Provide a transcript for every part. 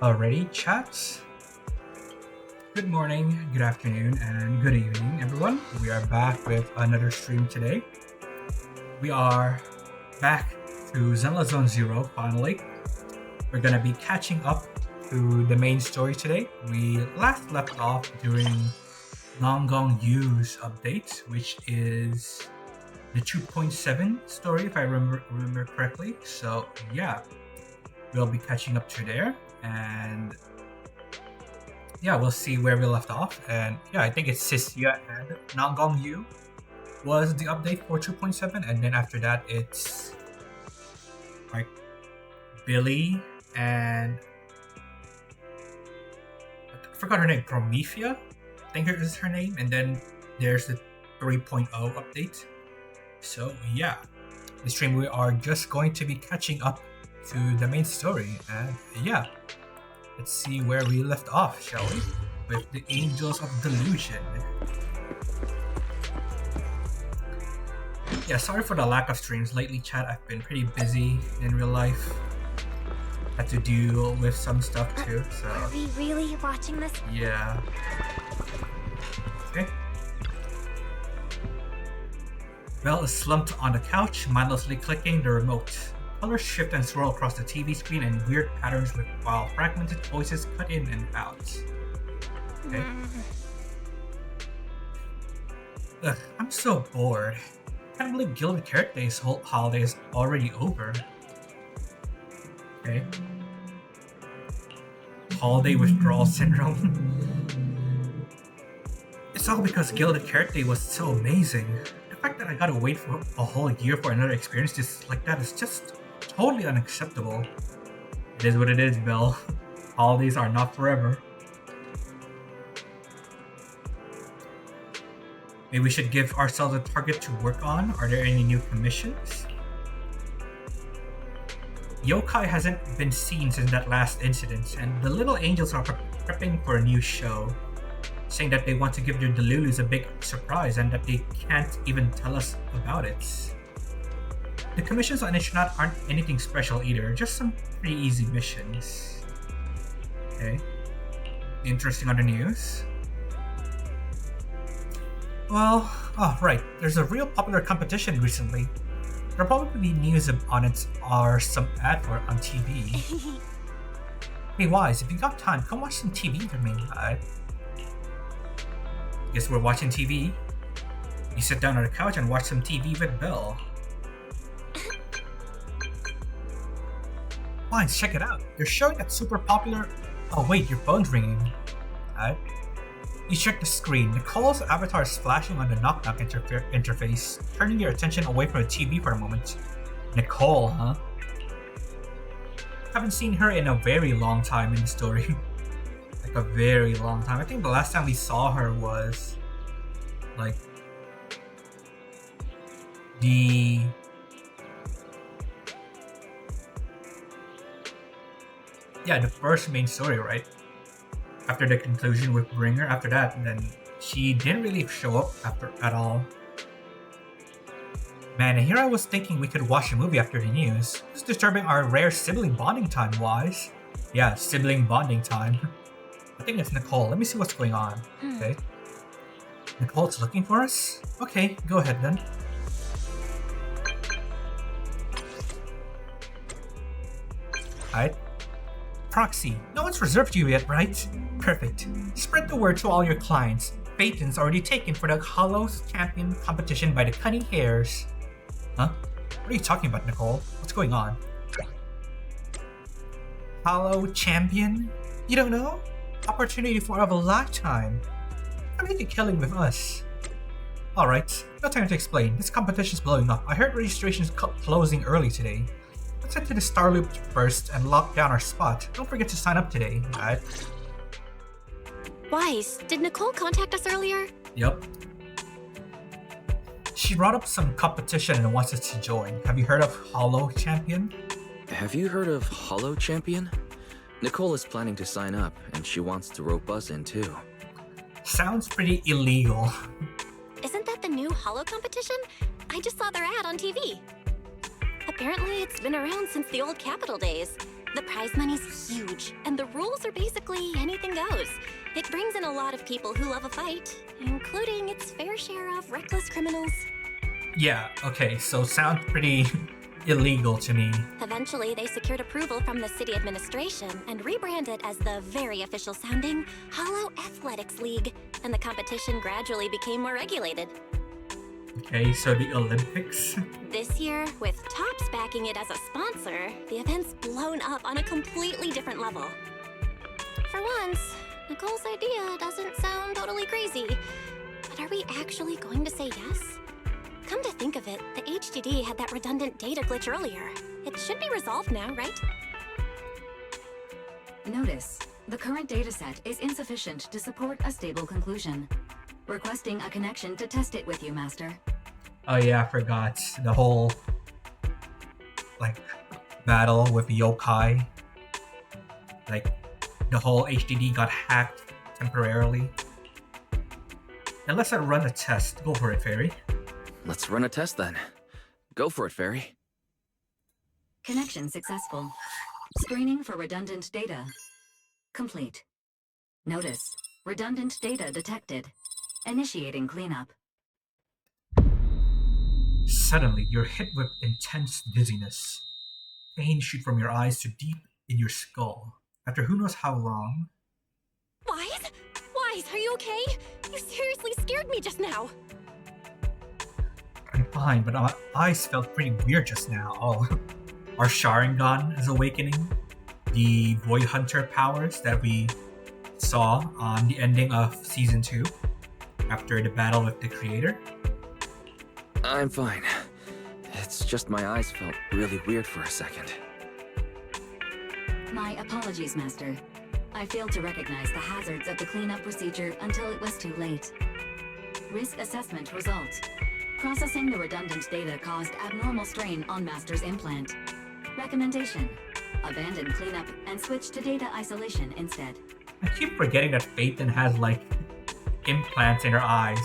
Already, chat? Good morning, good afternoon, and good evening, everyone. We are back with another stream today. We are back to Zenless Zone Zero, finally. We're gonna be catching up to the main story today. We last left off during Nonggong Yu's update, which is the 2.7 story, if I remember correctly. So, yeah, we'll be catching up to there. And yeah, we'll see where we left off. And yeah, I think it's Cissia and Nonggong Yu was the update for 2.7. And then after that, it's like Billy and I forgot her name, Promethea, I think is her name. And then there's the 3.0 update. So yeah, this stream we are just going to be catching up to the main story. And yeah, let's see where we left off, shall we? With the Angels of Delusion. Yeah, sorry for the lack of streams lately, chat. I've been pretty busy in real life. Had to deal with some stuff too, so... Are we really watching this? Yeah. Okay. Belle is slumped on the couch, mindlessly clicking the remote. Colors shift and swirl across the TV screen in weird patterns while fragmented voices cut in and out. Okay. Ugh, I'm so bored. I can't believe Gilded Carrot Day's whole holiday is already over. Okay. Holiday withdrawal syndrome. It's all because Gilded Carrot Day was so amazing. The fact that I gotta wait for a whole year for another experience just like that is just totally unacceptable. It is what it is, Belle. Holidays are not forever. Maybe we should give ourselves a target to work on. Are there any new commissions? Yokai hasn't been seen since that last incident, and the little angels are prepping for a new show, saying that they want to give their Delulus a big surprise and that they can't even tell us about it. The commissions on Ishnaut aren't anything special either, just some pretty easy missions. Okay. Interesting other news. Well, oh right, there's a real popular competition recently. There'll probably be news on it or some ad for it on TV. Hey Wise, if you got time, come watch some TV with me, alright? Guess we're watching TV. You sit down on the couch and watch some TV with Belle. Wise, check it out. They're showing that super popular... Oh wait, your phone's ringing. Alright. You check the screen. Nicole's avatar is flashing on the knock-knock interface, turning your attention away from the TV for a moment. Nicole, huh? Haven't seen her in a very long time in the story. Like a very long time. I think the last time we saw her was like the first main story, right? After the conclusion with Bringer, after that, then she didn't really show up at all. Man, here I was thinking we could watch a movie after the news. It's disturbing our rare sibling bonding time, Wise. Yeah, sibling bonding time. I think it's Nicole. Let me see what's going on. Okay. Nicole's looking for us? Okay, go ahead then. Alright. Proxy, no one's reserved you yet, right? Perfect. Spread the word to all your clients. Phaeton's already taken for the Hollow Champion competition by the Cunning Hares. Huh? What are you talking about, Nicole? What's going on? Hollow Champion? You don't know? Opportunity for of a lifetime. Come make a killing with us. Alright, no time to explain. This competition's blowing up. I heard registration's closing early today. Let's head to the Star Loop first and lock down our spot. Don't forget to sign up today, alright? Wise, did Nicole contact us earlier? Yep. She brought up some competition and wants us to join. Have you heard of Hollow Champion? Have you heard of Hollow Champion? Nicole is planning to sign up, and she wants to rope us in too. Sounds pretty illegal. Isn't that the new Hollow competition? I just saw their ad on TV. Apparently, it's been around since the old Capital days. The prize money's huge, and the rules are basically anything goes. It brings in a lot of people who love a fight, including its fair share of reckless criminals. Yeah, okay, so sounds pretty illegal to me. Eventually, they secured approval from the city administration and rebranded as the very official sounding Hollow Athletics League, and the competition gradually became more regulated. Okay, so the Olympics? This year, with Topps backing it as a sponsor, the event's blown up on a completely different level. For once, Nicole's idea doesn't sound totally crazy, but are we actually going to say yes? Come to think of it, the HDD had that redundant data glitch earlier. It should be resolved now, right? Notice, the current dataset is insufficient to support a stable conclusion. Requesting a connection to test it with you, Master. Oh yeah, I forgot. The whole, battle with yokai. The whole HDD got hacked temporarily. And let's run a test. Go for it, Fairy. Let's run a test then. Go for it, Fairy. Connection successful. Screening for redundant data. Complete. Notice, redundant data detected. Initiating cleanup. Suddenly, you're hit with intense dizziness. Pain shoot from your eyes to deep in your skull. After who knows how long... Wise? Wise, are you okay? You seriously scared me just now. I'm fine, but our eyes felt pretty weird just now. Oh, our Sharingan is awakening. The Void Hunter powers that we saw on the ending of Season 2 after the battle with the creator. I'm fine. It's just my eyes felt really weird for a second. My apologies, Master. I failed to recognize the hazards of the cleanup procedure until it was too late. Risk assessment result. Processing the redundant data caused abnormal strain on Master's implant. Recommendation. Abandon cleanup and switch to data isolation instead. I keep forgetting that Phaeton has implants in her eyes.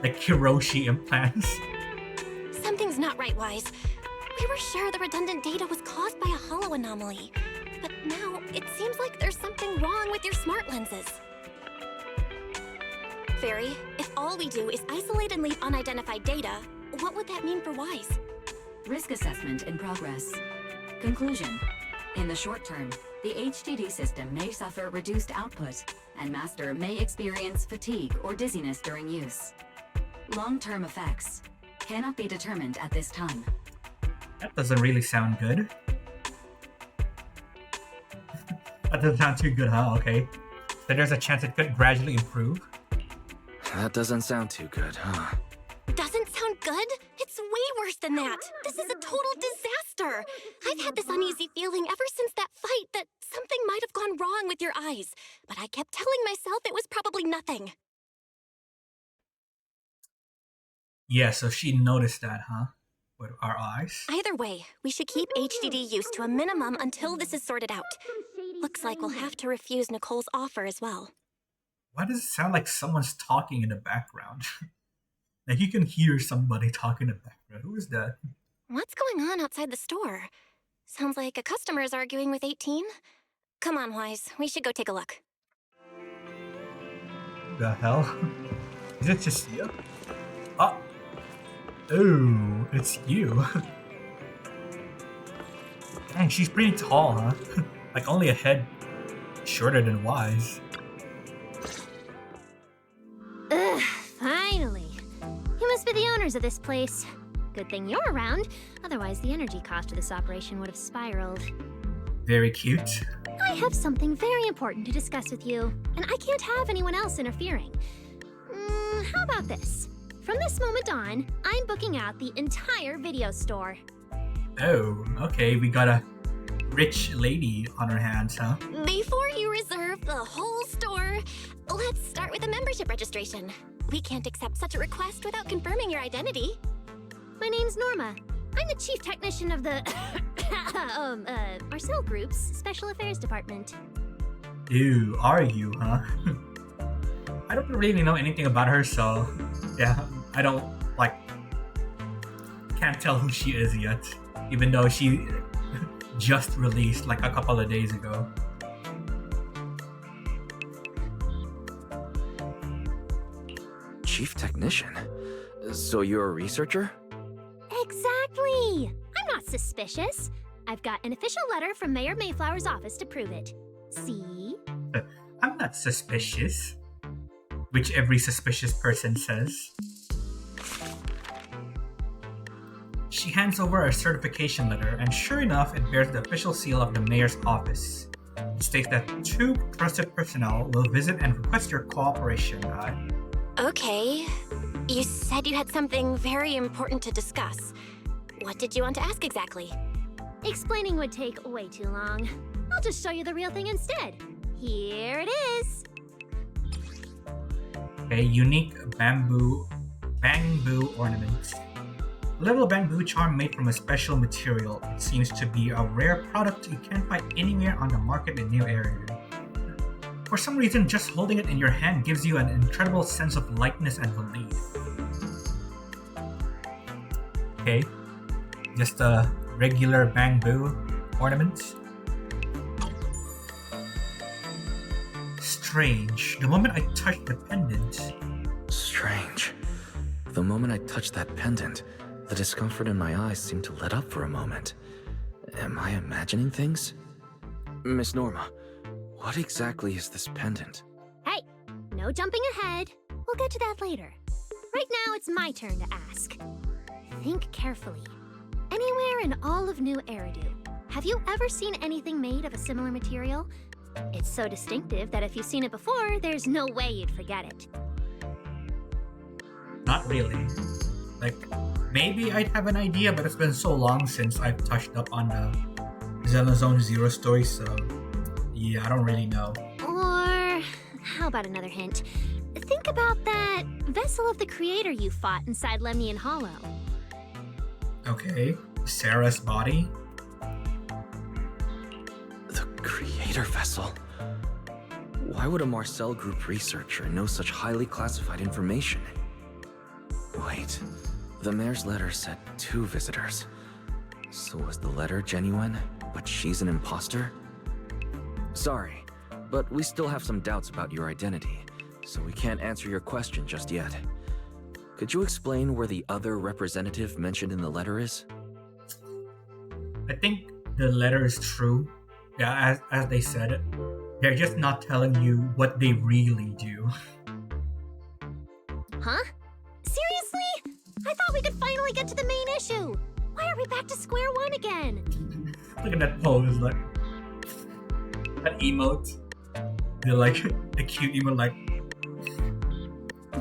Like Kiroshi implants. Something's not right, Wise. We were sure the redundant data was caused by a hollow anomaly. But now, it seems like there's something wrong with your smart lenses. Fairy, if all we do is isolate and leave unidentified data, what would that mean for Wise? Risk assessment in progress. Conclusion. In the short term, the HDD system may suffer reduced output, and Master may experience fatigue or dizziness during use. Long-term effects cannot be determined at this time. That doesn't really sound good. That doesn't sound too good, huh? Okay. So there's a chance it could gradually improve. That doesn't sound too good, huh? Doesn't sound good? It's way worse than that. This is a total disaster. I've had this uneasy feeling ever since that fight that something might have gone wrong with your eyes. But I kept telling myself it was probably nothing. Yeah, so she noticed that, huh? With our eyes. Either way, we should keep HDD use to a minimum until this is sorted out. Looks like we'll have to refuse Nicole's offer as well. Why does it sound like someone's talking in the background? Like you can hear somebody talking in the background. Who is that? What's going on outside the store? Sounds like a customer is arguing with 18. Come on, Wise. We should go take a look. The hell? Is it Cissia? Oh, it's you. Dang, she's pretty tall, huh? Like only a head shorter than Wise. Ugh, finally. You must be the owners of this place. Good thing you're around, otherwise the energy cost of this operation would have spiraled. Very cute. I have something very important to discuss with you, and I can't have anyone else interfering. How about this? From this moment on, I'm booking out the entire video store. Oh, okay, we got a rich lady on our hands, huh? Before you reserve the whole store, let's start with a membership registration. We can't accept such a request without confirming your identity. My name's Norma. I'm the chief technician of the Marcel Group's Special Affairs Department. Ew, are you, huh? I don't really know anything about her, so yeah, I don't can't tell who she is yet. Even though she just released like a couple of days ago. Chief Technician? So you're a researcher? Exactly! I'm not suspicious. I've got an official letter from Mayor Mayflower's office to prove it. See? I'm not suspicious. Which every suspicious person says. She hands over a certification letter, and sure enough, it bears the official seal of the mayor's office. It states that 2 trusted personnel will visit and request your cooperation. Okay. You said you had something very important to discuss. What did you want to ask exactly? Explaining would take way too long. I'll just show you the real thing instead. Here it is. A unique bamboo ornament. A little bamboo charm made from a special material. It seems to be a rare product you can't find anywhere on the market in New Area. For some reason, just holding it in your hand gives you an incredible sense of lightness and relief. Okay, just a regular bamboo ornament. Strange. The moment I touched the pendant... Strange. The moment I touched that pendant, the discomfort in my eyes seemed to let up for a moment. Am I imagining things? Miss Norma, what exactly is this pendant? Hey, no jumping ahead. We'll get to that later. Right now, it's my turn to ask. Think carefully. Anywhere in all of New Eridu, have you ever seen anything made of a similar material? It's so distinctive that if you've seen it before, there's no way you'd forget it. Not really. Like, maybe I'd have an idea, but it's been so long since I've touched up on the Zenless Zone Zero story, so yeah, I don't really know. Or how about another hint? Think about that vessel of the creator you fought inside Lemnian Hollow. Okay, Sarah's body. The creator vessel? Why would a Marcel Group researcher know such highly classified information? Wait, the mayor's letter said 2 visitors. So was the letter genuine, but she's an imposter? Sorry, but we still have some doubts about your identity, so we can't answer your question just yet. Could you explain where the other representative mentioned in the letter is? I think the letter is true. Yeah, as they said it. They're just not telling you what they really do. Huh? Seriously? I thought we could finally get to the main issue. Why are we back to square one again? Look at that pose, like that emote. The cute emote, like.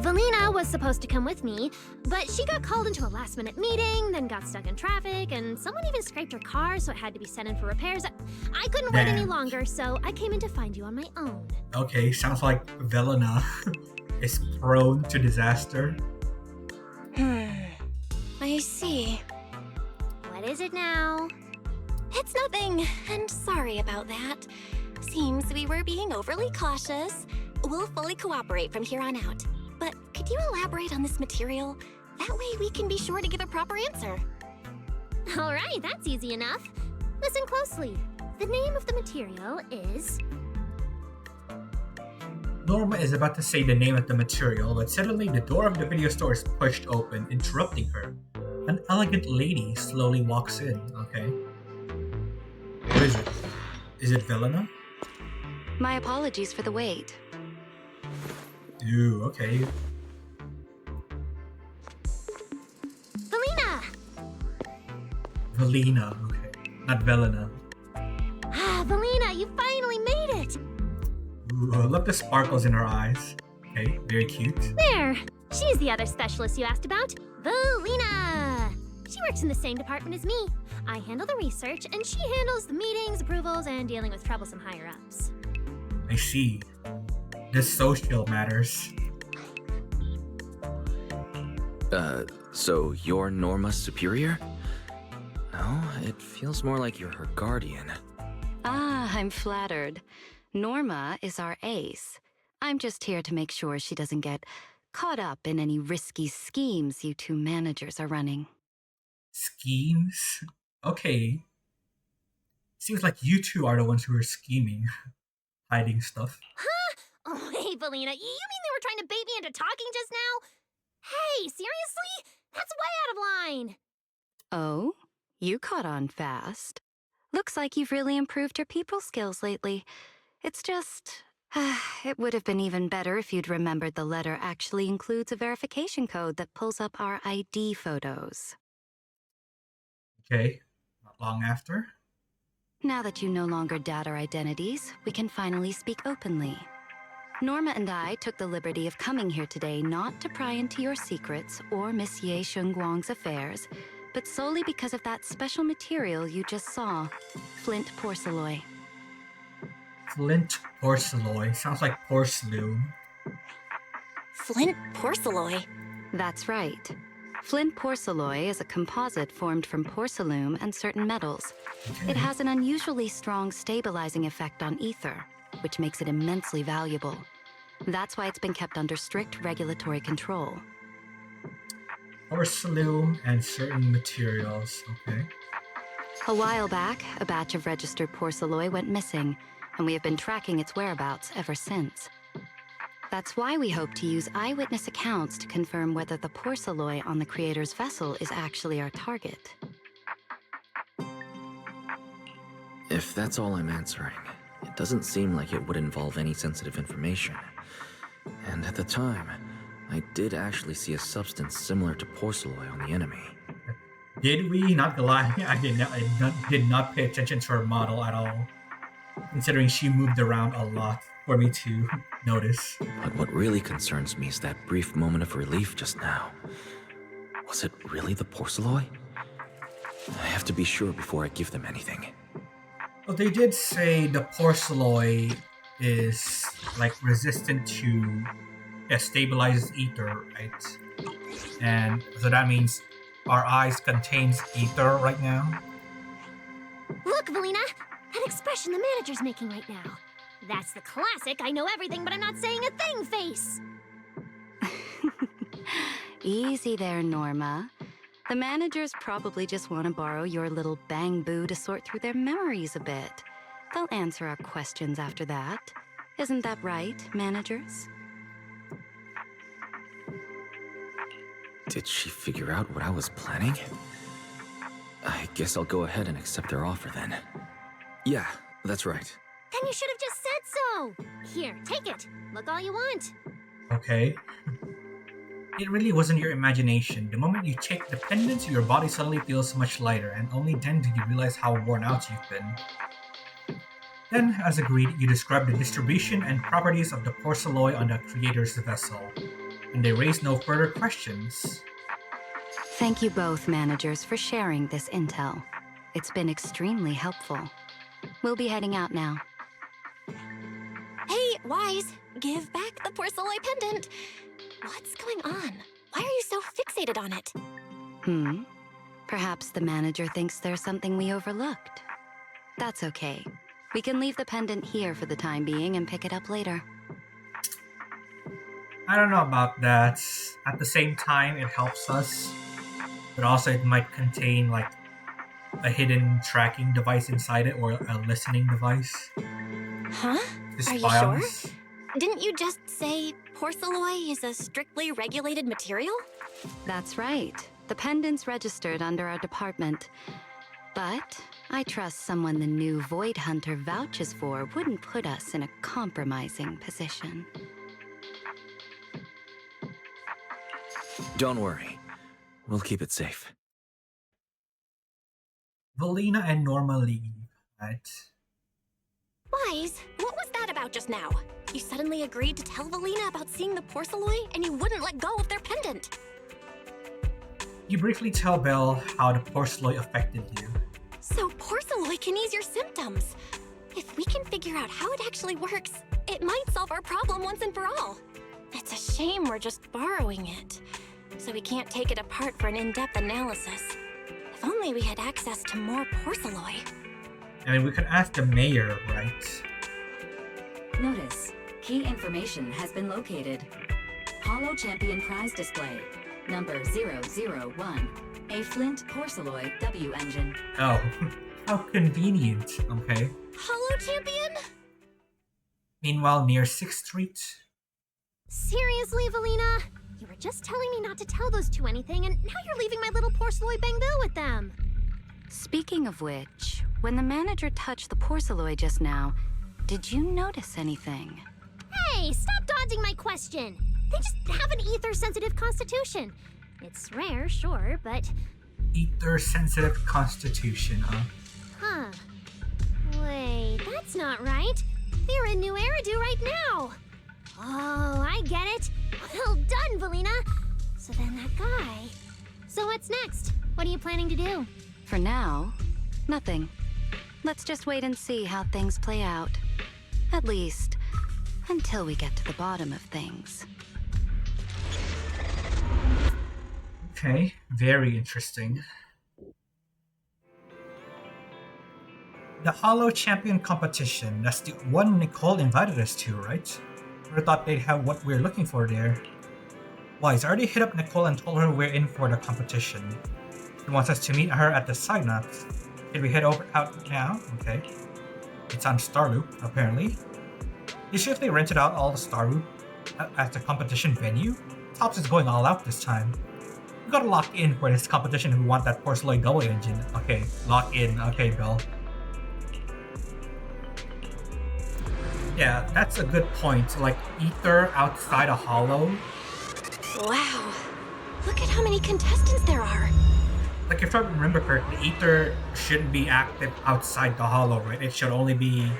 Valina was supposed to come with me, but she got called into a last-minute meeting, then got stuck in traffic, and someone even scraped her car, so it had to be sent in for repairs. I couldn't wait any longer, so I came in to find you on my own. Okay, sounds like Velena is prone to disaster. I see. What is it now? It's nothing, and sorry about that. Seems we were being overly cautious. We'll fully cooperate from here on out. But could you elaborate on this material? That way we can be sure to give a proper answer. All right, that's easy enough. Listen closely. The name of the material is... Norma is about to say the name of the material, but suddenly the door of the video store is pushed open, interrupting her. An elegant lady slowly walks in. Okay. What is it? Is it Velena? My apologies for the wait. Ooh, okay. Valina! Velena, okay. Not Velena. Ah, Valina, you finally made it! Ooh, look the sparkles in her eyes. Okay, very cute. There! She's the other specialist you asked about, Valina! She works in the same department as me. I handle the research, and she handles the meetings, approvals, and dealing with troublesome higher-ups. I see. The social matters. So you're Norma's superior? No, it feels more like you're her guardian. Ah, I'm flattered. Norma is our ace. I'm just here to make sure she doesn't get caught up in any risky schemes you 2 managers are running. Schemes? Okay. Seems like you two are the ones who are scheming, hiding stuff. Huh? Oh, hey, Valina, you mean they were trying to bait me into talking just now? Hey, seriously? That's way out of line. Oh, you caught on fast. Looks like you've really improved your people skills lately. It's just... it would have been even better if you'd remembered the letter actually includes a verification code that pulls up our ID photos. Okay, not long after. Now that you no longer doubt our identities, we can finally speak openly. Norma and I took the liberty of coming here today not to pry into your secrets or Miss Ye Shunguang's affairs, but solely because of that special material you just saw, flint porcelain. Flint porcelain. Sounds like porcelain. Flint porcelain. That's right. Flint porcelain is a composite formed from porcelain and certain metals. It has an unusually strong stabilizing effect on ether, which makes it immensely valuable. That's why it's been kept under strict regulatory control. Porcelain and certain materials. Okay. A while back, a batch of registered porcelain went missing, and we have been tracking its whereabouts ever since. That's why we hope to use eyewitness accounts to confirm whether the porcelain on the creator's vessel is actually our target. If that's all I'm answering, it doesn't seem like it would involve any sensitive information. And at the time, I did actually see a substance similar to porcelain on the enemy. Did we? Not gonna lie, I did not pay attention to her model at all, considering she moved around a lot for me to notice. But what really concerns me is that brief moment of relief just now. Was it really the porcelain? I have to be sure before I give them anything. Well, they did say the porcelain is like resistant to stabilizes ether, right? And so that means our eyes contains ether right now. Look, Valina, that expression the manager's making right now. That's the classic I know everything but I'm not saying a thing face. Easy there, Norma. The managers probably just want to borrow your little bang boo to sort through their memories a bit. They'll answer our questions after that. Isn't that right, managers? Did she figure out what I was planning? I guess I'll go ahead and accept their offer then. Yeah, that's right. Then you should have just said so. Here, take it. Look all you want. Okay. It really wasn't your imagination. The moment you take the pendants, your body suddenly feels much lighter, and only then do you realize how worn out you've been. Then, as agreed, you describe the distribution and properties of the porcelain on the creator's vessel, and they raise no further questions. Thank you both, managers, for sharing this intel. It's been extremely helpful. We'll be heading out now. Hey, Wise, give back the porcelain pendant. What's going on? Why are you so fixated on it? Perhaps the manager thinks there's something we overlooked. That's okay. We can leave the pendant here for the time being and pick it up later. I don't know about that. At the same time, it helps us, but also it might contain like a hidden tracking device inside it or a listening device. Huh? To Are you spy on sure? us. Didn't you just say porcelain is a strictly regulated material? That's right. The pendant's registered under our department. But I trust someone the new Void Hunter vouches for wouldn't put us in a compromising position. Don't worry. We'll keep it safe. Valina and Norma leave, right? Wise, what was that about just now? You suddenly agreed to tell Valina about seeing the porcelain and you wouldn't let go of their pendant. You briefly tell Belle how the porcelain affected you. So porcelain can ease your symptoms. If we can figure out how it actually works, it might solve our problem once and for all. It's a shame we're just borrowing it, so we can't take it apart for an in-depth analysis. If only we had access to more porcelain. I mean, we could ask the mayor, right? Notice, key information has been located. Hollow Champion prize display, number 001, a Flint porcelain W engine. Oh, How convenient, okay? Hollow Champion? Meanwhile, near 6th Street. Seriously, Valina? You were just telling me not to tell those two anything, and now you're leaving my little porceloid Bangbill with them. Speaking of which, when the manager touched the porceloid just now, did you notice anything? Hey, stop dodging my question. They just have an ether-sensitive constitution. It's rare, sure, but... Ether-sensitive constitution, huh? Huh. Wait, that's not right. They're in New Eridu right now. Oh, I get it. Well done, Valina. So then that guy... So what's next? What are you planning to do? For now, nothing. Let's just wait and see how things play out. At least, until we get to the bottom of things. Okay, very interesting. The Hollow Champion competition, that's the one Nicole invited us to, right? I thought they'd have what we're looking for there. Wise already hit up Nicole and told her we're in for the competition. She wants us to meet her at the sign-ups. Should we head out now? Okay. It's on Starloop, apparently. You see if they rented out all the Starloop at the competition venue? Tops is going all out this time. We gotta lock in for this competition if we want that porcelain double engine. Okay, lock in. Okay, Bill. Yeah, that's a good point. Like, Ether outside a Hollow. Wow. Look at how many contestants there are. Like, if I remember correctly, Ether shouldn't be active outside the Hollow, right? It should only be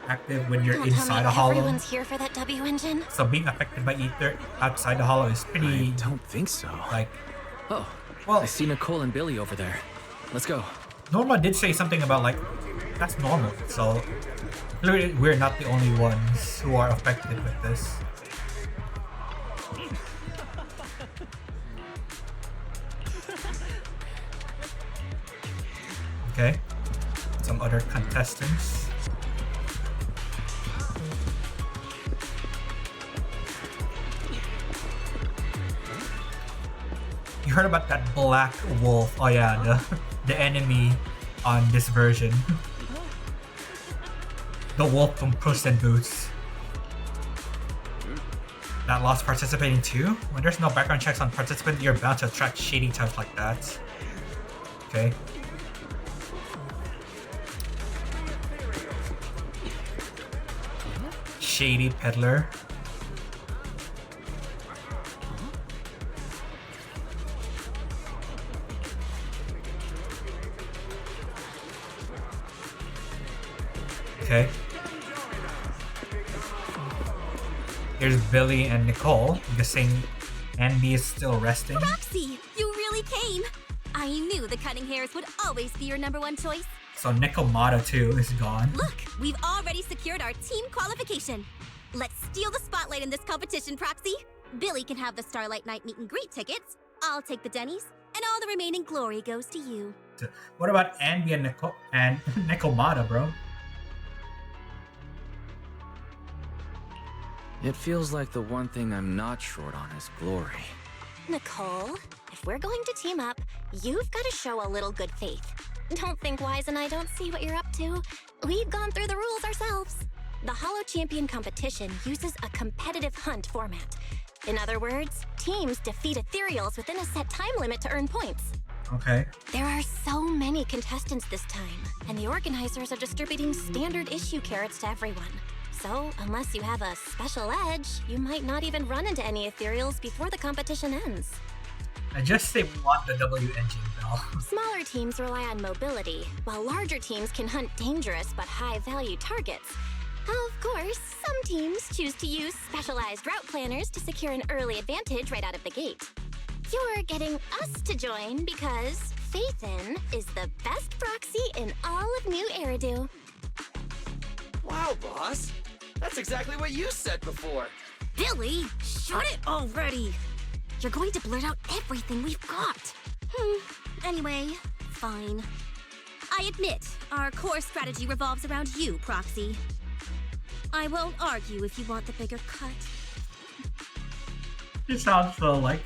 active when you're Don't inside tell a me Hollow. everyone's here for that W engine. So being affected by Ether outside the Hollow is pretty, I don't think so. like... Oh, Well, I see Nicole and Billy over there. Let's go. Norma did say something about, like, that's normal. So, clearly we're not the only ones who are affected with this. Okay. Some other contestants. You heard about that black wolf? Oh yeah, the enemy on this version. The wolf from Puss in Boots. That lost participating too? When there's no background checks on participants, you're bound to attract shady types like that. Okay. Shady peddler. Okay. Here's Billy and Nicole. I'm guessing Andy is still resting. Roxy, you really came. I knew the cutting hairs would always be your #1 choice. So Nikomata too is gone. Look, we've already secured our team qualification. Let's steal the spotlight in this competition, Proxy. Billy can have the Starlight Night meet and greet tickets. I'll take the Denny's, and all the remaining glory goes to you. What about Andy and Nikomata, bro? It feels like the one thing I'm not short on is glory. Nicole, if we're going to team up, you've got to show a little good faith. Don't think Wise and I don't see what you're up to. We've gone through the rules ourselves. The Hollow Champion competition uses a competitive hunt format. In other words, teams defeat Ethereals within a set time limit to earn points. Okay. There are so many contestants this time, and the organizers are distributing standard issue carrots to everyone. So, unless you have a special edge, you might not even run into any Ethereals before the competition ends. I just say we want the W engine, Bell. Smaller teams rely on mobility, while larger teams can hunt dangerous but high-value targets. Of course, some teams choose to use specialized route planners to secure an early advantage right out of the gate. You're getting us to join because Faithin is the best proxy in all of New Eridu. Wow, boss. That's exactly what you said before. Billy, shut it already! You're going to blurt out everything we've got. Anyway, fine. I admit, our core strategy revolves around you, Proxy. I won't argue if you want the bigger cut. It sounds so like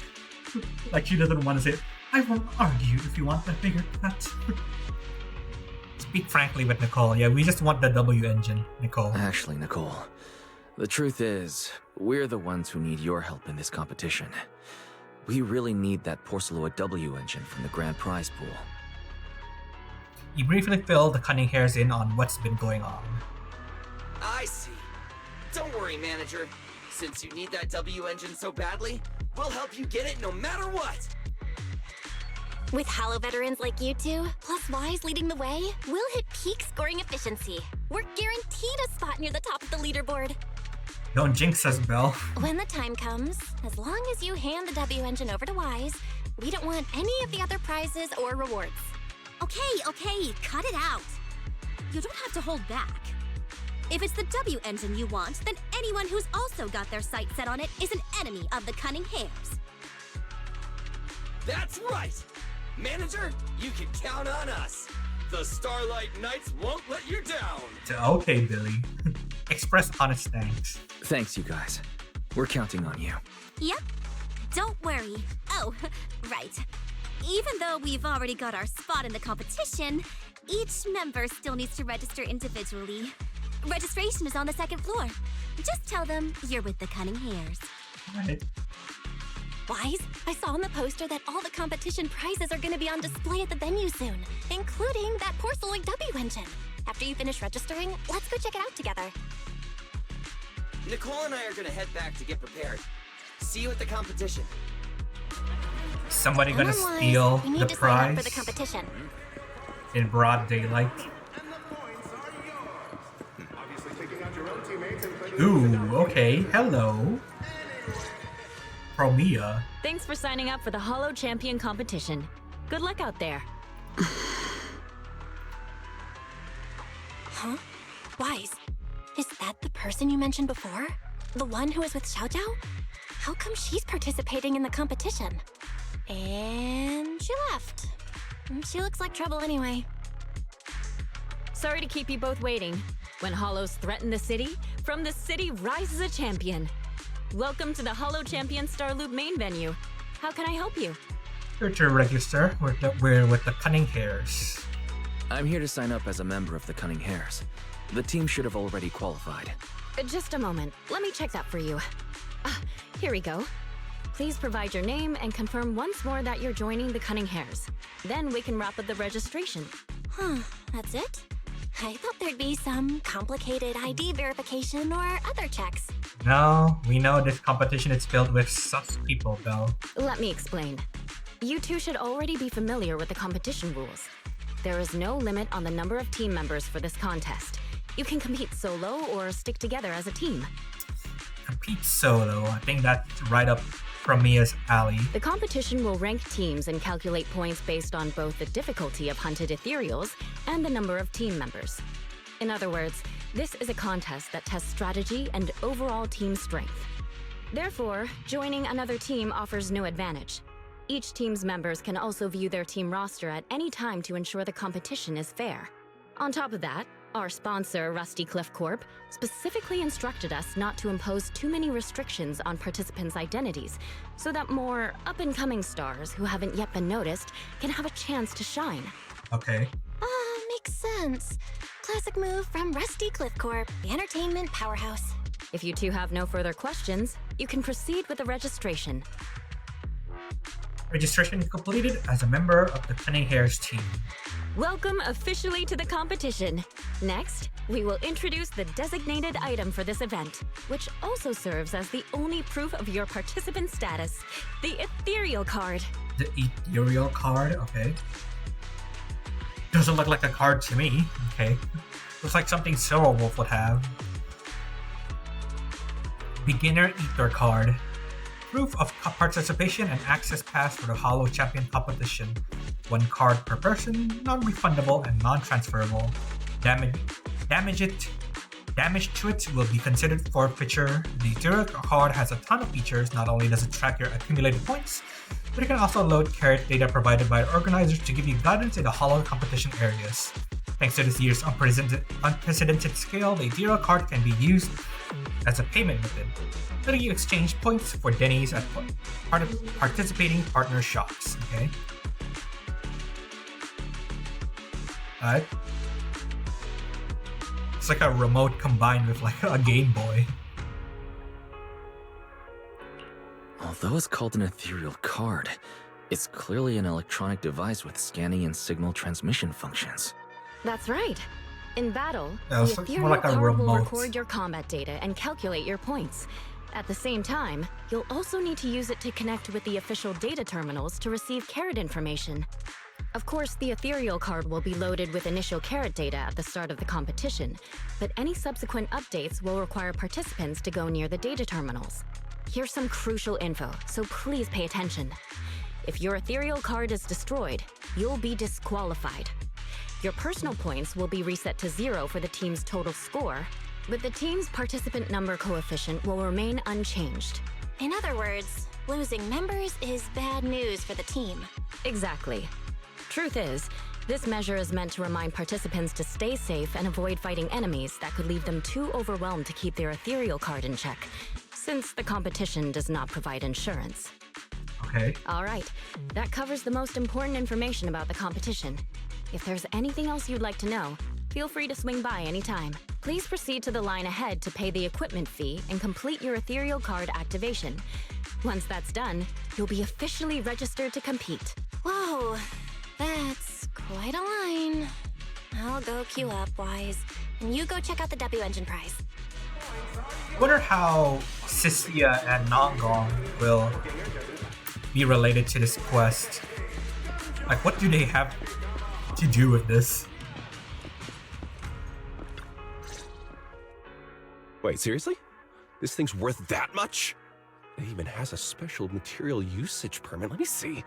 she doesn't want to say, I won't argue if you want the bigger cut. Speak frankly with Nicole. Yeah, we just want the W engine, Nicole. Actually, Nicole, the truth is, we're the ones who need your help in this competition. We really need that Porceloa W engine from the grand prize pool. You briefly fill the cunning hairs in on what's been going on. I see. Don't worry, manager. Since you need that W engine so badly, we'll help you get it no matter what. With Hollow veterans like you two, plus Wise leading the way, we'll hit peak scoring efficiency. We're guaranteed a spot near the top of the leaderboard. Don't jinx us, Belle. When the time comes, as long as you hand the W engine over to Wise, we don't want any of the other prizes or rewards. Okay, cut it out. You don't have to hold back. If it's the W engine you want, then anyone who's also got their sights set on it is an enemy of the Cunning Hares. That's right! Manager, you can count on us. The Starlight Knights won't let you down. Okay, Billy. Express honest thanks. Thanks, you guys. We're counting on you. Yep. Don't worry. Oh, right. Even though we've already got our spot in the competition, each member still needs to register individually. Registration is on the second floor. Just tell them you're with the Cunning Hares. Right. Wise, I saw on the poster that all the competition prizes are going to be on display at the venue soon, including that Porceloid W engine. After you finish registering, let's go check it out together. Nicole and I are gonna head back to get prepared. See you at the competition. Somebody gonna Come on, Wise. steal We need the to sign up prize for the competition. in broad daylight. Ooh, okay. Hello. Romia. Thanks for signing up for the Hollow Champion competition. Good luck out there. Huh? Wise, is that the person you mentioned before? The one who was with Xiao Zhao? How come she's participating in the competition? And she left. She looks like trouble anyway. Sorry to keep you both waiting. When Hollows threaten the city, from the city rises a champion. Welcome to the Hollow Champion Star Loop main venue. How can I help you? Here to register. We're with the Cunning Hares. I'm here to sign up as a member of the Cunning Hares. The team should have already qualified. Just a moment. Let me check that for you. Here we go. Please provide your name and confirm once more that you're joining the Cunning Hares. Then we can wrap up the registration. Huh, that's it? I thought there'd be some complicated ID verification or other checks. No, we know this competition is filled with sus people, Belle. Let me explain. You two should already be familiar with the competition rules. There is no limit on the number of team members for this contest. You can compete solo or stick together as a team. Compete solo. I think that's right up Ramiel's alley. The competition will rank teams and calculate points based on both the difficulty of hunted Ethereals and the number of team members. In other words, this is a contest that tests strategy and overall team strength. Therefore, joining another team offers no advantage. Each team's members can also view their team roster at any time to ensure the competition is fair. On top of that, our sponsor, Rusty Cliff Corp, specifically instructed us not to impose too many restrictions on participants' identities so that more up-and-coming stars who haven't yet been noticed can have a chance to shine. Okay. Makes sense. Classic move from Rusty Cliff Corp, the entertainment powerhouse. If you two have no further questions, you can proceed with the registration. Registration completed as a member of the Cunning Hares team. Welcome officially to the competition. Next, we will introduce the designated item for this event, which also serves as the only proof of your participant status, the Ethereal card. The Ethereal card, okay. Doesn't look like a card to me, okay. Looks like something Silverwolf would have. Beginner Ether card. Proof of participation and access pass for the Hollow Champion competition. 1 card per person, non-refundable and non-transferable. Damage to it will be considered forfeiture. The Ethereal card has a ton of features. Not only does it track your accumulated points, but it can also load carrot data provided by organizers to give you guidance in the Hollow competition areas. Thanks to this year's unprecedented scale, the Ethereal card can be used as a payment method, letting you exchange points for Denny's at participating partner shops. Okay. Alright. It's like a remote combined with like a Game Boy. Although it's called an ethereal card, it's clearly an electronic device with scanning and signal transmission functions. That's right. In battle, Yeah, the so it's more ethereal like a card will remote. record your combat data and calculate your points. At the same time, you'll also need to use it to connect with the official data terminals to receive carrot information. Of course, the ethereal card will be loaded with initial carrot data at the start of the competition, but any subsequent updates will require participants to go near the data terminals. Here's some crucial info, so please pay attention. If your ethereal card is destroyed, you'll be disqualified. Your personal points will be reset to 0 for the team's total score, but the team's participant number coefficient will remain unchanged. In other words, losing members is bad news for the team. Exactly. Truth is, this measure is meant to remind participants to stay safe and avoid fighting enemies that could leave them too overwhelmed to keep their ethereal card in check, since the competition does not provide insurance. Okay. All right, that covers the most important information about the competition. If there's anything else you'd like to know, feel free to swing by anytime. Please proceed to the line ahead to pay the equipment fee and complete your ethereal card activation. Once that's done, you'll be officially registered to compete. Whoa, that's quite a line. I'll go queue up, Wise, and you go check out the W Engine prize. I wonder how Cissia and Nongong will be related to this quest. Like, what do they have to do with this? Wait, seriously? This thing's worth that much? It even has a special material usage permit. Let me see.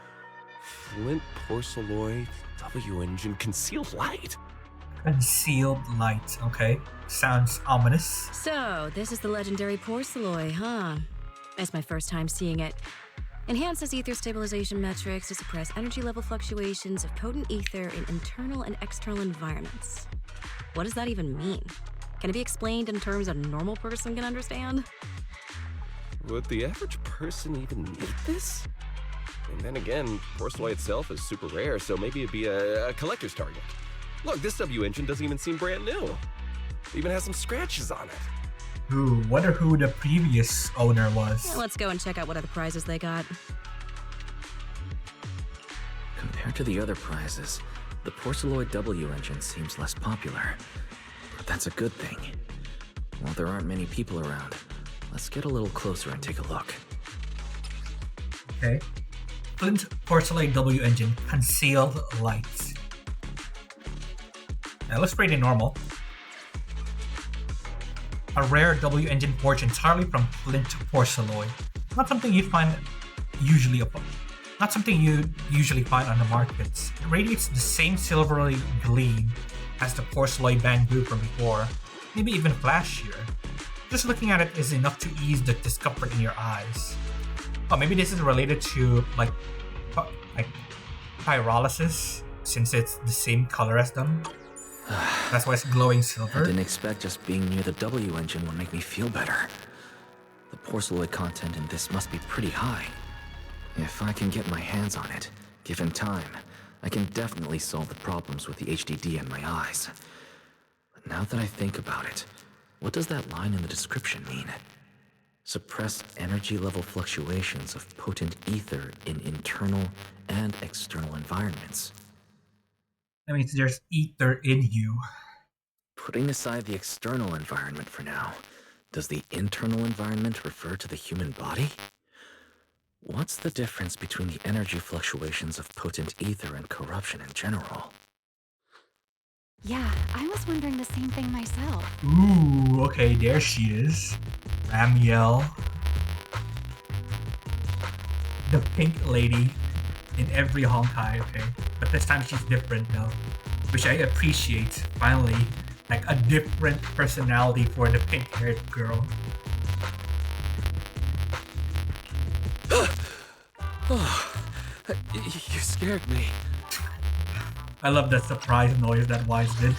Flint, porcelloy, W engine, concealed light. Concealed light, okay. Sounds ominous. So, this is the legendary porcelloy, huh? It's my first time seeing it. Enhances ether stabilization metrics to suppress energy level fluctuations of potent ether in internal and external environments. What does that even mean? Can it be explained in terms a normal person can understand? Would the average person even need this? And then again, porcelloy itself is super rare, so maybe it'd be a collector's target. Look, this W engine doesn't even seem brand new. It even has some scratches on it. Ooh, wonder who the previous owner was. Well, let's go and check out what other prizes they got. Compared to the other prizes, the porcelloid W engine seems less popular. But that's a good thing. While there aren't many people around, let's get a little closer and take a look. Okay. Flint porcelain W engine, concealed lights. That looks pretty normal. A rare W engine forged entirely from flint porcelloy. Not something you'd find usually not something you'd usually find on the markets. It radiates the same silvery gleam as the porcelloy bamboo from before, maybe even flashier. Just looking at it is enough to ease the discomfort in your eyes. Oh, maybe this is related to like pyrolysis, since it's the same color as them. That's why it's glowing I silver. didn't expect just being near the W engine would make me feel better. The porcelloid content in this must be pretty high. If I can get my hands on it, given time, I can definitely solve the problems with the HDD in my eyes. But now that I think about it, what does that line in the description mean? Suppress energy level fluctuations of potent ether in internal and external environments. That means there's ether in you. Putting aside the external environment for now, does the internal environment refer to the human body? What's the difference between the energy fluctuations of potent ether and corruption in general? Yeah, I was wondering the same thing myself. Ooh, okay, there she is. Ramiel. The pink lady in every Honkai, okay. But this time she's different though, which I appreciate. Finally, like a different personality for the pink-haired girl. You scared me. I love that surprise noise that Wise did.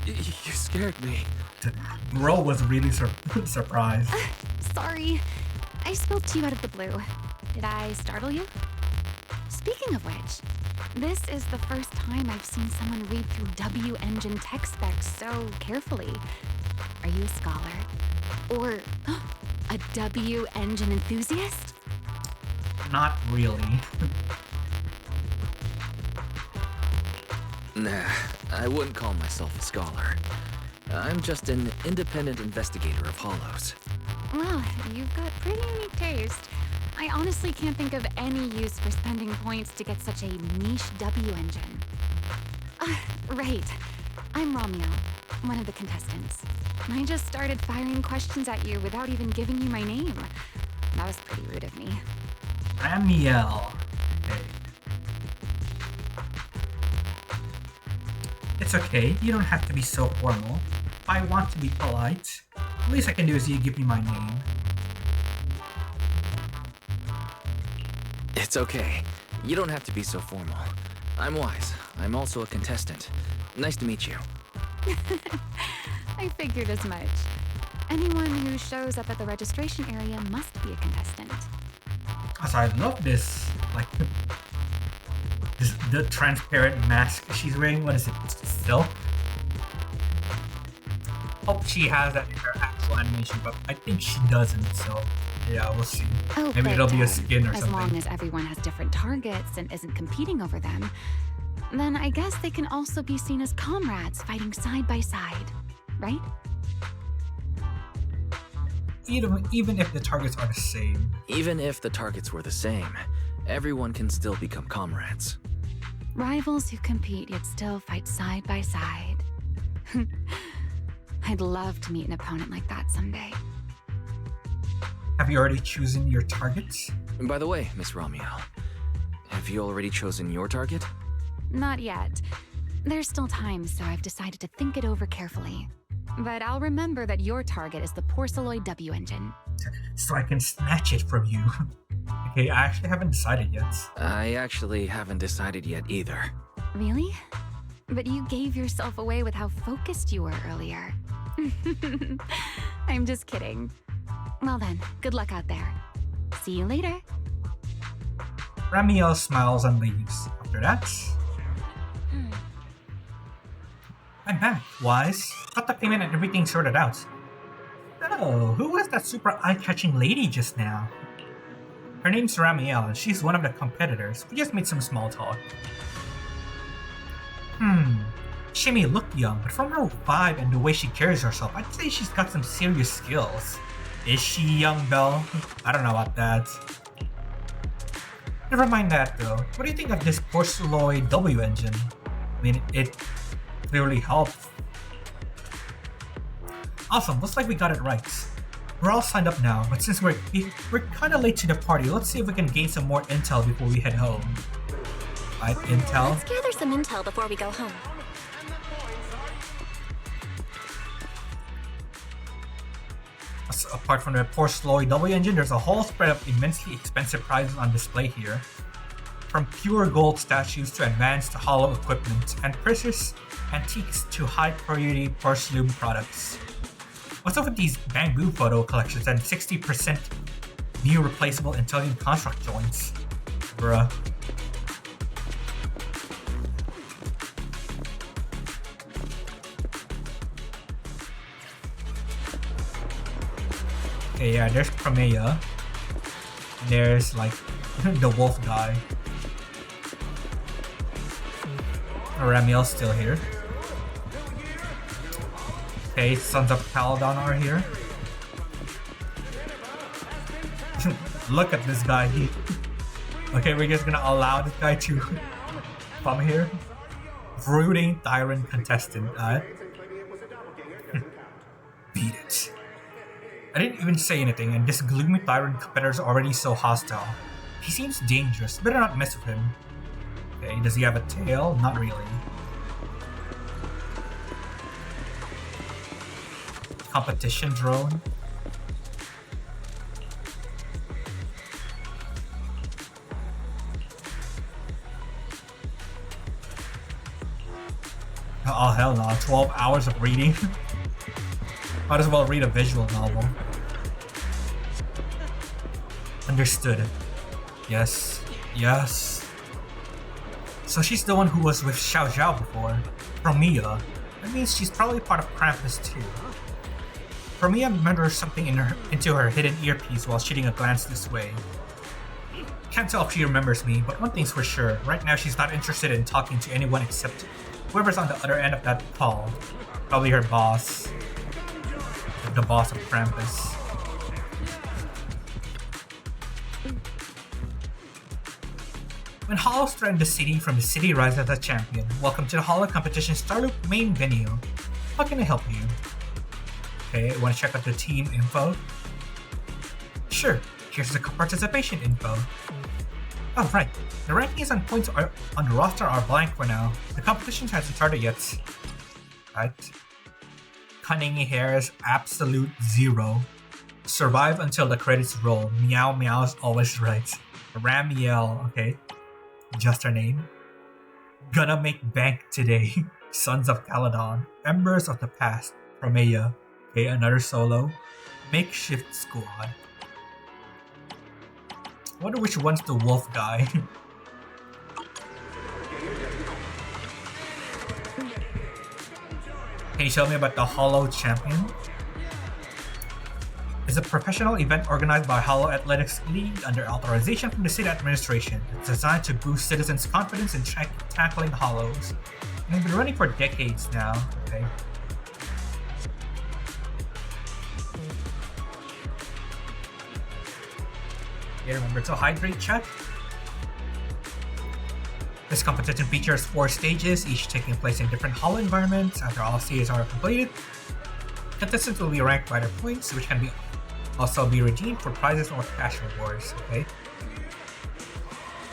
You scared me. Bro was really surprised. Sorry, I spoke to you out of the blue. Did I startle you? Speaking of which, This is the first time I've seen someone read through W Engine tech specs so carefully. Are you a scholar? Or a W Engine enthusiast? Not really. Nah, I wouldn't call myself a scholar. I'm just an independent investigator of hollows. Well, you've got pretty unique taste. I honestly can't think of any use for spending points to get such a niche W engine. Right. I'm Romuel, one of the contestants. I just started firing questions at you without even giving you my name. That was pretty rude of me. Ramiel. Okay. It's okay, you don't have to be so formal. If I want to be polite, the least I can do is you give me my name. It's okay. You don't have to be so formal. I'm Wise. I'm also a contestant. Nice to meet you. I figured as much. Anyone who shows up at the registration area must be a contestant. Also, I love this, like, the transparent mask she's wearing. What is it? It's silk? Hope she has that in her actual animation, but I think she doesn't, so yeah, we'll see. Oh, Maybe it'll be a but, skin or as something. long as everyone has different targets and isn't competing over them, then I guess they can also be seen as comrades fighting side by side, right? Even if the targets are the same. Even if the targets were the same, everyone can still become comrades. Rivals who compete yet still fight side by side. I'd love to meet an opponent like that someday. Have you already chosen your targets? And by the way, Miss Ramiel, have you already chosen your target? Not yet. There's still time, so I've decided to think it over carefully. But I'll remember that your target is the Porceloid W engine. So I can snatch it from you. Okay, I actually haven't decided yet. I actually haven't decided yet either. Really? But you gave yourself away with how focused you were earlier. I'm just kidding. Well then, good luck out there. See you later. Ramiel smiles and leaves. After that... I'm back, Wise. Got the payment and everything sorted out. Oh, who was that super eye-catching lady just now? Her name's Ramiel, and she's one of the competitors. We just made some small talk. She may look young, but from her vibe and the way she carries herself, I'd say she's got some serious skills. Is she young, Belle? I don't know about that. Never mind that, though. What do you think of this Porceloid W engine? I mean, it clearly helped. Awesome, looks like we got it right. We're all signed up now, but since we're kind of late to the party, let's see if we can gain some more intel before we head home. Right, intel? Let's gather some intel before we go home. Apart from the Porceloid W engine, there's a whole spread of immensely expensive prizes on display here. From pure gold statues to advanced hollow equipment, and precious antiques to high-priority porcelain products. What's up with these bamboo photo collections and 60% new replaceable intelligent construct joints? Bruh. Okay, yeah, there's Ramiel. There's, like, the wolf guy. Ramiel's still here. Okay, Sons of Paladon are here. Look at this guy. Okay, we're just gonna allow this guy to come here. Brooding Tyrant Contestant. Beat it. I didn't even say anything, and this gloomy Tyrant competitor is already so hostile. He seems dangerous. Better not mess with him. Okay, does he have a tail? Not really. Competition drone. Oh hell no, 12 hours of reading. Might as well read a visual novel. Understood. Yes. Yes. So she's the one who was with Xiao Zhao before. Romia. That means she's probably part of Krampus too. Romia murmurs something into her hidden earpiece while shooting a glance this way. Can't tell if she remembers me, but one thing's for sure. Right now she's not interested in talking to anyone except whoever's on the other end of that call. Probably her boss. The boss of Krampus. When Hollows threaten the city, from the city rises as a champion. Welcome to the Hollow Competition Starloop main venue. How can I help you? Okay, want to check out the team info? Sure, here's the participation info. Oh right, the rankings and points on the roster are blank for now. The competition hasn't started yet. Right. Cunning Hair's absolute 0. Survive until the credits roll. Meow Meow's always right. Ramiel, okay. Just her name. Gonna make bank today. Sons of Caledon. Embers of the Past. Romea. Okay, another solo. Makeshift squad. Wonder which one's the wolf guy. Can you tell me about the Hollow Champion? It's a professional event organized by Hollow Athletics League under authorization from the city administration. It's designed to boost citizens' confidence in tackling Hollows. And it's been running for decades now. Okay. Okay, remember to hydrate, chat. This competition features 4 stages, each taking place in different Hollow environments. After all stages are completed, contestants will be ranked by their points, which can also be redeemed for prizes or cash rewards. Okay.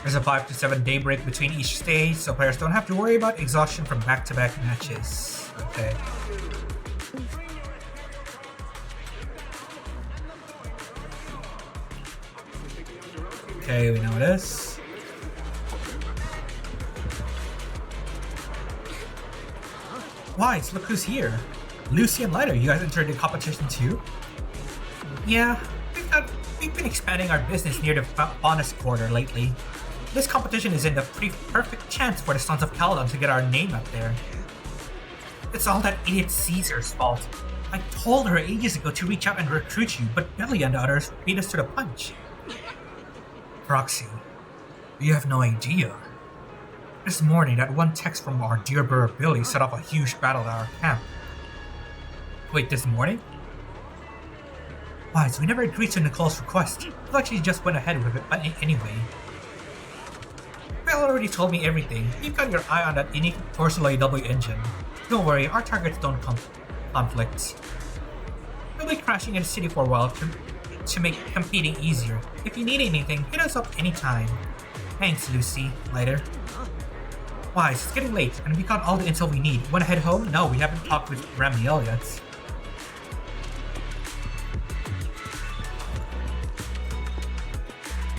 There's a 5 to 7 day break between each stage, so players don't have to worry about exhaustion from back-to-back matches. Okay. Okay, we know this. Wise, look who's here. Lucy and Lighter, you guys entered the competition too? Yeah, we've been expanding our business near the Faunus Quarter lately. This competition is in the perfect chance for the Sons of Caledon to get our name out there. It's all that idiot Caesar's fault. I told her ages ago to reach out and recruit you, but Billy and the others beat us to the punch. Roxy, you have no idea. This morning, that one text from our dear brother Billy set off a huge battle at our camp. Wait, this morning? Why, so we never agreed to Nicole's request. I thought she just went ahead with it anyway. Bill already told me everything. You've got your eye on that unique Torsoy W engine. Don't worry, our targets don't conflict. We'll be crashing in the city for a while to make competing easier. If you need anything, hit us up anytime. Thanks, Lucy. Later. Wise, it's getting late, and we got all the intel we need. Wanna head home? No, we haven't talked with Ramiel yet.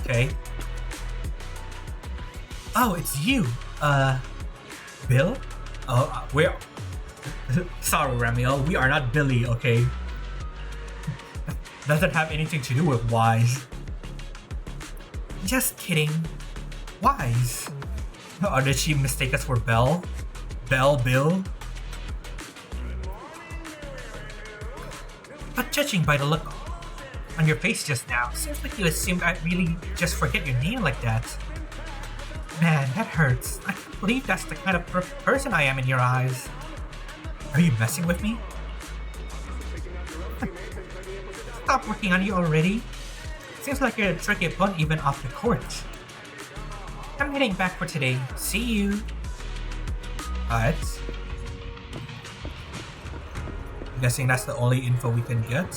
Okay. Oh, it's you. Bill? Oh, we're... Sorry, Ramiel, we are not Billy, okay? Doesn't have anything to do with Wise. Just kidding. Wise? Or did she mistake us for Bill? Bill? But judging by the look on your face just now, seems like you assumed I'd really just forget your name like that. Man, that hurts. I can't believe that's the kind of person I am in your eyes. Are you messing with me? Stop working on you already. Seems like you're a tricky opponent even off the court. I'm heading back for today. See you. Alright. I'm guessing that's the only info we can get.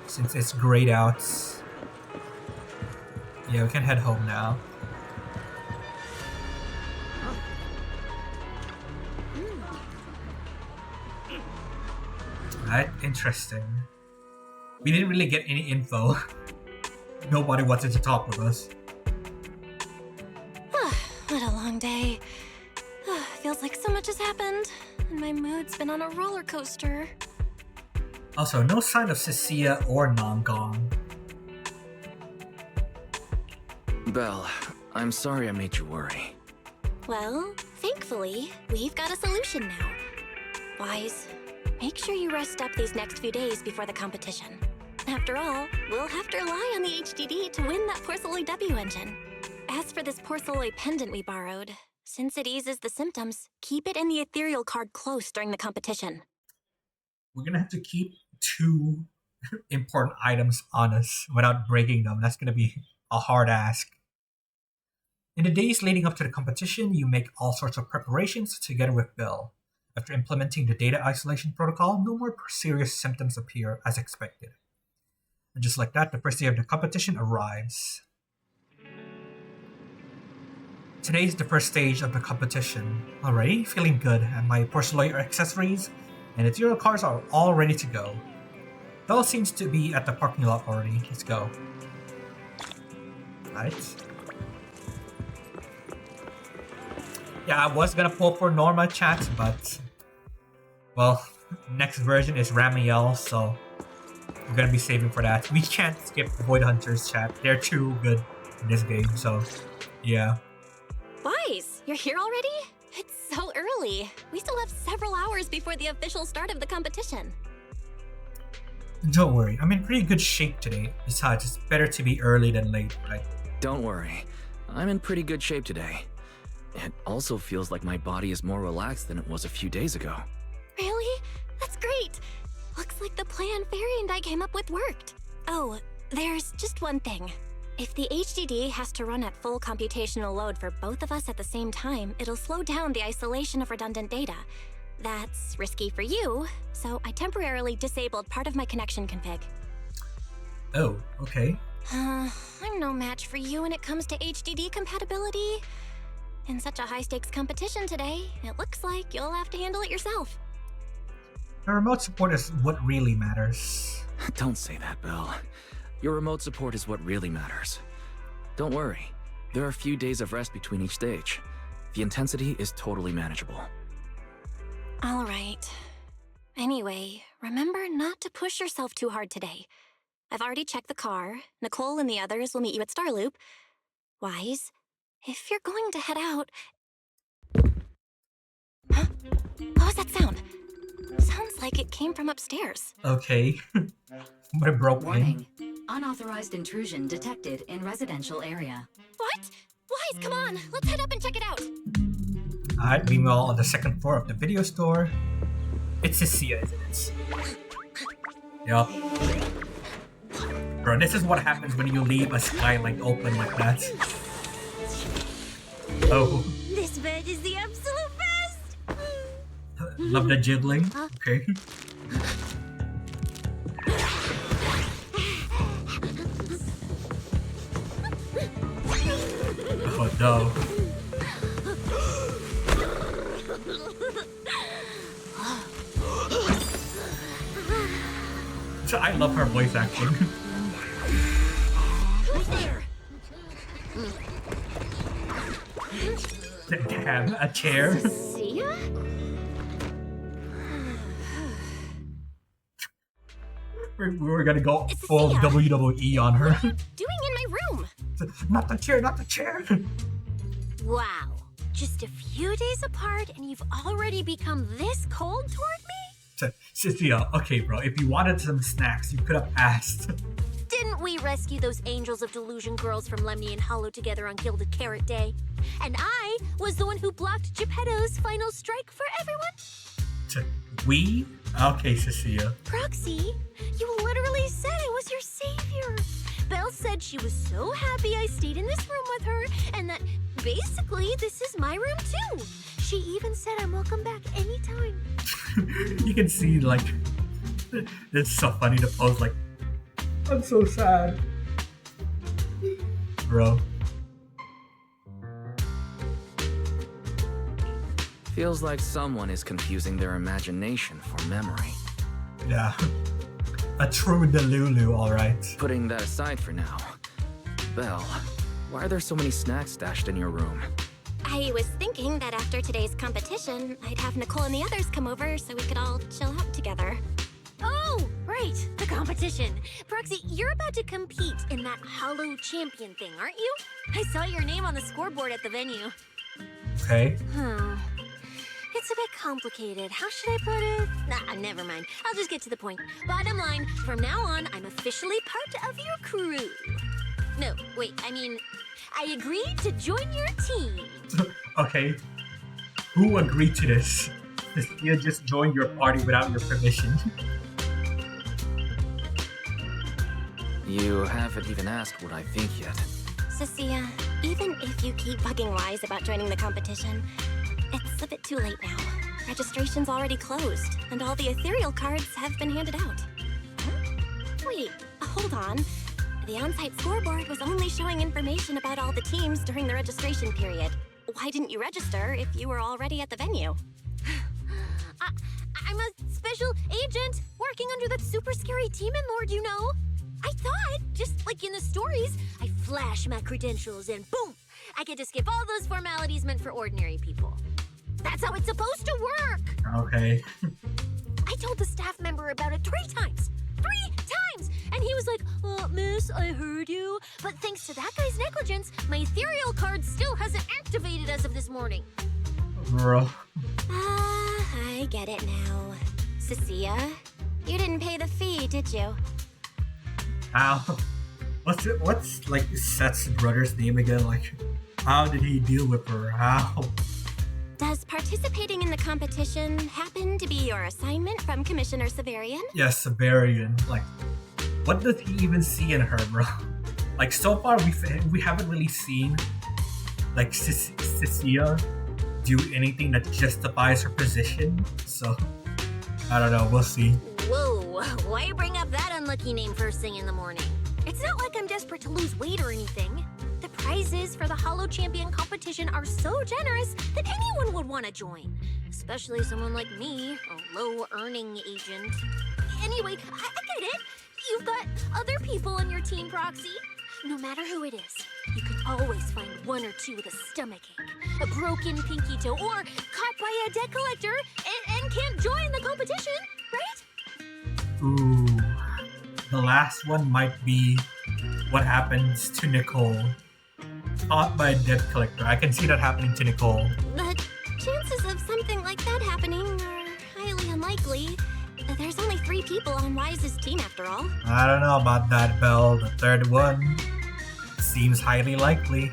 Since it's grayed out. Yeah, we can head home now. Alright, interesting. We didn't really get any info. Nobody wanted to talk with us. What a long day. Feels like so much has happened, and my mood's been on a roller coaster. Also, no sign of Cissia or Nongong. Belle, I'm sorry I made you worry. Well, thankfully, we've got a solution now. Wise, make sure you rest up these next few days before the competition. After all, we'll have to rely on the HDD to win that Porcelloy W engine. As for this Porcelloy pendant we borrowed, since it eases the symptoms, keep it in the ethereal card close during the competition. We're gonna have to keep 2 important items on us without breaking them. That's gonna be a hard ask. In the days leading up to the competition, you make all sorts of preparations together with Bill. After implementing the data isolation protocol, no more serious symptoms appear as expected. And just like that, the first day of the competition arrives. Today's the first stage of the competition. Already feeling good, and my Porcelloy accessories and Ethereal cars are all ready to go. Bell seems to be at the parking lot already. Let's go. Right. Yeah, I was gonna pull for Norma chat, but well, next version is Ramiel, so we're gonna be saving for that. We can't skip Void Hunters chat. They're too good in this game, so yeah. Wise, you're here already? It's so early. We still have several hours before the official start of the competition. Don't worry, I'm in pretty good shape today. Besides, it's better to be early than late, right? Don't worry. I'm in pretty good shape today. It also feels like my body is more relaxed than it was a few days ago. Really? That's great. Looks like the plan Fairy and I came up with worked. Oh, there's just one thing. If the HDD has to run at full computational load for both of us at the same time, it'll slow down the isolation of redundant data. That's risky for you, so I temporarily disabled part of my connection config. Oh, okay. I'm no match for you when it comes to HDD compatibility. In such a high-stakes competition today, it looks like you'll have to handle it yourself. The remote support is what really matters. Don't say that, Bill. Your remote support is what really matters. Don't worry. There are a few days of rest between each stage. The intensity is totally manageable. All right. Anyway, remember not to push yourself too hard today. I've already checked the car. Nicole and the others will meet you at Starloop. Wise, if you're going to head out... Huh? What was that sound? Sounds like it came from upstairs. Okay. But it broke Warning. Unauthorized intrusion detected in residential area. What? Wise, come on. Let's head up and check it out. Alright, meanwhile on the second floor of the video store. It's Cissia, isn't it? Yup. Bro, this is what happens when you leave a skylight open like that. Oh. This bed is the absolute best! Love the jiggling. Okay. Oh no. So I love her voice acting. Who's there? Damn, a chair. Cissia? We're gonna go It's full Cissia. WWE on her. Doing in my room? Not the chair, not the chair. Wow. Just a few days apart and you've already become this cold toward me? Cissia, okay bro, if you wanted some snacks, you could have asked. Didn't we rescue those Angels of Delusion girls from Lemny and Hollow together on Gilded Carrot Day? And I was the one who blocked Geppetto's final strike for everyone? We? Okay, Cissia. Proxy, you literally said I was your savior. Belle said she was so happy I stayed in this room with her, and that basically this is my room too. She even said I'm welcome back anytime. You can see, like, it's so funny to pose, like, I'm so sad. Bro. Feels like someone is confusing their imagination for memory. Yeah. A true Delulu, alright. Putting that aside for now. Belle, why are there so many snacks stashed in your room? I was thinking that after today's competition, I'd have Nicole and the others come over so we could all chill out together. Oh, right, the competition. Proxy, you're about to compete in that Hollow Champion thing, aren't you? I saw your name on the scoreboard at the venue. Okay. It's a bit complicated. How should I put it? Nah, never mind. I'll just get to the point. Bottom line, from now on, I'm officially part of your crew. No, wait, I agreed to join your team. Okay. Who agreed to this? Cissia just joined your party without your permission. You haven't even asked what I think yet. Cissia, even if you keep bugging Wise about joining the competition, it's a bit too late now. Registration's already closed, and all the ethereal cards have been handed out. Huh? Wait, hold on. The on-site scoreboard was only showing information about all the teams during the registration period. Why didn't you register if you were already at the venue? I'm a special agent working under that super scary demon lord, you know. I thought, just like in the stories, I flash my credentials and boom, I get to skip all those formalities meant for ordinary people. That's how it's supposed to work! Okay. I told the staff member about it 3 times! 3 times! And he was like, miss, I heard you. But thanks to that guy's negligence, my ethereal card still hasn't activated as of this morning. Bro. I get it now. Cissia, you didn't pay the fee, did you? How? What's like Seth's brother's name again? Like, how did he deal with her? How? Does participating in the competition happen to be your assignment from Commissioner Severian? Yes, Siberian. Like, what does he even see in her, bro? Like, so far we haven't really seen like Cissia do anything that justifies her position. So I don't know. We'll see. Whoa! Why bring up that unlucky name first thing in the morning? It's not like I'm desperate to lose weight or anything. The prizes for the Hollow Champion competition are so generous that anyone would want to join. Especially someone like me, a low-earning agent. Anyway, I get it. You've got other people on your team, Proxy. No matter who it is, you can always find 1 or 2 with a stomachache, a broken pinky toe, or caught by a debt collector and can't join the competition, right? Ooh. The last one might be what happens to Nicole. Caught by a debt collector. I can see that happening to Nicole. The chances of something like that happening are highly unlikely. There's only 3 people on Wise's team after all. I don't know about that, Belle. The third one seems highly likely.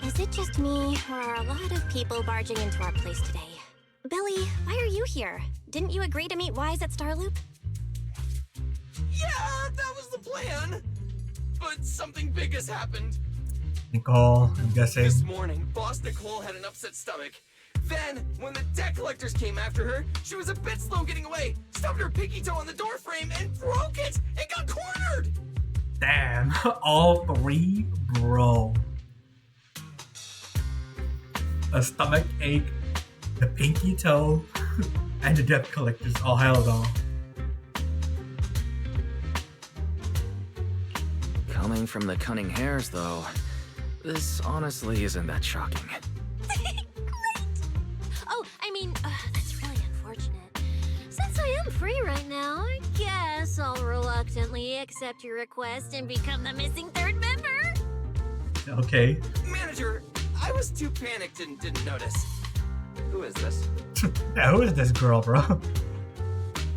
Is it just me, or are a lot of people barging into our place today? Billy, why are you here? Didn't you agree to meet Wise at Starloop? Yeah, that was the plan. But something big has happened. Nicole, I'm guessing. This morning, Boss Nicole had an upset stomach. Then, when the debt collectors came after her, she was a bit slow getting away, stubbed her pinky toe on the door frame, and broke it, and got cornered! Damn, all 3? Bro. A stomach ache, the pinky toe, and the debt collectors. Oh, hell no. Coming from the cunning hares, though, this honestly isn't that shocking. Great! Oh, that's really unfortunate. Since I am free right now, I guess I'll reluctantly accept your request and become the missing 3rd member. Okay. Manager, I was too panicked and didn't notice. Who is this? Yeah, who is this girl, bro?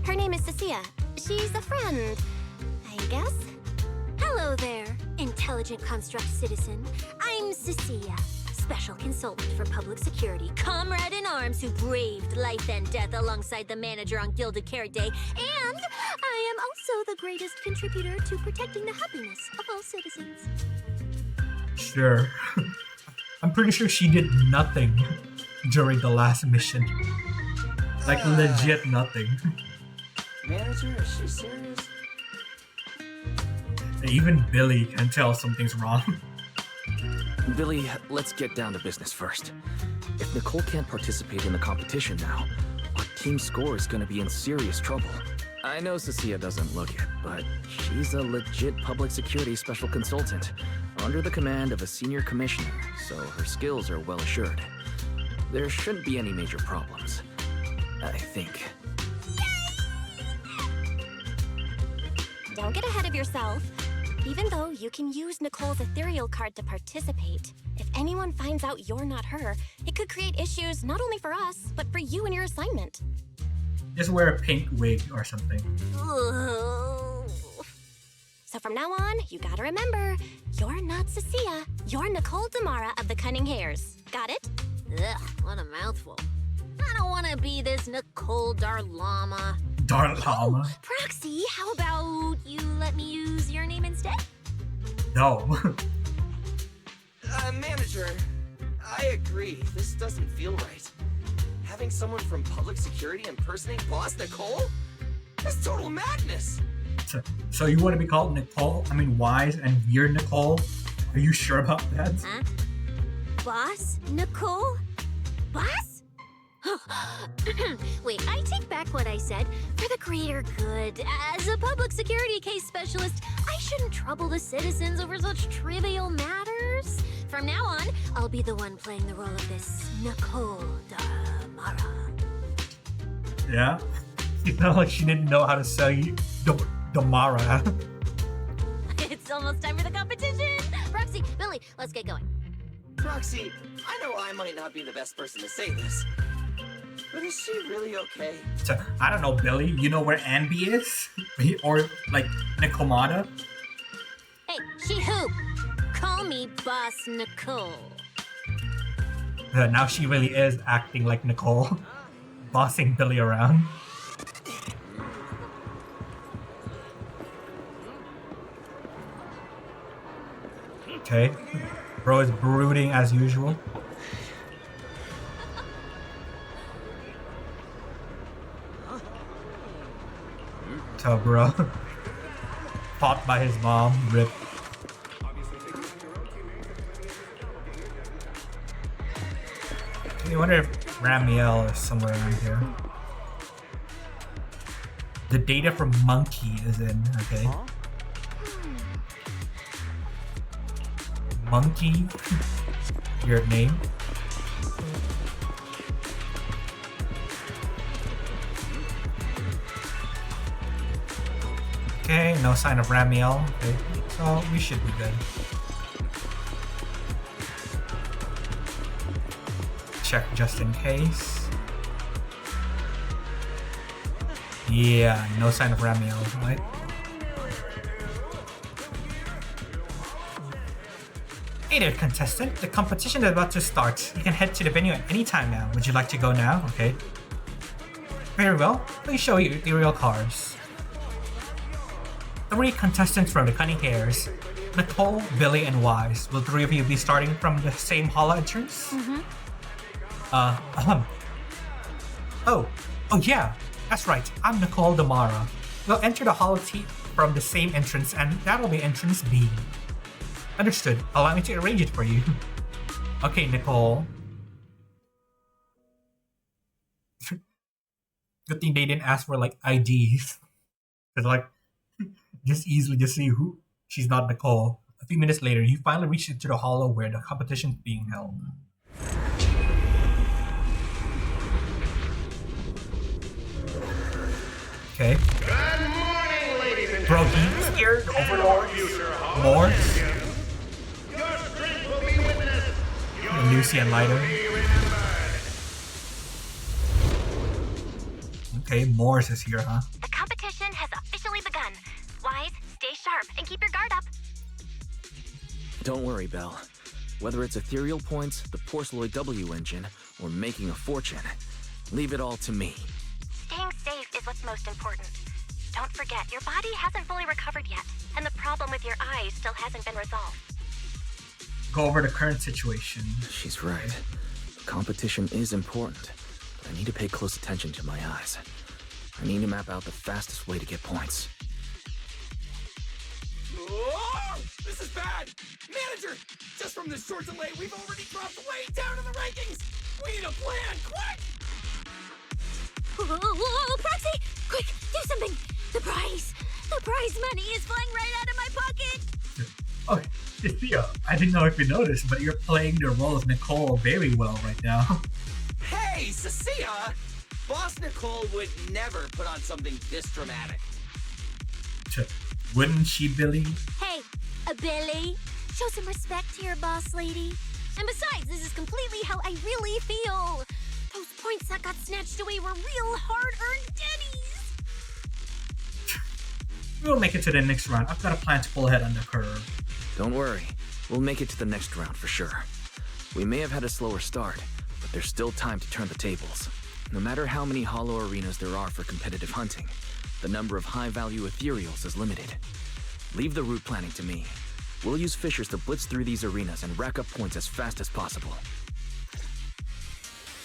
Her name is Cissia. She's a friend, I guess. Hello there, intelligent construct citizen. I'm Cissia, special consultant for public security, comrade in arms who braved life and death alongside the manager on Gilded Carrot Day, and I am also the greatest contributor to protecting the happiness of all citizens. Sure. I'm pretty sure she did nothing during the last mission. Like, legit nothing. Manager, is she serious? Even Billy can tell something's wrong. Billy, let's get down to business first. If Nicole can't participate in the competition now, our team score is gonna be in serious trouble. I know Cissia doesn't look it, but she's a legit public security special consultant, under the command of a senior commissioner, so her skills are well assured. There shouldn't be any major problems, I think. Don't get ahead of yourself. Even though you can use Nicole's ethereal card to participate, if anyone finds out you're not her, it could create issues not only for us, but for you and your assignment. Just wear a pink wig or something. So from now on, you gotta remember, you're not Cissia. You're Nicole Damara of the Cunning Hairs. Got it? Ugh, what a mouthful. I don't want to be this Nicole Darlama. Darlama? Proxy, how about you let me use your name instead? No. Manager, I agree. This doesn't feel right. Having someone from public security impersonate Boss Nicole? That's total madness. So you want to be called Nicole? I mean, Wise and Weird Nicole? Are you sure about that? Huh? Boss? Nicole? Boss? Wait, I take back what I said. For the greater good, as a public security case specialist, I shouldn't trouble the citizens over such trivial matters. From now on, I'll be the one playing the role of this Nicole Damara. Yeah? It's not like she didn't know how to sell you Damara. It's almost time for the competition. Proxy, Billy, let's get going. Proxy, I know I might not be the best person to say this, but is she really okay? So, I don't know, Billy. You know where Anby is? Or, like, Nikomata? Hey, she who? Call me Boss Nicole. Now she really is acting like Nicole. Bossing Billy around. Okay. Bro is brooding as usual. So bro. Fought by his mom. Rip. I wonder if Ramiel is somewhere around here. The data from Monkey is in, okay. Monkey, your name. Okay, no sign of Ramiel. Okay, so we should be good. Check just in case. Yeah, no sign of Ramiel, right? Hey there, contestant. The competition is about to start. You can head to the venue at any time now. Would you like to go now? Okay. Very well. Please show your ethereal cards. 3 contestants from the Cunning Hairs. Nicole, Billy, and Wise. Will 3 of you be starting from the same hall entrance? Oh yeah, that's right. I'm Nicole Damara. We'll enter the hall T from the same entrance, and that'll be entrance B. Understood. Allow me to arrange it for you. Okay, Nicole. Good thing they didn't ask for like IDs. Cause like, just easily just see who she's not Nicole. A few minutes later, you finally reach into the hollow where the competition's being held. Okay. Good morning, ladies and Bro, gentlemen. he's here. The Overlord. Morse. Your strength will be witnessed. Your Lucy and Lighter. will be remembered. Okay, Morse is here, huh? The competition has officially begun. Wise, stay sharp and keep your guard up. Don't worry, Belle. Whether it's ethereal points, the Porceloid W engine, or making a fortune, leave it all to me. Staying safe is what's most important. Don't forget, your body hasn't fully recovered yet, and the problem with your eyes still hasn't been resolved. Go over the current situation. She's right. Competition is important, but I need to pay close attention to my eyes. I need to map out the fastest way to get points. Oh, this is bad! Manager, just from this short delay, we've already dropped way down in the rankings! We need a plan, quick! Whoa, Proxy! Quick, do something! The prize money is flying right out of my pocket! Oh, Cissia, I didn't know if you noticed, but you're playing the role of Nicole very well right now. Hey, Cissia! Boss Nicole would never put on something this dramatic. Wouldn't she, Billy? Hey, a Billy, show some respect to your boss lady. And besides, this is completely how I really feel. Those points that got snatched away were real hard-earned dennies. We'll make it to the next round. I've got a plan to pull ahead on the curve. Don't worry, we'll make it to the next round for sure. We may have had a slower start, but there's still time to turn the tables. No matter how many hollow arenas there are for competitive hunting, the number of high-value Ethereals is limited. Leave the route planning to me. We'll use fishers to blitz through these arenas and rack up points as fast as possible.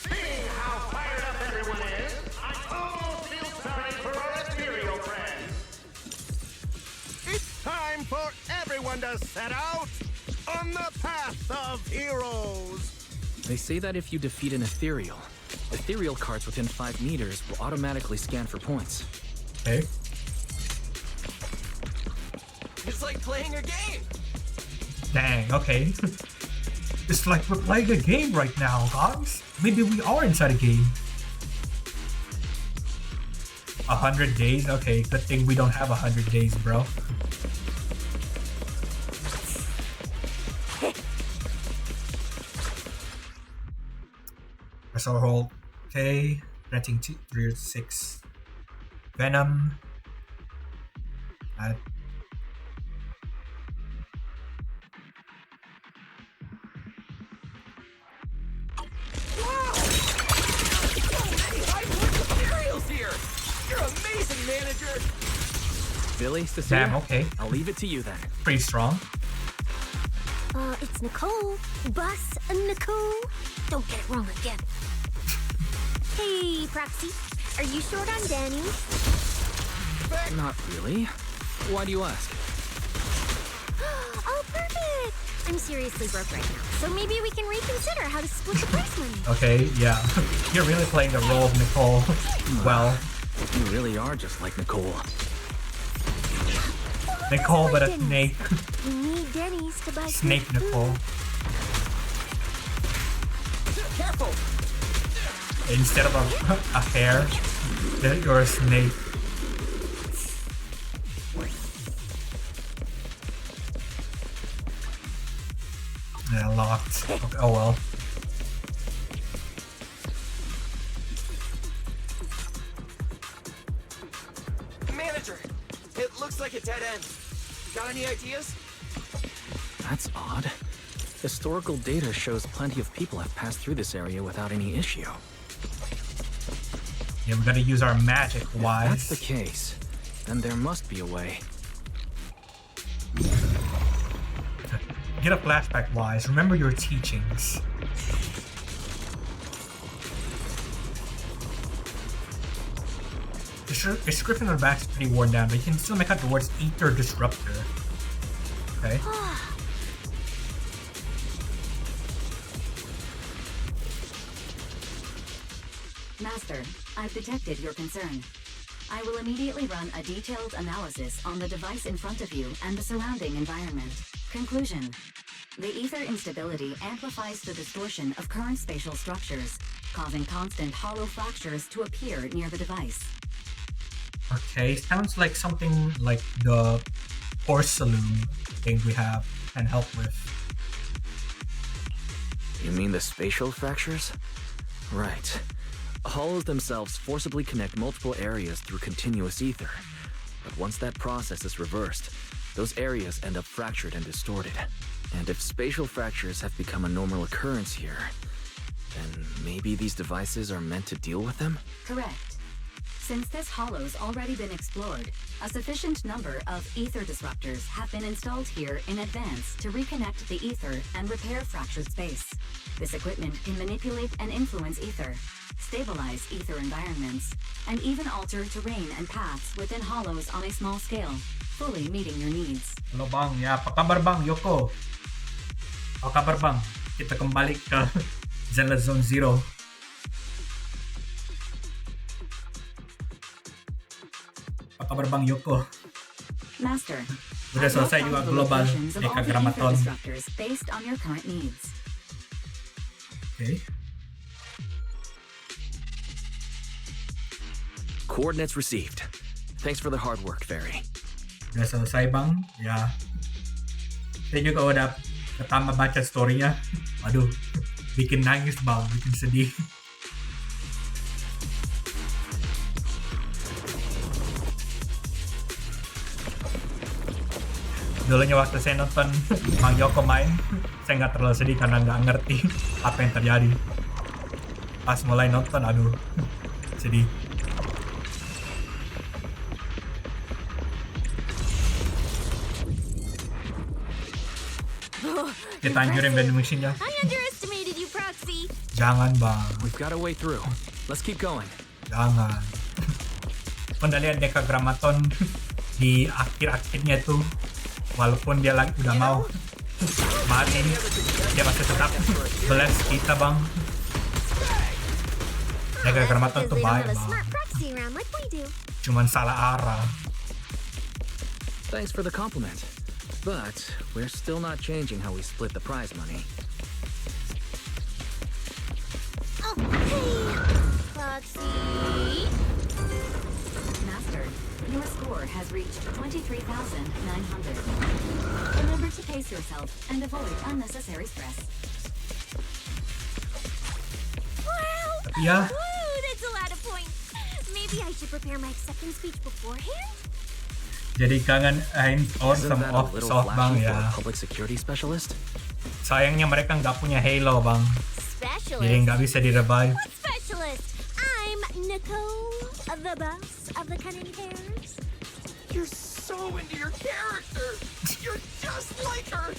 Seeing how fired up everyone is, I almost feel sorry for our Ethereal friends. It's time for everyone to set out on the path of heroes. They say that if you defeat an Ethereal cards within 5 meters will automatically scan for points. Okay. It's like playing a game. Dang, okay. It's like we're playing a game right now, guys. Maybe we are inside a game. 100 days? Okay, good thing we don't have 100 days, bro. Press our hold. Okay. Granting 2, 3, 6. Venom. You're amazing, manager! Billy, Cissia, Damn, okay. I'll leave it to you then. Pretty strong. It's Nicole. Bus Nicole. Don't get it wrong again. Hey, Proxy. Are you short on Danny? Not really. Why do you ask? Oh, perfect. I'm seriously broke right now, so maybe we can reconsider how to split the prize money. Okay, yeah. You're really playing the role of Nicole well. You really are just like Nicole. Nicole, but a snake. We need Denny's to buy Snake Nicole. Careful! Instead of a hair, you're a snake. Yeah, locked. Okay, oh well. Manager, it looks like a dead end. Got any ideas? That's odd. Historical data shows plenty of people have passed through this area without any issue. Yeah, we gotta use our magic wise. If that's the case, then there must be a way. Get a flashback wise. Remember your teachings. The script on the back is pretty worn down, but you can still make out the words Ether Disruptor. Okay. Master, I've detected your concern. I will immediately run a detailed analysis on the device in front of you and the surrounding environment. Conclusion. The ether instability amplifies the distortion of current spatial structures, causing constant hollow fractures to appear near the device. Okay, sounds like something like the porcelain thing we have can help with. You mean the spatial fractures? Right. Hollows themselves forcibly connect multiple areas through continuous ether. But once that process is reversed, those areas end up fractured and distorted. And if spatial fractures have become a normal occurrence here, then maybe these devices are meant to deal with them? Correct. Since this hollow's already been explored, a sufficient number of ether disruptors have been installed here in advance to reconnect the ether and repair fractured space. This equipment can manipulate and influence ether, stabilize ether environments, and even alter terrain and paths within hollows on a small scale, fully meeting your needs. Ano bang? Ya, pakabarbang, Yoko. Pakabarbang. Kita kembali ke Zenless Zone Zero. Pakabarbang, Yoko. Master, Udah selesai juga global Decagramaton. disruptors based on your current needs. Okay. Coordinates received. Thanks for the hard work, Fairy. Udah selesai bang, ya. Saya juga udah pertama baca story-nya. Aduh, bikin nangis bang, bikin sedih. Dulunya waktu saya nonton Bang Joko main, saya nggak terlalu sedih karena nggak ngerti apa yang terjadi. Pas mulai nonton, aduh, sedih. Kita anjurin vending machine-nya. I underestimated you, Proxy. Jangan bang, We've got a way through. Let's keep going. jangan. Pernah lihat Dekagramaton di akhir-akhirnya tuh, walaupun dia lagi udah mau mati, dia masih tetap bless kita bang. Dekagramaton tuh baik bang, Smart proxy around like we do. cuman salah arah. Thanks for the compliment. But we're still not changing how we split the prize money. Oh, hey, Proxy. Master, your score has reached 23,900. Remember to pace yourself and avoid unnecessary stress. Wow. Yeah. Woo, that's a lot of points. Maybe I should prepare my acceptance speech beforehand? Jadi kangen hands-on Isn't sama that a little off bang flashy for ya. a public security specialist? Sayangnya mereka nggak punya halo bang, Specialist? jadi nggak bisa di-revive. What specialist? I'm Nicole, the boss of the cunning hairs. You're so into your character. You're just like her.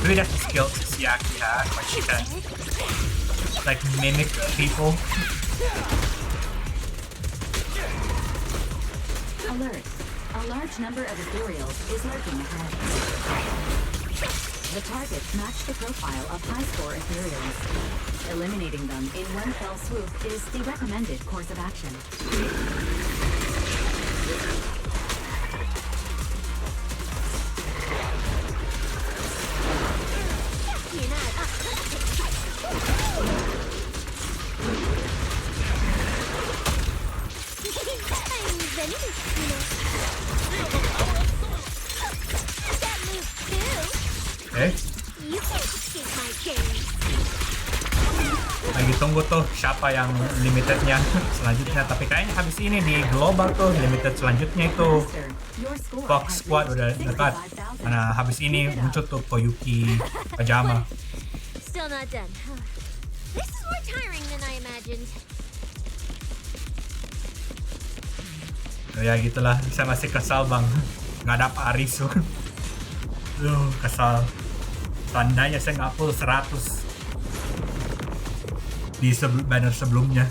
Maybe that's the skill Cissia actually has, like she can like mimic people. Alert! A large number of Ethereals is lurking ahead. The targets match the profile of high-score Ethereals. Eliminating them in one fell swoop is the recommended course of action. I'm Zenny, you know. That move too. Okay, You can't escape my gaze. lagi tunggu tuh siapa yang limitednya selanjutnya. Tapi kayaknya habis ini di global tuh limited selanjutnya itu Master, your score Fox has Squad udah reached dekat. 65,000. Karena habis ini muncul tuh Koyuki Pajama. Still not done. This is more tiring than I imagined. Ya gitulah, saya masih kesal bang, nggak ada Pak Arisu. Kesal. Tandanya saya nggak full 100 di banner sebelumnya.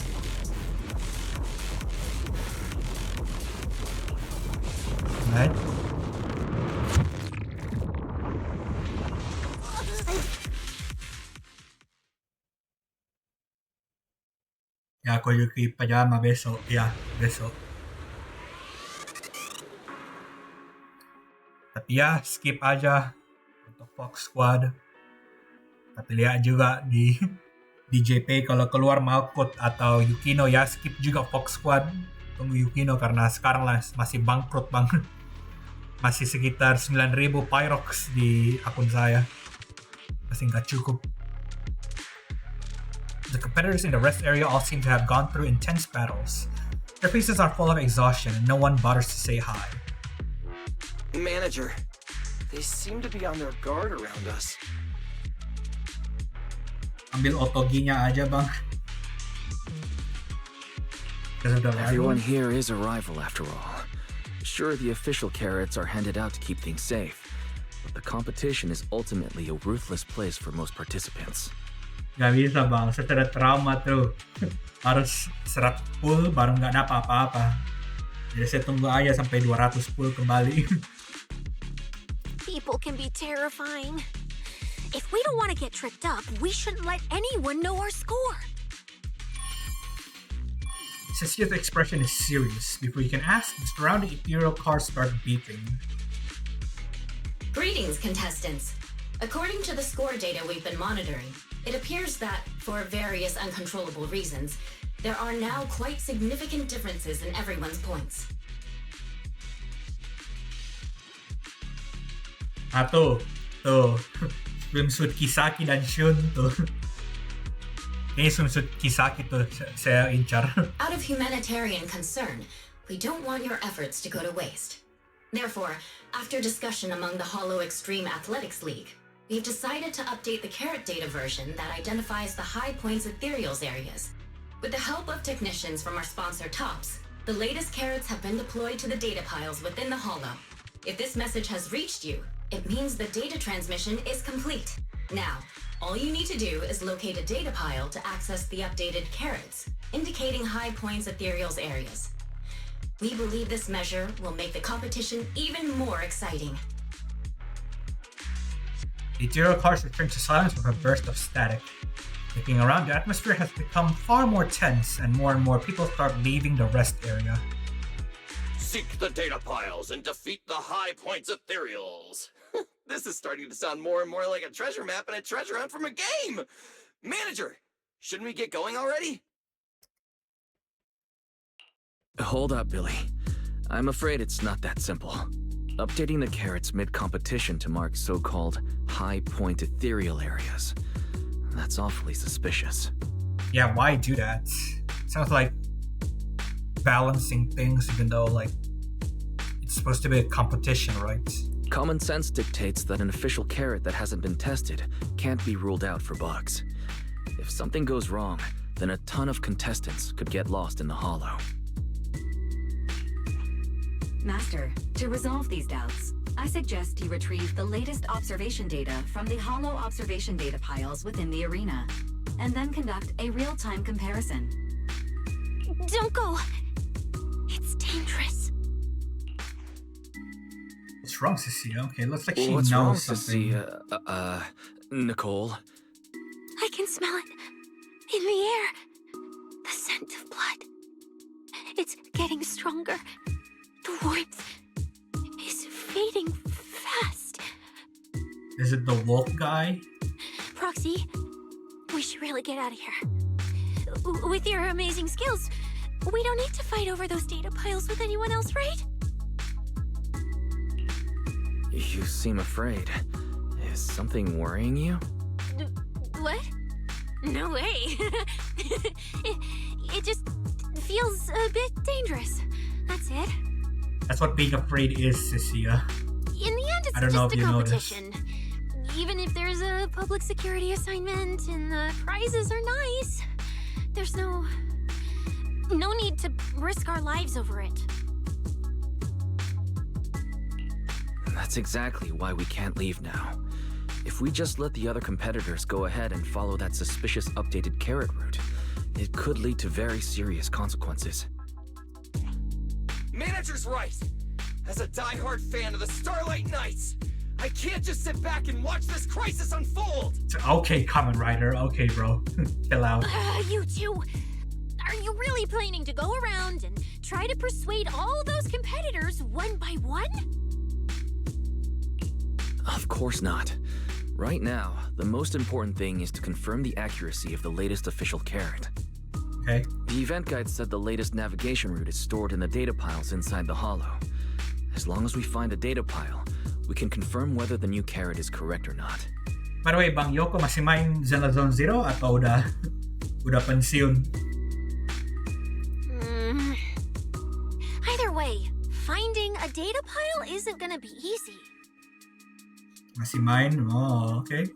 Right? Ya, Koyuki Pajama besok. Ya, besok. Tapi ya, skip aja untuk Fox Squad. Tapi lihat juga di JP kalau keluar Malkut atau Yukino, ya skip juga Fox Squad. Tunggu Yukino karena sekarang lah masih bangkrut bang. Masih sekitar 9.000 Pyrox di akun saya. Masih nggak cukup. The competitors in the rest area all seem to have gone through intense battles. Their faces are full of exhaustion and no one bothers to say hi. Manager, they seem to be on their guard around us. Ambil otoginya aja bang. Everyone here is a rival after all. Sure, the official carrots are handed out to keep things safe, but the competition is ultimately a ruthless place for most participants. Gak bisa bang, secara trauma tuh. Harus 100 full baru nggak dapat apa-apa. Jadi saya tunggu aja sampai 200 full kembali. People can be terrifying. If we don't want to get tricked up, we shouldn't let anyone know our score. Cissia's expression is serious. Before you can ask, the surrounding Ethereal cars start beeping. Greetings, contestants. According to the score data we've been monitoring, it appears that, for various uncontrollable reasons, there are now quite significant differences in everyone's points. Tuh. Swimsuit Kisaki dan Shun tuh. Kayaknya swimsuit Kisaki tuh saya incar. Out of humanitarian concern, we don't want your efforts to go to waste. Therefore, after discussion among the Hollow Extreme Athletics League, we've decided to update the carrot data version that identifies the High Points Ethereals areas. With the help of technicians from our sponsor TOPS, the latest carrots have been deployed to the data piles within the Hollow. If this message has reached you, it means the data transmission is complete. Now, all you need to do is locate a data pile to access the updated carrots, indicating High Points Ethereals areas. We believe this measure will make the competition even more exciting. The ethereal cars return to silence with a burst of static. Looking around, the atmosphere has become far more tense, and more people start leaving the rest area. Seek the data piles and defeat the High Points Ethereals. This is starting to sound more and more like a treasure map and a treasure hunt from a game. Manager, shouldn't we get going already? Hold up, Billy. I'm afraid it's not that simple. Updating the carrots mid-competition to mark so-called high point ethereal areas. That's awfully suspicious. Yeah, why do that? Sounds like balancing things, even though, like, it's supposed to be a competition, right? Common sense dictates that an official carrot that hasn't been tested can't be ruled out for bugs. If something goes wrong, then a ton of contestants could get lost in the hollow. Master, to resolve these doubts, I suggest you retrieve the latest observation data from the hollow observation data piles within the arena, and then conduct a real-time comparison. Don't go! It's dangerous. What's wrong, Cissia? Okay, looks like she What's knows wrong, something. Cissia? Nicole? I can smell it. In the air. The scent of blood. It's getting stronger. The warmth is fading fast. Is it the wolf guy? Proxy, we should really get out of here. With your amazing skills, we don't need to fight over those data piles with anyone else, right? You seem afraid. Is something worrying you? What? No way. it just feels a bit dangerous. That's it. That's what being afraid is, Cissia. In the end, it's just a competition. Even if there's a public security assignment and the prizes are nice, there's no need to risk our lives over it. That's exactly why we can't leave now. If we just let the other competitors go ahead and follow that suspicious updated carrot route, it could lead to very serious consequences. Manager's right. As a die-hard fan of the Starlight Knights, I can't just sit back and watch this crisis unfold. Okay, Kamen Rider. Okay, bro. Chill out. You two, are you really planning to go around and try to persuade all those competitors one by one? Of course not. Right now, the most important thing is to confirm the accuracy of the latest official carrot. Okay. The event guide said the latest navigation route is stored in the data piles inside the hollow. As long as we find a data pile, we can confirm whether the new carrot is correct or not. By the way, Bang Yoko masih main Zenless Zone Zero atau udah pensiun? Either way, finding a data pile isn't gonna be easy. Masih main? Oh, okay.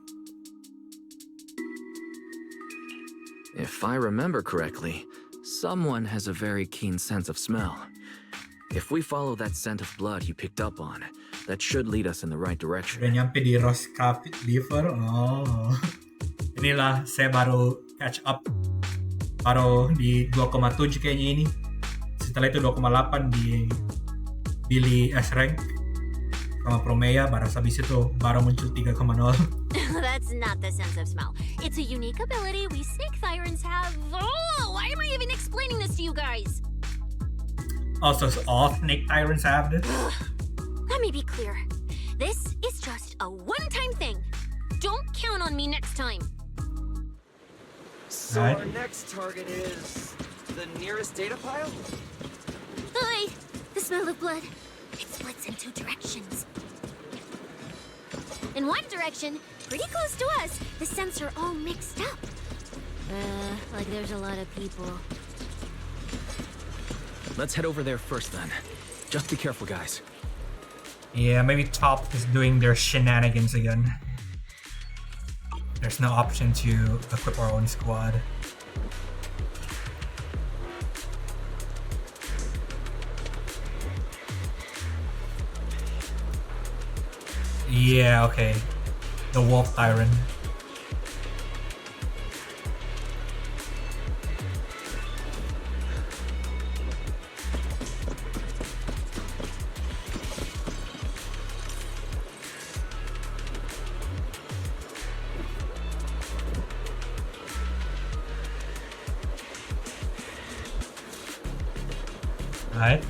If I remember correctly, someone has a very keen sense of smell. If we follow that scent of blood you picked up on, that should lead us in the right direction. Udah nyampe di Rose Cafe Liver. Oh. Inilah saya baru catch up. Baru di 2,7 kayaknya ini. Setelah itu 2,8 di Billy S rank sama Promea, baru habis itu baru muncul 3,0. That's not the sense of smell. It's a unique ability we snake thyrans have. Oh, why am I even explaining this to you guys? Also, so all snake tyrants have this? Let me be clear. This is just a one-time thing. Don't count on me next time. So our next target is the nearest data pile? Hi! The smell of blood. It splits in two directions. In one direction, pretty close to us, the scents are all mixed up. Like there's a lot of people. Let's head over there first then. Just be careful, guys. Yeah, maybe Top is doing their shenanigans again. There's no option to equip our own squad. Yeah, okay. The Wolf Tyrant. Alright.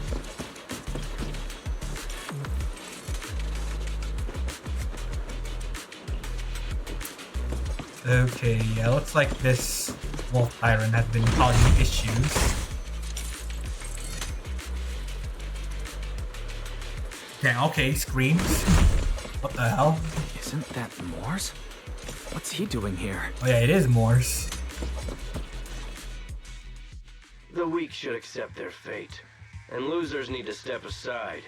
Okay, yeah, looks like this Wolf Tyrant has been causing issues. Yeah, okay, screams. What the hell? Isn't that Morse? What's he doing here? Oh yeah, it is Morse. The weak should accept their fate, and losers need to step aside.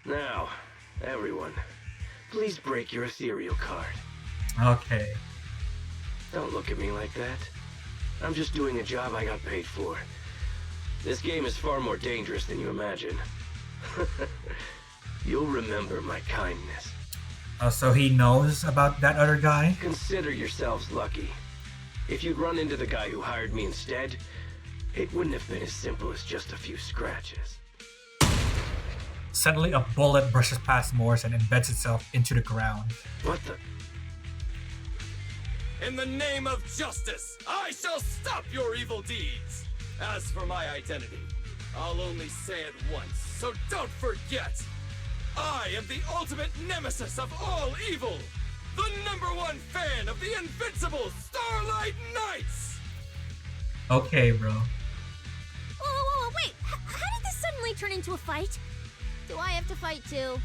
Now, everyone, please break your ethereal card. Okay. Don't look at me like that. I'm just doing a job I got paid for. This game is far more dangerous than you imagine. You'll remember my kindness. Oh, so he knows about that other guy? Consider yourselves lucky. If you'd run into the guy who hired me instead, it wouldn't have been as simple as just a few scratches. Suddenly a bullet brushes past Morse and embeds itself into the ground. What the? In the name of justice, I shall stop your evil deeds. As for my identity, I'll only say it once, so don't forget. I am the ultimate nemesis of all evil. The #1 fan of the invincible Starlight Knights. Okay, bro. Whoa, wait. How did this suddenly turn into a fight? Do I have to fight too?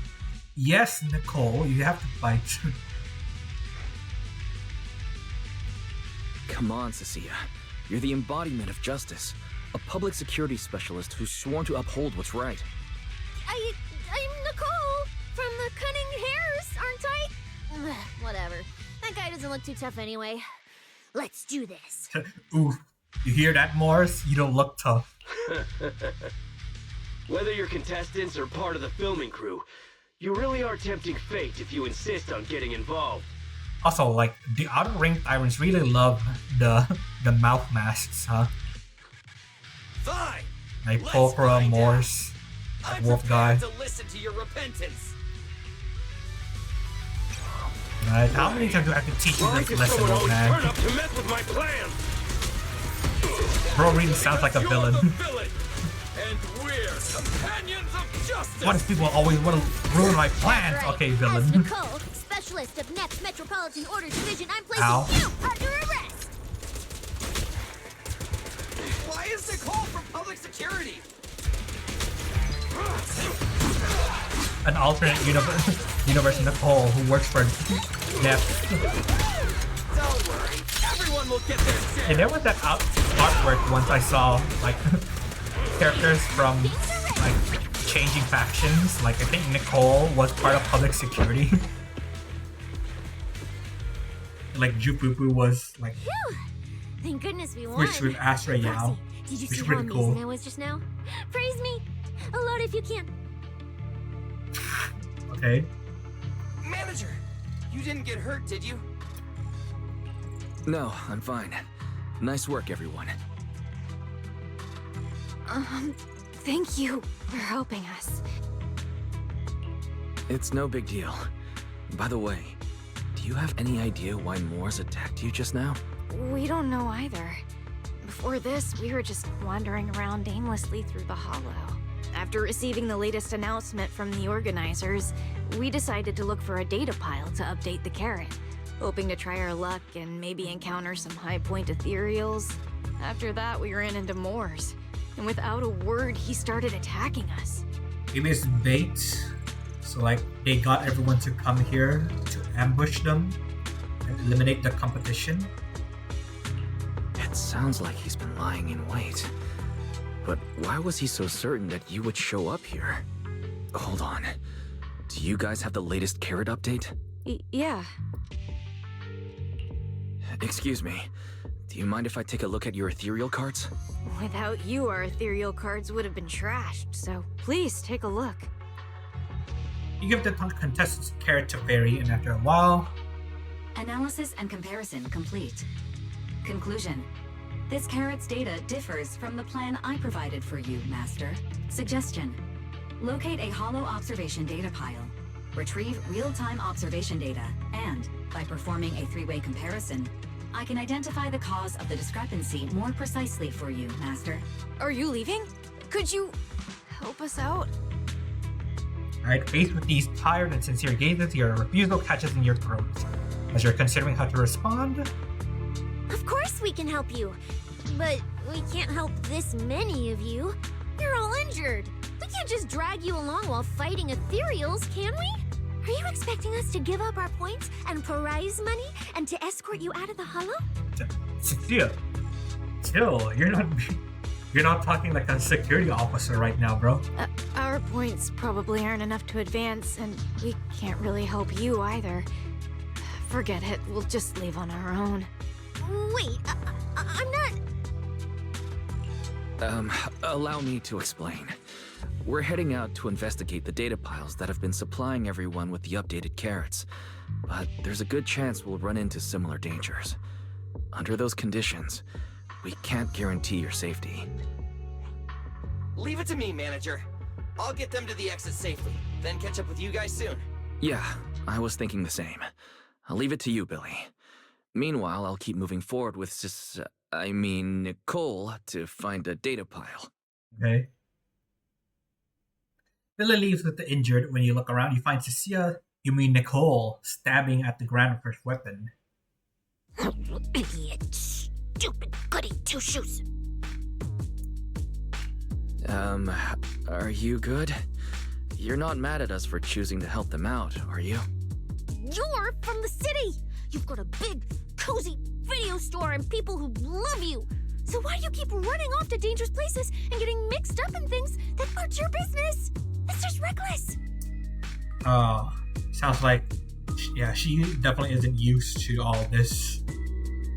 Yes, Nicole, you have to fight. Come on, Cissia. You're the embodiment of justice. A public security specialist who's sworn to uphold what's right. I'm Nicole from the Cunning Hairs, aren't I? Ugh, whatever. That guy doesn't look too tough anyway. Let's do this. Oof. You hear that, Morse? You don't look tough. Whether you're contestants or part of the filming crew, you really are tempting fate if you insist on getting involved. Also, like, the Outer Ring Tyrants really love the mouth masks, huh? Fine. Like Pulpra, Morse, that Wolf guy. To listen to your repentance. Right, how many times do I have to teach you this lesson, old man? Turn up to mess with my plans. Bro really sounds like a villain. And we're companions of justice. Why do people always want to ruin my plans? Right. Okay, As villain. Nicole, specialist of NEP's Metropolitan Order Division, I'm placing Ow. you under arrest. Why is Nicole from public security? An alternate universe Nicole who works for NEP. Don't worry, everyone will get their share. And there was that artwork once I saw, like, characters from, like, changing factions. Like, I think Nicole was part of public security. Like, Jupupu was, like, Phew. Thank goodness we won. which with Astra Yao. Did you Which see is how pretty amazing cool. I was just now? Praise me. A lot if you can. Okay. Manager, you didn't get hurt, did you? No, I'm fine. Nice work, everyone. Thank you for helping us. It's no big deal. By the way, do you have any idea why Morse attacked you just now? We don't know either. Before this, we were just wandering around aimlessly through the hollow. After receiving the latest announcement from the organizers, we decided to look for a data pile to update the carrot, hoping to try our luck and maybe encounter some high-point Ethereals. After that, we ran into Morse, and without a word, he started attacking us. Maybe it's bait. So, like, they got everyone to come here to ambush them and eliminate the competition? It sounds like he's been lying in wait. But why was he so certain that you would show up here? Hold on. Do you guys have the latest carrot update? Yeah. Excuse me. Do you mind if I take a look at your ethereal cards? Without you, our ethereal cards would have been trashed, so please take a look. You give the contestants carrot to Fairy, and after a while... Analysis and comparison complete. Conclusion. This carrot's data differs from the plan I provided for you, Master. Suggestion. Locate a hollow observation data pile. Retrieve real-time observation data, and, by performing a three-way comparison, I can identify the cause of the discrepancy more precisely for you, Master. Are you leaving? Could you help us out? Alright, faced with these tired and sincere gazes, your refusal catches in your throat. As you're considering how to respond... Of course we can help you, but we can't help this many of you. You're all injured. We can't just drag you along while fighting Ethereals, can we? Are you expecting us to give up our points and prize money and to escort you out of the hollow? Cissia, chill. You're not talking like a security officer right now, bro. Our points probably aren't enough to advance, and we can't really help you either. Forget it. We'll just leave on our own. Wait, I'm not... Allow me to explain. We're heading out to investigate the data piles that have been supplying everyone with the updated carrots, but there's a good chance we'll run into similar dangers. Under those conditions, we can't guarantee your safety. Leave it to me, manager. I'll get them to the exit safely, then catch up with you guys soon. Yeah, I was thinking the same. I'll leave it to you, Billy. Meanwhile, I'll keep moving forward with Nicole to find a data pile. Okay. Billy leaves with the injured. When you look around, you find Cissia, Nicole, stabbing at the ground with her weapon. Idiot. Stupid goody two-shoes. Are you good? You're not mad at us for choosing to help them out, are you? You're from the city! You've got a big, cozy video store and people who love you! So why do you keep running off to dangerous places and getting mixed up in things that aren't your business? It's just reckless! Oh, sounds like, yeah, she definitely isn't used to all this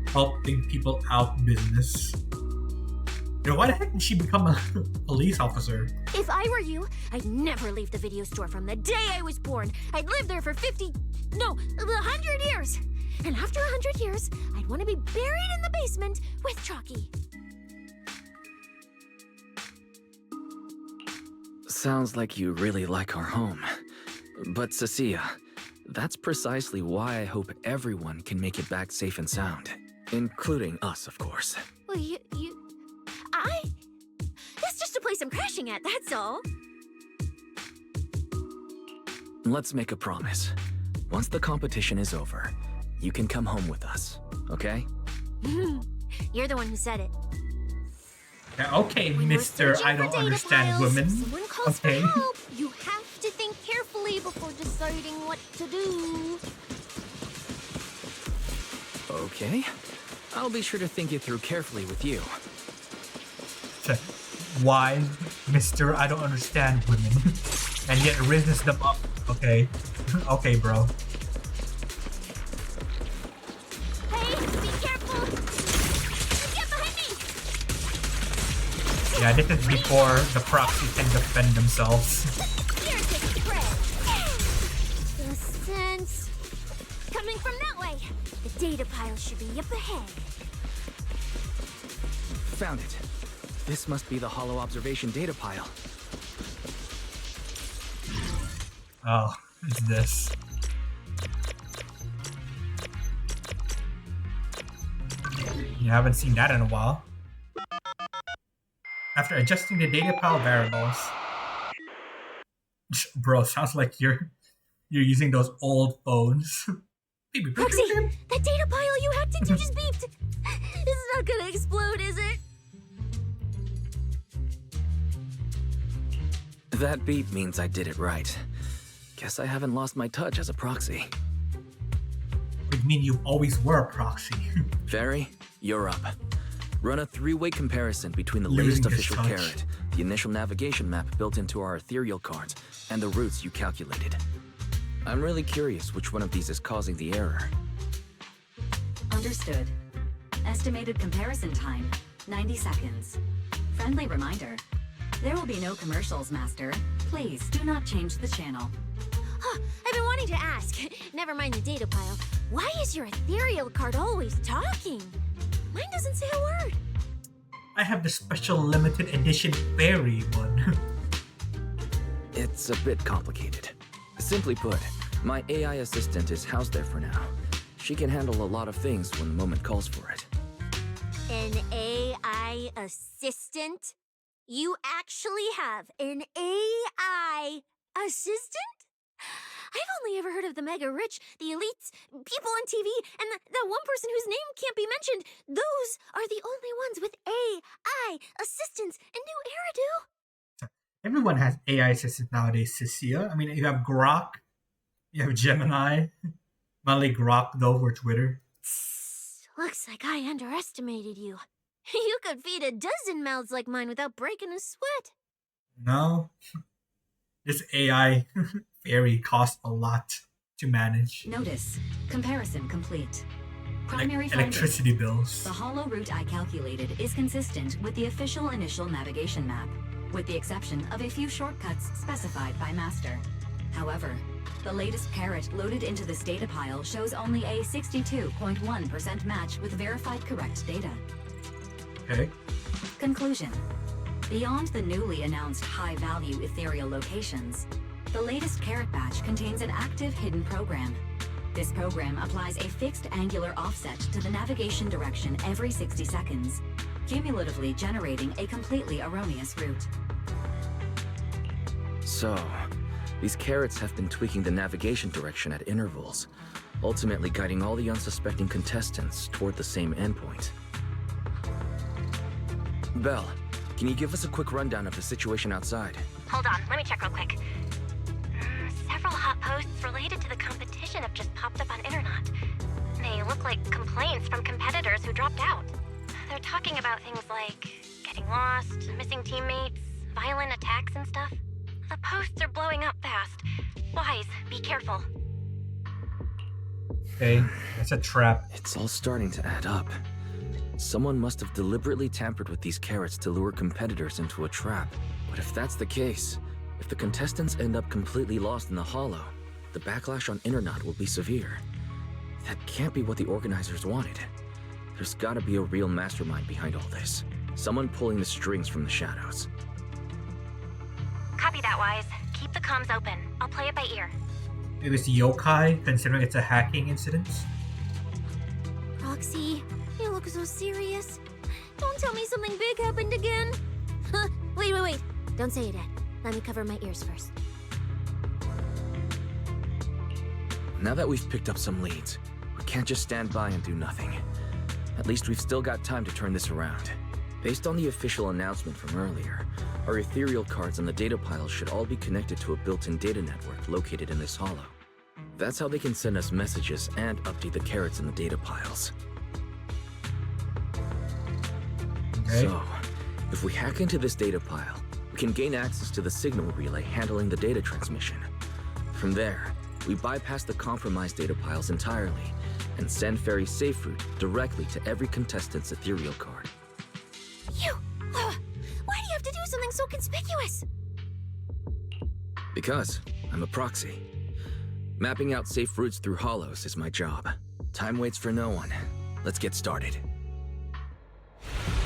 helping people out business. You know, why the heck did she become a police officer? If I were you, I'd never leave the video store from the day I was born. I'd live there for 100 years. And after 100 years, I'd want to be buried in the basement with Chalky. Sounds like you really like our home. But Cissia, that's precisely why I hope everyone can make it back safe and sound. Including us, of course. Well, That's just a place I'm crashing at, that's all. Let's make a promise. Once the competition is over, you can come home with us, okay? You're the one who said it. Okay, Mr. I don't understand women. Someone calls Okay. for help. You have to think carefully before deciding what to do. Okay. I'll be sure to think it through carefully with you. Why, Mr. I don't understand women. And yet raises them up. Okay. Okay, bro. Hey, be careful! Get behind me! Yeah, this is before the proxy can defend themselves. Here, take a spread. The sense coming from that way. The data pile should be up ahead. Found it. This must be the hollow observation data pile. Oh, it's this. You haven't seen that in a while. After adjusting the data pile variables, bro, sounds like you're using those old phones. Roxy, that data pile you hacked into just beeped. It's not gonna explode, is it? That beep means I did it right. Guess I haven't lost my touch as a proxy. You mean you always were a proxy? Fairy, you're up. Run a three-way comparison between the Losing latest this official touch. carrot, the initial navigation map built into our ethereal cards, and the routes you calculated. I'm really curious which one of these is causing the error. Understood. Estimated comparison time, 90 seconds. Friendly reminder, there will be no commercials, Master. Please do not change the channel. Huh, I've been wanting to ask. Never mind the data pile. Why is your ethereal card always talking? Mine doesn't say a word. I have the special limited edition fairy one. It's a bit complicated. Simply put, my AI assistant is housed there for now. She can handle a lot of things when the moment calls for it. An AI assistant? You actually have an AI assistant? I've only ever heard of the mega rich, the elites, people on TV, and the one person whose name can't be mentioned. Those are the only ones with AI assistants in New Eridu. Everyone has AI assistants nowadays, Cissia. I mean, you have Grok, you have Gemini, mainly Grok though for Twitter. Looks like I underestimated you. You could feed a dozen mouths like mine without breaking a sweat. No, this AI fairy costs a lot to manage. Notice, comparison complete. Primary Electricity bills. The hollow route I calculated is consistent with the official initial navigation map, with the exception of a few shortcuts specified by Master. However, the latest carrot loaded into this data pile shows only a 62.1% match with verified correct data. Okay. Conclusion. Beyond the newly announced high-value ethereal locations, the latest carrot batch contains an active hidden program. This program applies a fixed angular offset to the navigation direction every 60 seconds, cumulatively generating a completely erroneous route. So, these carrots have been tweaking the navigation direction at intervals, ultimately guiding all the unsuspecting contestants toward the same endpoint. Belle, can you give us a quick rundown of the situation outside? Hold on, let me check real quick. Several hot posts related to the competition have just popped up on Internet. They look like complaints from competitors who dropped out. They're talking about things like getting lost, missing teammates, violent attacks and stuff. The posts are blowing up fast. Wise, be careful. Okay, that's a trap. It's all starting to add up. Someone must have deliberately tampered with these carrots to lure competitors into a trap. But if that's the case, if the contestants end up completely lost in the hollow, the backlash on Internet will be severe. That can't be what the organizers wanted. There's gotta be a real mastermind behind all this. Someone pulling the strings from the shadows. Copy that, Wise. Keep the comms open. I'll play it by ear. It was yokai, considering it's a hacking incident. Roxy, you look so serious. Don't tell me something big happened again. Huh, wait. Don't say it yet. Let me cover my ears first. Now that we've picked up some leads, we can't just stand by and do nothing. At least we've still got time to turn this around. Based on the official announcement from earlier, our ethereal cards and the data piles should all be connected to a built-in data network located in this hollow. That's how they can send us messages and update the carrots in the data piles. Okay. So, if we hack into this data pile, we can gain access to the signal relay handling the data transmission. From there, we bypass the compromised data piles entirely and send Fairy's safe route directly to every contestant's ethereal card. Why do you have to do something so conspicuous? Because I'm a proxy. Mapping out safe routes through hollows is my job. Time waits for no one. Let's get started.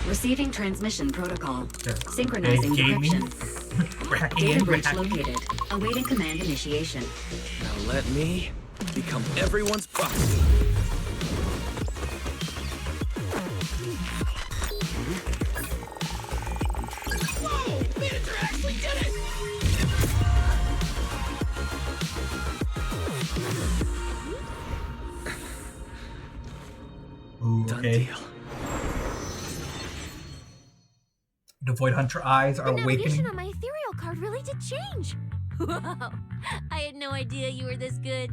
Receiving transmission protocol. Synchronizing decryption. Data bridge located. Awaiting command initiation. Now let me become everyone's proxy. Whoa! Manager actually did it! Ooh, Done okay. deal. The Void Hunter eyes are The awakening. navigation on my ethereal card really did change. Wow, I had no idea you were this good.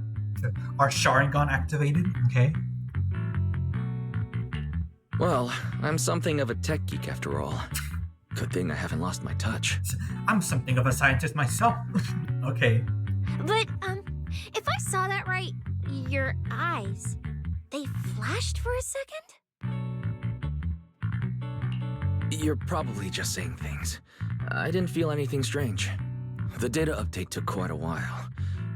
our Sharingan activated. Okay. Well, I'm something of a tech geek after all. Good thing I haven't lost my touch. I'm something of a scientist myself. Okay. But, if I saw that right, your eyes, they flashed for a second? You're probably just saying things. I didn't feel anything strange. The data update took quite a while.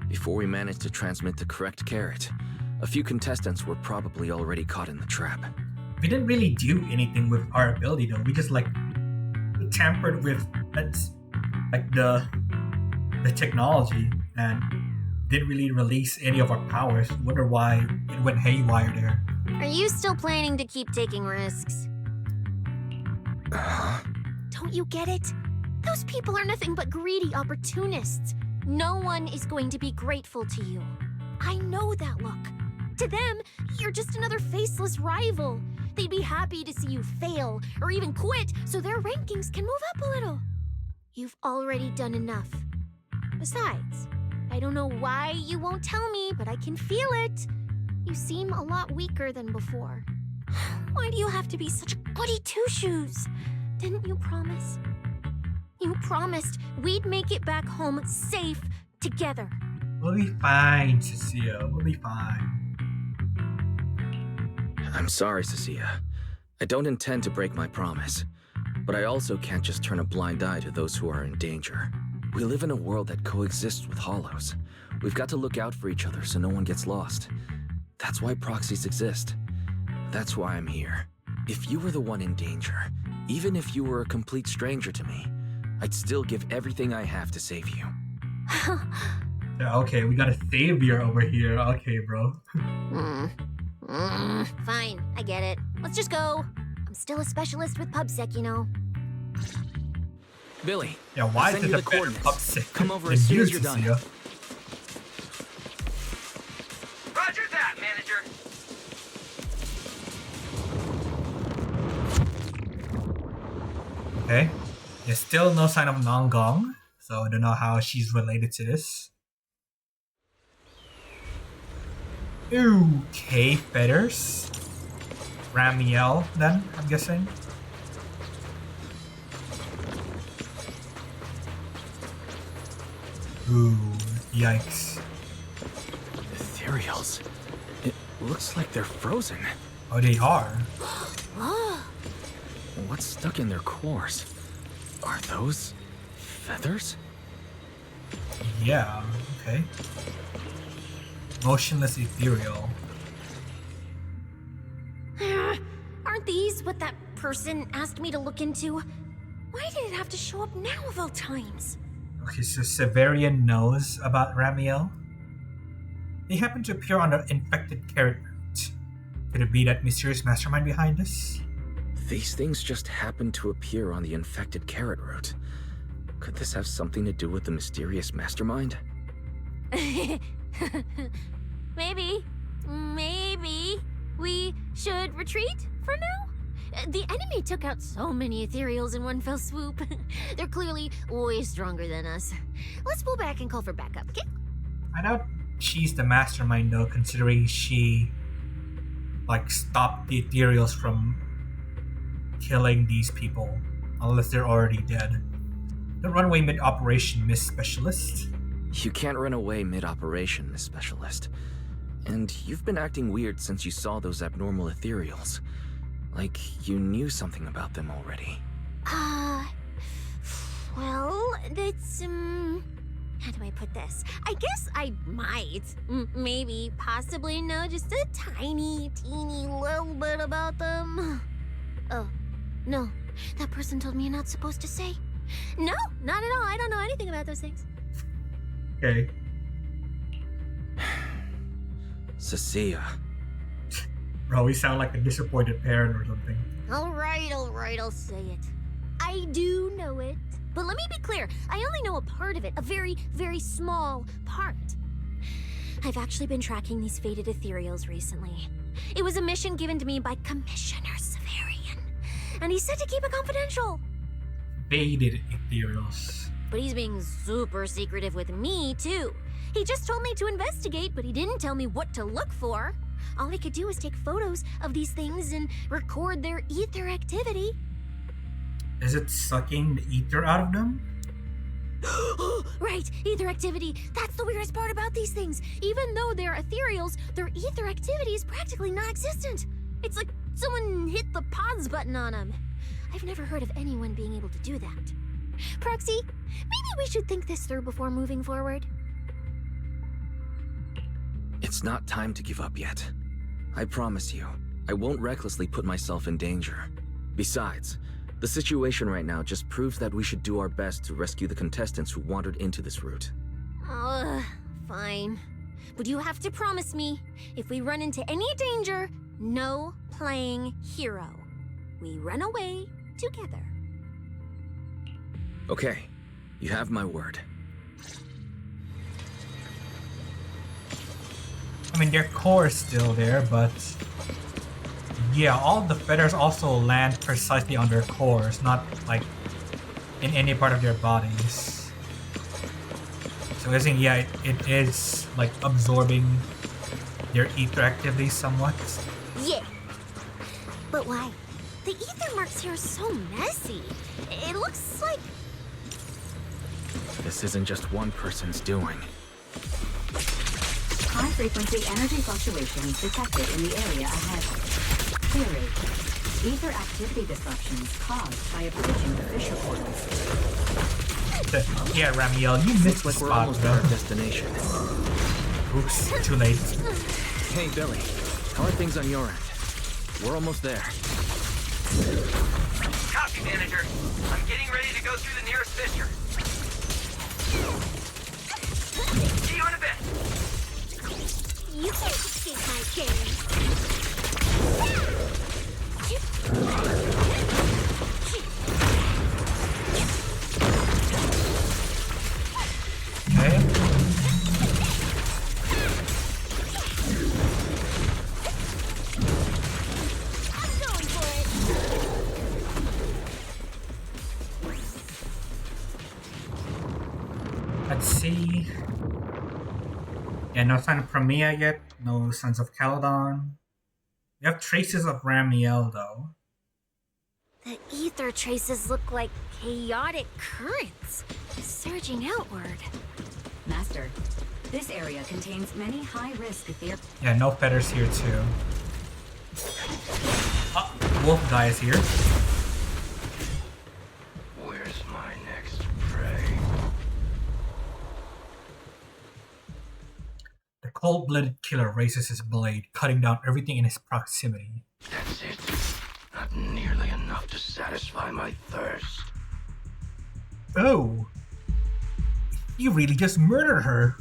Before we managed to transmit the correct carrot, a few contestants were probably already caught in the trap. We didn't really do anything with our ability though. We just tampered with the technology and didn't really release any of our powers. Wonder why it went haywire there. Are you still planning to keep taking risks? Don't you get it? Those people are nothing but greedy opportunists. No one is going to be grateful to you. I know that look. To them, you're just another faceless rival. They'd be happy to see you fail or even quit so their rankings can move up a little. You've already done enough. Besides, I don't know why you won't tell me, but I can feel it. You seem a lot weaker than before. Why do you have to be such a goody two-shoes? Didn't you promise? You promised we'd make it back home safe together. We'll be fine, Cissia. We'll be fine. I'm sorry, Cissia. I don't intend to break my promise. But I also can't just turn a blind eye to those who are in danger. We live in a world that coexists with hollows. We've got to look out for each other so no one gets lost. That's why proxies exist. That's why I'm here. If you were the one in danger, even if you were a complete stranger to me, I'd still give everything I have to save you. Yeah, okay, we got a savior over here. Okay, bro. Fine, I get it. Let's just go. I'm still a specialist with PubSec, you know. Billy, Yeah, why send is you it the a better coordinates. upset Come over than as soon you, as you're done. Cissia? Roger that, manager. Okay. There's still no sign of Nongong, so I don't know how she's related to this. Ooh, cave feathers. Ramiel, then, I'm guessing. Ooh, yikes. Ethereals. It looks like they're frozen. Oh, they are. What's stuck in their cores? Are those feathers? Yeah, okay. Motionless ethereal. Aren't these what that person asked me to look into? Why did it have to show up now of all times? Okay, so Severian knows about Ramiel. They happen to appear on the infected carrot route. Could it be that mysterious mastermind behind this? These things just happen to appear on the infected carrot route. Could this have something to do with the mysterious mastermind? Maybe we should retreat for now? The enemy took out so many Ethereals in one fell swoop. They're clearly way stronger than us. Let's pull back and call for backup, okay? I doubt she's the mastermind though, considering she stopped the Ethereals from killing these people, unless they're already dead. The runway mid-operation, Miss Specialist. You can't run away mid-operation, Miss Specialist. And you've been acting weird since you saw those abnormal Ethereals. Like you knew something about them already. Well, that's, how do I put this? I guess I might, maybe, possibly know just a tiny, teeny little bit about them. Oh, no, that person told me you're not supposed to say. No, not at all. I don't know anything about those things. Okay. Cissia. Bro, we sound like a disappointed parent or something. All right, I'll say it. I do know it. But let me be clear, I only know a part of it, a very, very small part. I've actually been tracking these faded Ethereals recently. It was a mission given to me by Commissioner Severian, and he said to keep it confidential. Faded Ethereals. But he's being super secretive with me, too. He just told me to investigate, but he didn't tell me what to look for. All he could do was take photos of these things and record their ether activity. Is it sucking the ether out of them? Right, ether activity. That's the weirdest part about these things. Even though they're ethereals, their ether activity is practically non-existent. It's like someone hit the pause button on them. I've never heard of anyone being able to do that. Proxy, maybe we should think this through before moving forward. It's not time to give up yet. I promise you, I won't recklessly put myself in danger. Besides, the situation right now just proves that we should do our best to rescue the contestants who wandered into this route. Fine. But you have to promise me, if we run into any danger, no playing hero. We run away together. Okay, you have my word. I mean, their core is still there, but yeah, all the feathers also land precisely on their cores, not like in any part of their bodies. So I think, yeah, it is like absorbing their ether activity somewhat. Yeah. But why? The ether marks here are so messy. It looks like... This isn't just one person's doing. High-frequency energy fluctuations detected in the area ahead. Theory: ether activity disruptions caused by approaching the fissure portals. Yeah, Ramiel, you missed the spot, almost at our destination. Oops, too late. Hey, Billy. How are things on your end? We're almost there. Copy, manager. I'm getting ready to go through the nearest fissure. See you in a bit. You can't escape my gaze. Okay. I'm going for it. Let's see. Yeah, no sign of Ramiel yet. No signs of Caledon. We have traces of Ramiel though. The ether traces look like chaotic currents, surging outward. Master, this area contains many high-risk Ethereals. Yeah, no feathers here too. Wolf guy is here. Where's my next prey? The cold-blooded killer raises his blade, cutting down everything in his proximity. That's it. Not nearly enough to satisfy my thirst. Oh! You really just murdered her!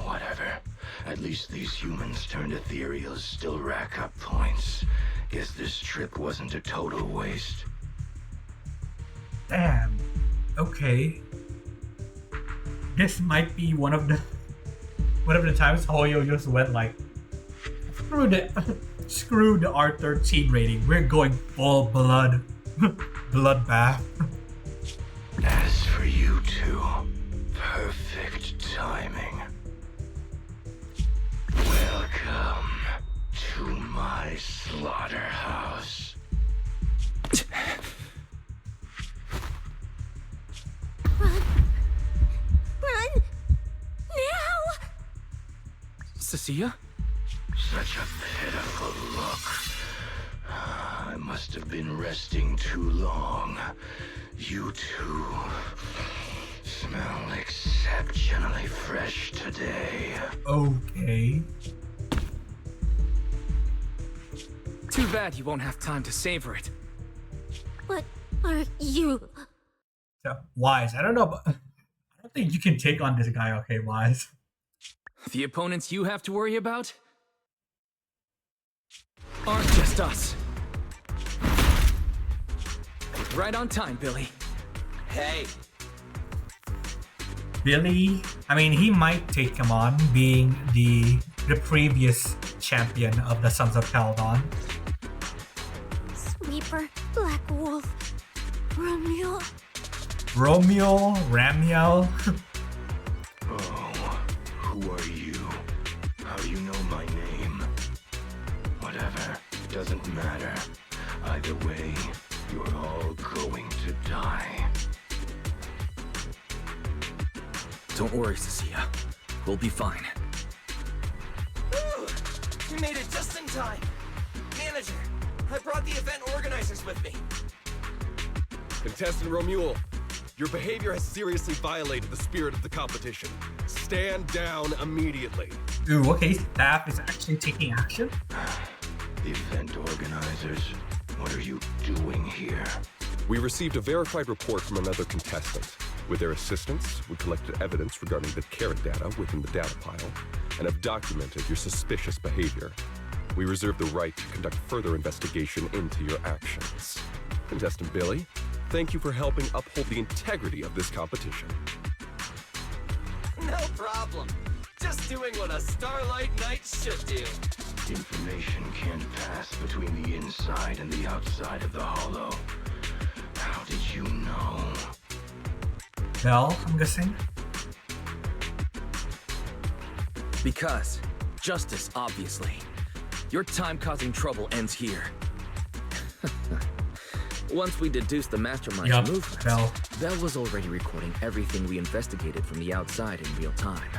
Whatever. At least these humans turned Ethereals still rack up points. Guess this trip wasn't a total waste. Damn. Okay. This might be one of the times Hoyo just went like, screw the R13 rating. We're going full blood. Bloodbath. As for you two, perfect timing. Welcome to my slaughterhouse. Run! Now! Cissia? Such a pitiful look. I must have been resting too long. You two smell exceptionally fresh today. Okay. Too bad you won't have time to savor it. What are you? So, Wise, I don't know, but I don't think you can take on this guy, okay, Wise. The opponents you have to worry about aren't just us. Right on time, Billy. Hey. Billy, I mean, he might take him on, being the previous champion of the Sons of Caledon. Sweeper, Black Wolf, Romuel. Romuel, Ramiel. Oh, who are you? How do you know my name? Whatever, doesn't matter. Either way, you're all going to die. Don't worry, Cissia. We'll be fine. Ooh, we made it just in time. Manager, I brought the event organizers with me. Contestant Romuel, your behavior has seriously violated the spirit of the competition. Stand down immediately. Ooh, okay, staff is actually taking action. The event organizers, what are you doing here? We received a verified report from another contestant. With their assistance, we collected evidence regarding the carrot data within the data pile and have documented your suspicious behavior. We reserve the right to conduct further investigation into your actions. Contestant Billy, thank you for helping uphold the integrity of this competition. No problem. Just doing what a Starlight Knight should do. Information can't pass between the inside and the outside of the hollow. How did you know? Bell, I'm guessing. Because justice, obviously. Your time causing trouble ends here. Once we deduced the mastermind's movements, Bell was already recording everything we investigated from the outside in real time.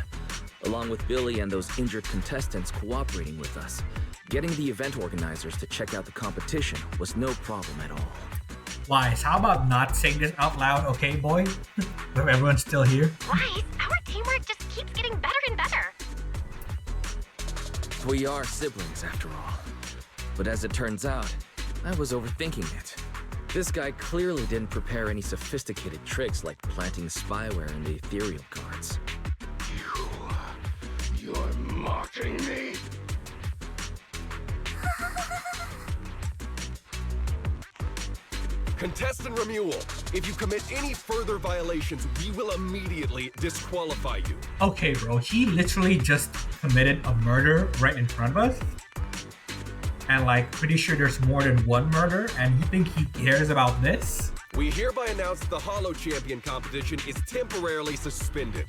Along with Billy and those injured contestants cooperating with us, getting the event organizers to check out the competition was no problem at all. Wise, how about not saying this out loud, okay, boy? If everyone's still here. Wise, our teamwork just keeps getting better and better. We are siblings, after all. But as it turns out, I was overthinking it. This guy clearly didn't prepare any sophisticated tricks like planting spyware in the Ethereal cards. You're mocking me? Contestant Romuel, if you commit any further violations, we will immediately disqualify you. Okay, bro, he literally just committed a murder right in front of us. And like, pretty sure there's more than one murder, and you think he cares about this? We hereby announce the Hollow Champion competition is temporarily suspended.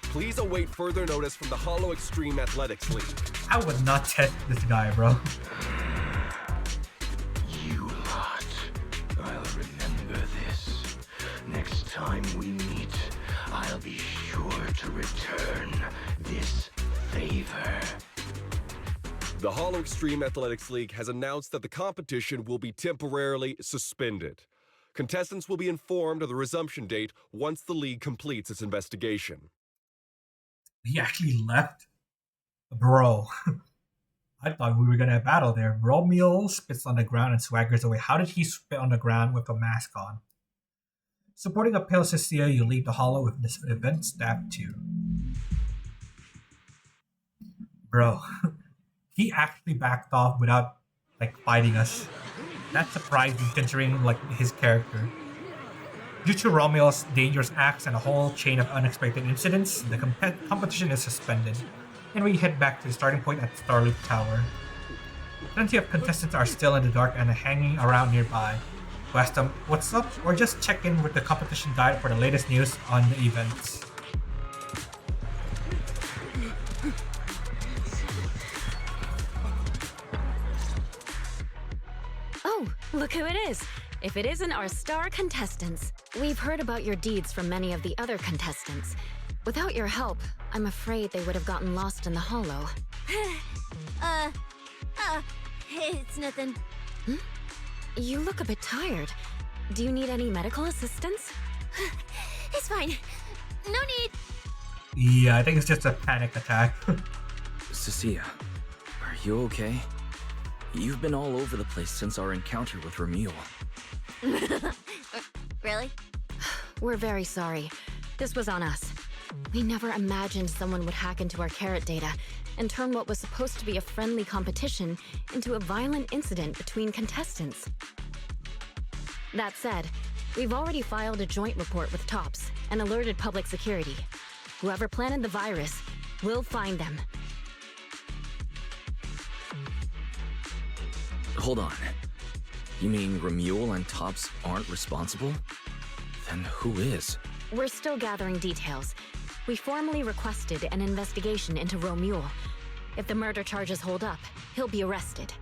Please await further notice from the Hollow Extreme Athletics League. I would not test this guy, bro. You lot. I'll remember this. Next time we meet, I'll be sure to return this favor. The Hollow Extreme Athletics League has announced that the competition will be temporarily suspended. Contestants will be informed of the resumption date once the league completes its investigation. He actually left? Bro. I thought we were gonna battle there. Romuel spits on the ground and swaggers away. How did he spit on the ground with a mask on? Supporting a pale Cissia, you leave the hollow with this event staff too. Bro. He actually backed off without like fighting us. That's surprising considering like his character. Due to Romuel's dangerous acts and a whole chain of unexpected incidents, the competition is suspended, and we head back to the starting point at Starleaf Tower. Plenty of contestants are still in the dark and hanging around nearby. We ask them what's up, or just check in with the competition guide for the latest news on the events. Oh, look who it is! If it isn't our star contestants. We've heard about your deeds from many of the other contestants. Without your help, I'm afraid they would have gotten lost in the hollow. It's nothing. You look a bit tired. Do you need any medical assistance? It's fine. No need. Yeah, I think it's just a panic attack. Cissia, are you okay? You've been all over the place since our encounter with Ramiel. Really? We're very sorry. This was on us. We never imagined someone would hack into our carrot data and turn what was supposed to be a friendly competition into a violent incident between contestants. That said, we've already filed a joint report with TOPS and alerted public security. Whoever planted the virus, we'll find them. Hold on. You mean Romuel and TOPS aren't responsible? Then who is? We're still gathering details. We formally requested an investigation into Romuel. If the murder charges hold up, he'll be arrested.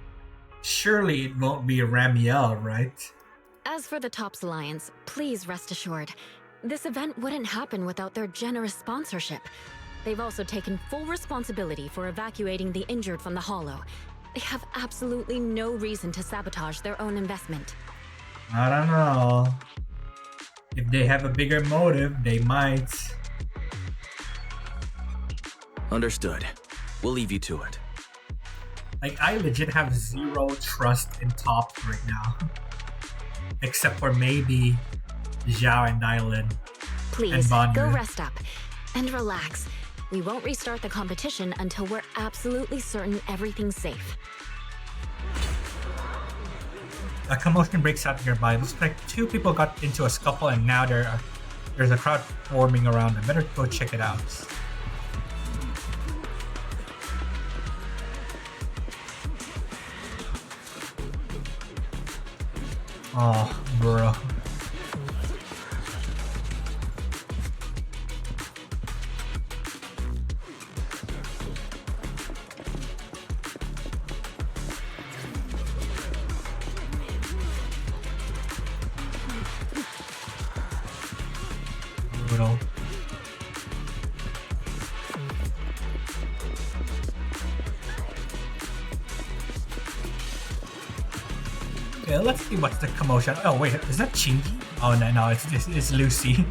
Surely it won't be Ramiel, right? As for the Tops Alliance, please rest assured, this event wouldn't happen without their generous sponsorship. They've also taken full responsibility for evacuating the injured from the Hollow. They have absolutely no reason to sabotage their own investment. I don't know. If they have a bigger motive, they might. Understood. We'll leave you to it. Like, I legit have zero trust in Tops right now. Except for maybe Zhao and Dylan. Please, and go rest up. And relax. We won't restart the competition until we're absolutely certain everything's safe. A commotion breaks out nearby. Looks like two people got into a scuffle and now there's a crowd forming around them. Better go check it out. Oh, bro. Brutal. Okay, let's see what's the commotion. Oh wait, is that Chingy? Oh no, it's Lucy.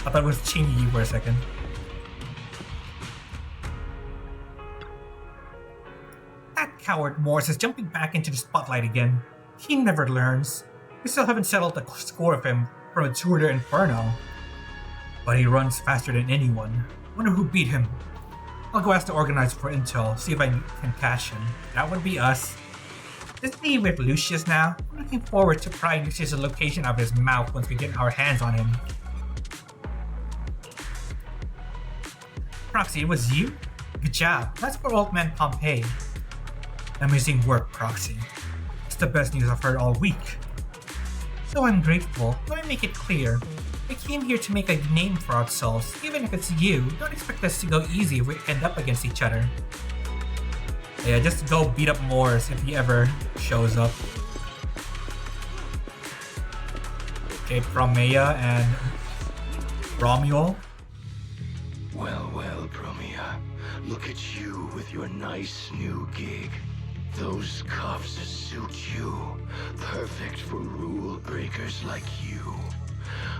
I thought it was Chingy for a second. That coward Morse is jumping back into the spotlight again. He never learns. We still haven't settled the score of him from a tour de Inferno. But he runs faster than anyone. Wonder who beat him. I'll go ask the organizer for intel, see if I can catch him. That would be us. Isn't he with Lucius now? I'm looking forward to prying Lucius' location out of his mouth once we get our hands on him. Proxy, it was you? Good job. That's for old man Pompeii. Amazing work, Proxy. It's the best news I've heard all week. Though I'm grateful, let me make it clear. We came here to make a name for ourselves. Even if it's you, don't expect us to go easy if we end up against each other. Yeah, just go beat up Morris if he ever shows up. Okay, Promea and Romuel. Well, Promea. Look at you with your nice new gig. Those cuffs suit you. Perfect for rule breakers like you.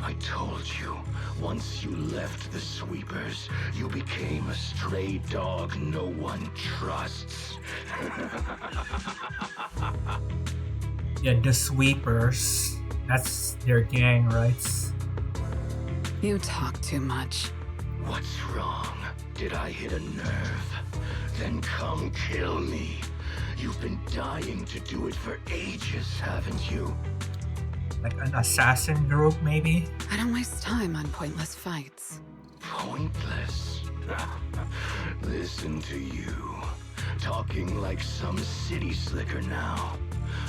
I told you, once you left the sweepers, you became a stray dog no one trusts. Yeah, the sweepers. That's their gang, right? You talk too much. What's wrong? Did I hit a nerve? Then come kill me. You've been dying to do it for ages, haven't you? Like an assassin group, maybe? I don't waste time on pointless fights. Pointless? Listen to you. Talking like some city slicker now.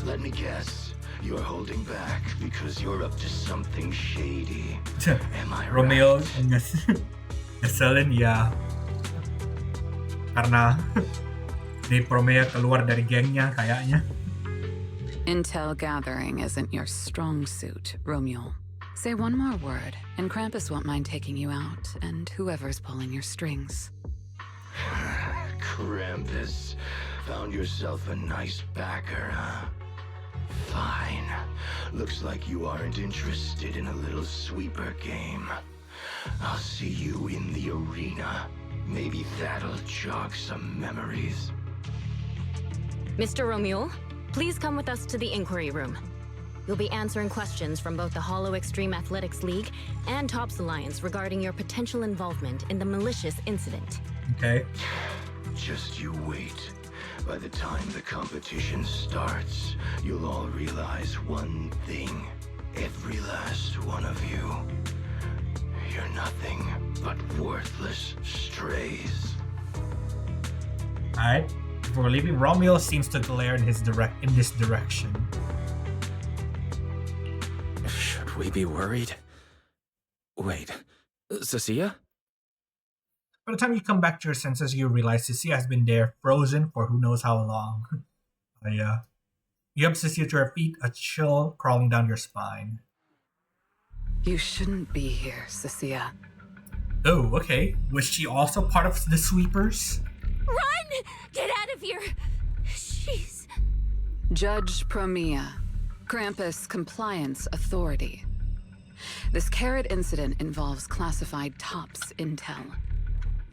Let me guess. You're holding back because you're up to something shady. Am I Romeo right? and ngeselin ya. Karena ni Promea keluar dari gengnya kayaknya. Intel gathering isn't your strong suit, Romuel. Say one more word, and Krampus won't mind taking you out, and whoever's pulling your strings. Krampus. Found yourself a nice backer, huh? Fine. Looks like you aren't interested in a little sweeper game. I'll see you in the arena. Maybe that'll jog some memories. Mr. Romuel, please come with us to the inquiry room. You'll be answering questions from both the Hollow Extreme Athletics League and Tops Alliance regarding your potential involvement in the malicious incident. Okay. Just you wait. By the time the competition starts, you'll all realize one thing. Every last one of you. You're nothing but worthless strays. Alright. Before leaving, Romuel seems to glare in this direction. Should we be worried? Wait, Cissia? By the time you come back to your senses, you realize Cissia has been there, frozen for who knows how long. Yeah. You have Cissia to her feet, a chill crawling down your spine. You shouldn't be here, Cissia. Oh, okay. Was she also part of the sweepers? Run! Get out of here! She's... Judge Promia, Krampus Compliance Authority. This carrot incident involves classified TOPS intel.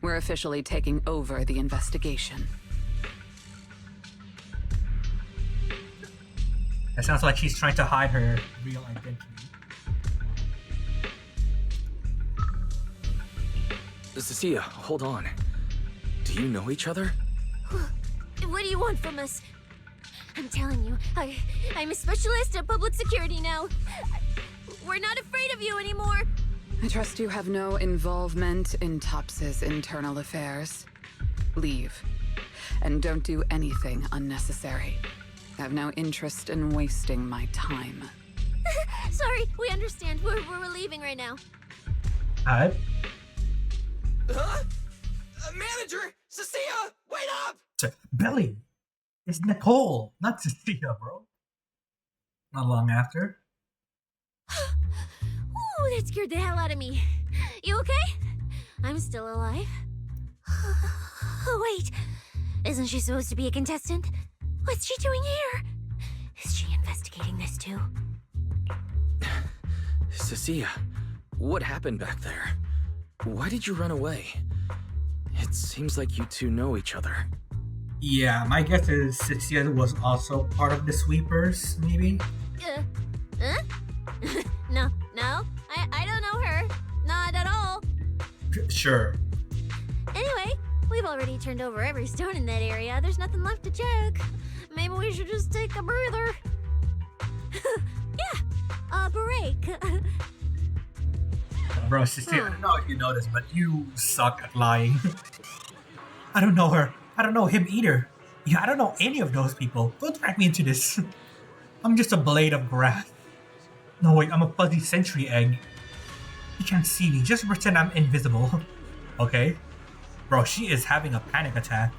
We're officially taking over the investigation. That sounds like she's trying to hide her real identity. Cissia, hold on. Do you know each other? What do you want from us? I'm telling you, I'm a specialist in public security now. We're not afraid of you anymore. I trust you have no involvement in TOPS's internal affairs. Leave. And don't do anything unnecessary. I have no interest in wasting my time. Sorry, we understand. We're leaving right now. Alright. Huh? Manager! Cissia! Wait up! Billy! It's Nicole, not Cissia, bro. Not long after. Ooh, that scared the hell out of me. You okay? I'm still alive. Oh, wait. Isn't she supposed to be a contestant? What's she doing here? Is she investigating this too? Cissia, what happened back there? Why did you run away? It seems like you two know each other. Yeah, my guess is Cissia was also part of the sweepers, maybe? Huh? No, I don't know her. Not at all. Sure. Anyway, we've already turned over every stone in that area. There's nothing left to check. Maybe we should just take a breather. Yeah, a break. Bro, Cissia, I don't know if you noticed, but you suck at lying. I don't know her. I don't know him either. Yeah, I don't know any of those people. Don't drag me into this. I'm just a blade of grass. No, wait, I'm a fuzzy century egg. You can't see me. Just pretend I'm invisible. Okay? Bro, she is having a panic attack.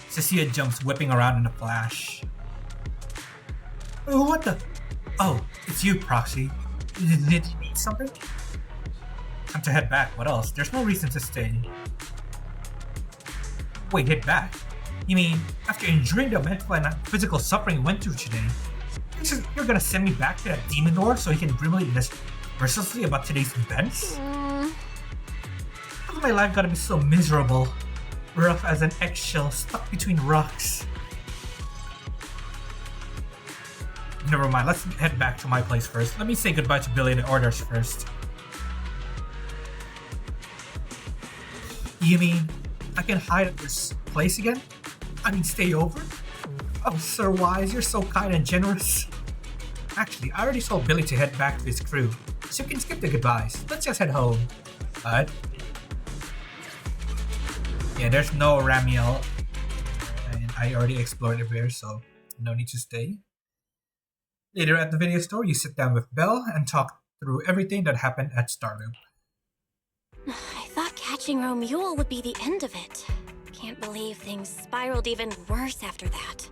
Cissia jumps, whipping around in a flash. Oh, what the? Oh, it's you, Proxy. Did you need something? Time to head back. What else? There's no reason to stay. Wait, head back? You mean, after enduring the mental and physical suffering you went through today, you're gonna send me back to that demon door so he can brimly mercilessly about today's events? How's my life gotta be so miserable? Rough as an eggshell stuck between rocks. Never mind, let's head back to my place first. Let me say goodbye to Billy and the orders first. You mean I can hide at this place again? I mean stay over? Oh, Sir Wise, you're so kind and generous. Actually, I already told Billy to head back to his crew, so you can skip the goodbyes. Let's just head home. But yeah, there's no Ramiel, and I already explored everywhere, so no need to stay. Later at the video store, you sit down with Belle and talk through everything that happened at Starloop. I thought catching Romuel would be the end of it. Can't believe things spiraled even worse after that.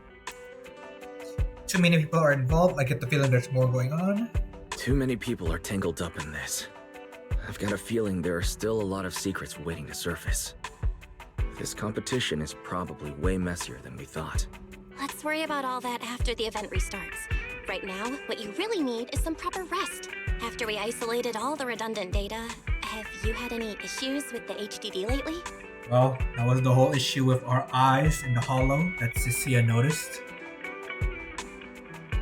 Too many people are involved. I get the feeling there's more going on. Too many people are tangled up in this. I've got a feeling there are still a lot of secrets waiting to surface. This competition is probably way messier than we thought. Let's worry about all that after the event restarts. Right now, what you really need is some proper rest. After we isolated all the redundant data, have you had any issues with the HDD lately? Well, that was the whole issue with our eyes in the hollow that Cissia noticed.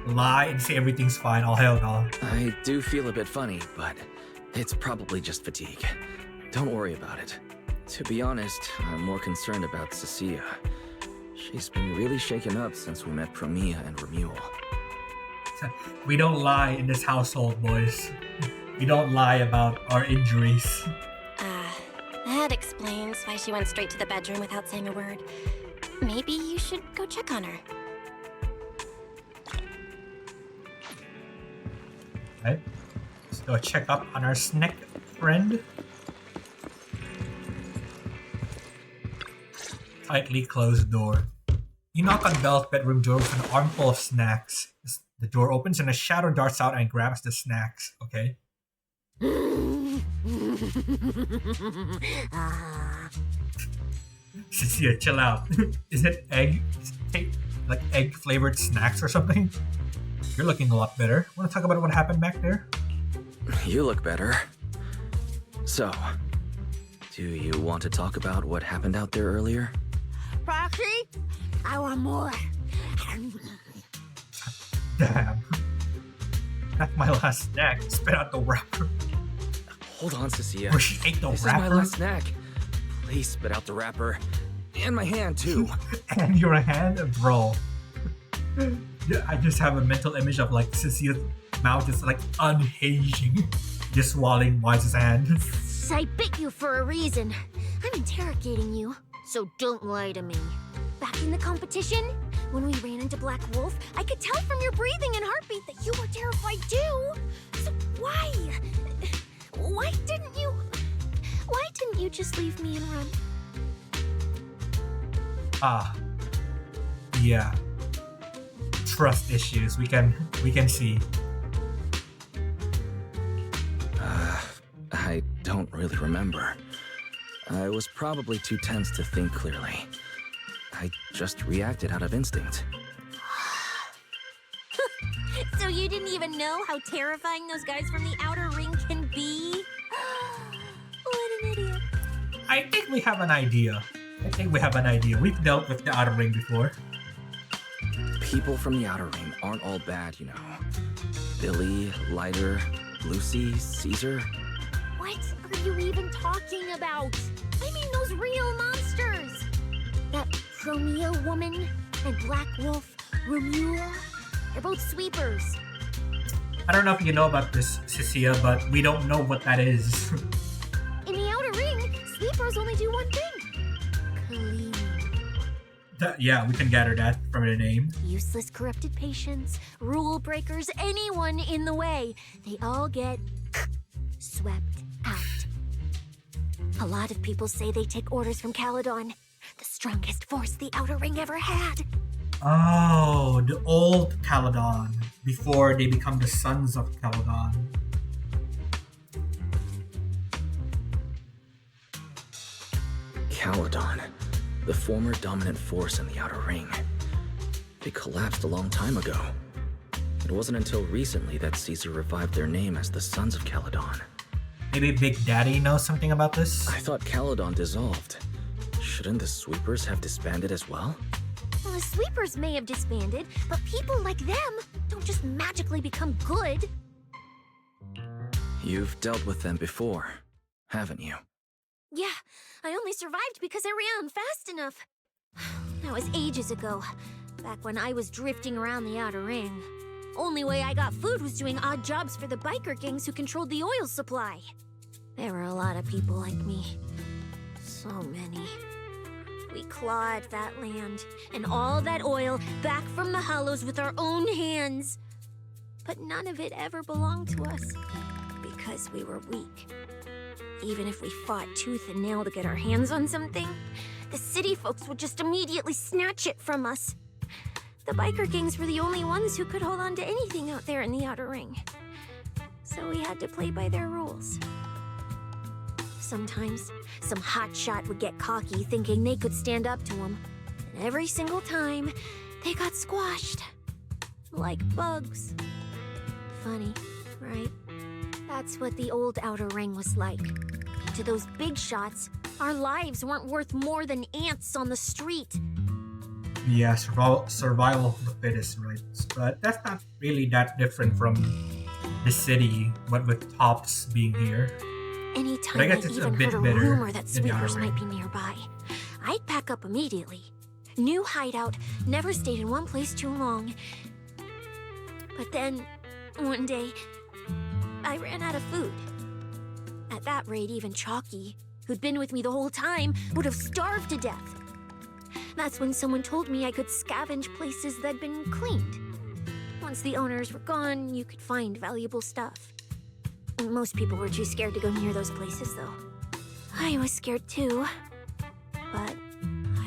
Lie and say everything's fine, all hell no. I do feel a bit funny, but it's probably just fatigue. Don't worry about it. To be honest, I'm more concerned about Cissia. She's been really shaken up since we met Promia and Romuel. We don't lie in this household, boys. We don't lie about our injuries. That explains why she went straight to the bedroom without saying a word. Maybe you should go check on her. Right? Go check up on our snack friend. Tightly closed door. You knock on Belle's bedroom door with an armful of snacks. The door opens and a shadow darts out and grabs the snacks. Okay. Cissia, chill out. Is it egg? Like egg flavored snacks or something? You're looking a lot better. Want to talk about what happened back there? You look better. So, do you want to talk about what happened out there earlier? Proxy, I want more. Damn. That's my last snack. Spit out the wrapper. Hold on, Cissia. Or she ate the this wrapper? Is my last snack. Please spit out the wrapper. And my hand, too. And your hand? Bro. I just have a mental image of like Cissia's mouth just like unhinging. Just swallowing Wise's hand. I bit you for a reason. I'm interrogating you, so don't lie to me. Back in the competition, when we ran into Black Wolf, I could tell from your breathing and heartbeat that you were terrified too. So why? Why didn't you just leave me and run? Yeah. Trust issues. We can see. I don't really remember. I was probably too tense to think clearly. I just reacted out of instinct. So you didn't even know how terrifying those guys from the outer ring can be? What an idiot. I think we have an idea. We've dealt with the outer ring before. People from the outer ring aren't all bad, you know. Billy, Lighter, Lucy, Caesar. What are you even talking about? I mean those real monsters! That Ramiel woman and Black Wolf, Romuel, they're both sweepers. I don't know if you know about this, Cissia, but we don't know what that is. In the outer ring, sweepers only do one thing. Clean. Yeah, we can gather that from the name. Useless corrupted patients, rule breakers, anyone in the way. They all get swept out. A lot of people say they take orders from Caledon, the strongest force the outer ring ever had. Oh, the old Caledon, before they become the sons of Caledon. Caledon, the former dominant force in the outer ring. They collapsed a long time ago. It wasn't until recently that Caesar revived their name as the Sons of Caledon. Maybe Big Daddy knows something about this? I thought Caledon dissolved. Shouldn't the Sweepers have disbanded as well? Well, the sweepers may have disbanded, but people like them don't just magically become good. You've dealt with them before, haven't you? Yeah, I only survived because I ran fast enough. That was ages ago, back when I was drifting around the outer ring. Only way I got food was doing odd jobs for the biker gangs who controlled the oil supply. There were a lot of people like me. So many. We clawed that land and all that oil back from the hollows with our own hands. But none of it ever belonged to us because we were weak. Even if we fought tooth and nail to get our hands on something, the city folks would just immediately snatch it from us. The biker gangs were the only ones who could hold on to anything out there in the outer ring. So we had to play by their rules. Sometimes, some hotshot would get cocky thinking they could stand up to him. And every single time, they got squashed. Like bugs. Funny, right? That's what the old outer ring was like. To those big shots, our lives weren't worth more than ants on the street. Yeah, survival of the fittest, right? But that's not really that different from the city, but with Tops being here. Anytime I even heard a rumor that sweepers might be nearby, I'd pack up immediately. New hideout, never stayed in one place too long. But then, one day, I ran out of food. At that rate, even Chalky, who'd been with me the whole time, would have starved to death. That's when someone told me I could scavenge places that'd been cleaned. Once the owners were gone, you could find valuable stuff. Most people were too scared to go near those places, though. I was scared too. But